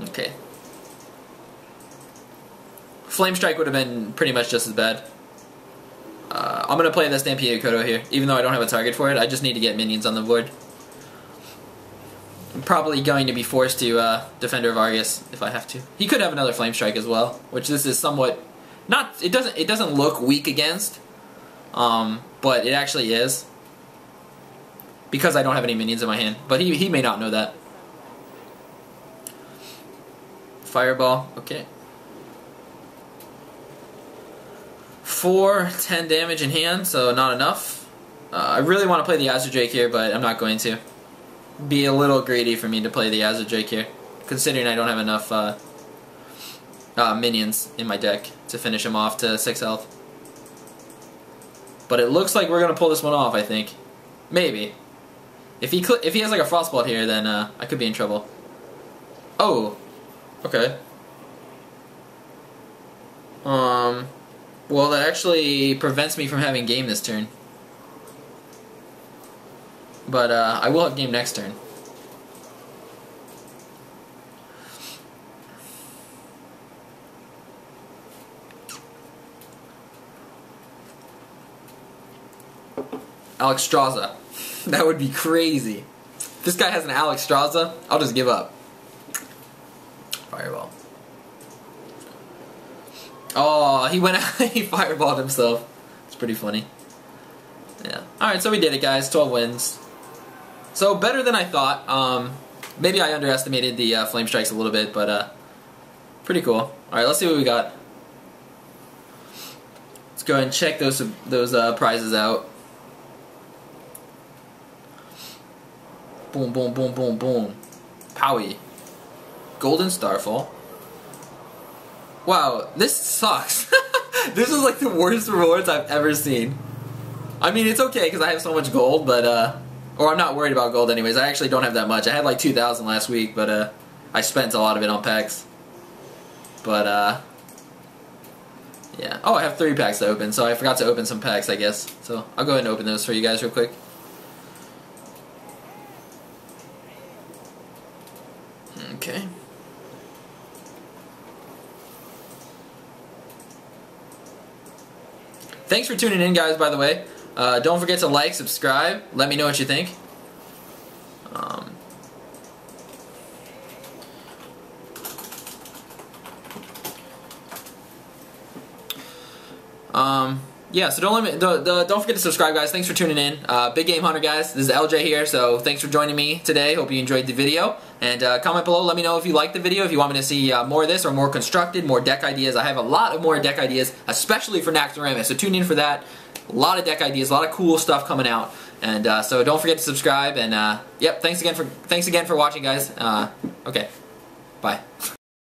Okay. Flamestrike would have been pretty much just as bad. I'm going to play the Stampeding Kodo here, even though I don't have a target for it. I just need to get minions on the board. I'm probably going to be forced to Defender of Argus if I have to. He could have another Flamestrike as well, which this is somewhat not. It doesn't look weak against, but it actually is because I don't have any minions in my hand. But he may not know that. Fireball, okay. 4, 10 damage in hand, so not enough. I really want to play the Azure Drake here, but I'm not going to. Be a little greedy for me to play the Azure Drake here, considering I don't have enough minions in my deck to finish him off to 6 health. But it looks like we're going to pull this one off, I think. Maybe. If he has like a Frostbolt here, then I could be in trouble. Oh. Okay. Well, that actually prevents me from having game this turn. But I will have game next turn. Alexstrasza. That would be crazy. If this guy has an Alexstrasza, I'll just give up. Fireball. Oh, he went out, he fireballed himself. It's pretty funny. Yeah. Alright, so we did it, guys. 12 wins. So, better than I thought. Maybe I underestimated the Flamestrikes a little bit, but pretty cool. Alright, let's see what we got. Let's go ahead and check those prizes out. Boom, boom, boom, boom, boom. Powie. Golden Starfall. Wow, this sucks. This is like the worst rewards I've ever seen. I mean, it's okay because I have so much gold, but or I'm not worried about gold anyways. I actually don't have that much. I had like 2,000 last week, but I spent a lot of it on packs. But yeah. Oh, I have 3 packs to open, so I forgot to open some packs, I guess. So I'll go ahead and open those for you guys real quick. Okay. Thanks for tuning in, guys, by the way. Don't forget to like, subscribe, let me know what you think. Yeah, so don't forget to subscribe, guys. Thanks for tuning in. Big Game Hunter, guys. This is LJ here, so thanks for joining me today. Hope you enjoyed the video. And comment below, let me know if you liked the video, if you want me to see more of this or more constructed, more deck ideas. I have a lot of more deck ideas, especially for Naxxramas, so tune in for that. A lot of deck ideas, a lot of cool stuff coming out. And so don't forget to subscribe. And yep, thanks again for watching, guys. Okay, bye.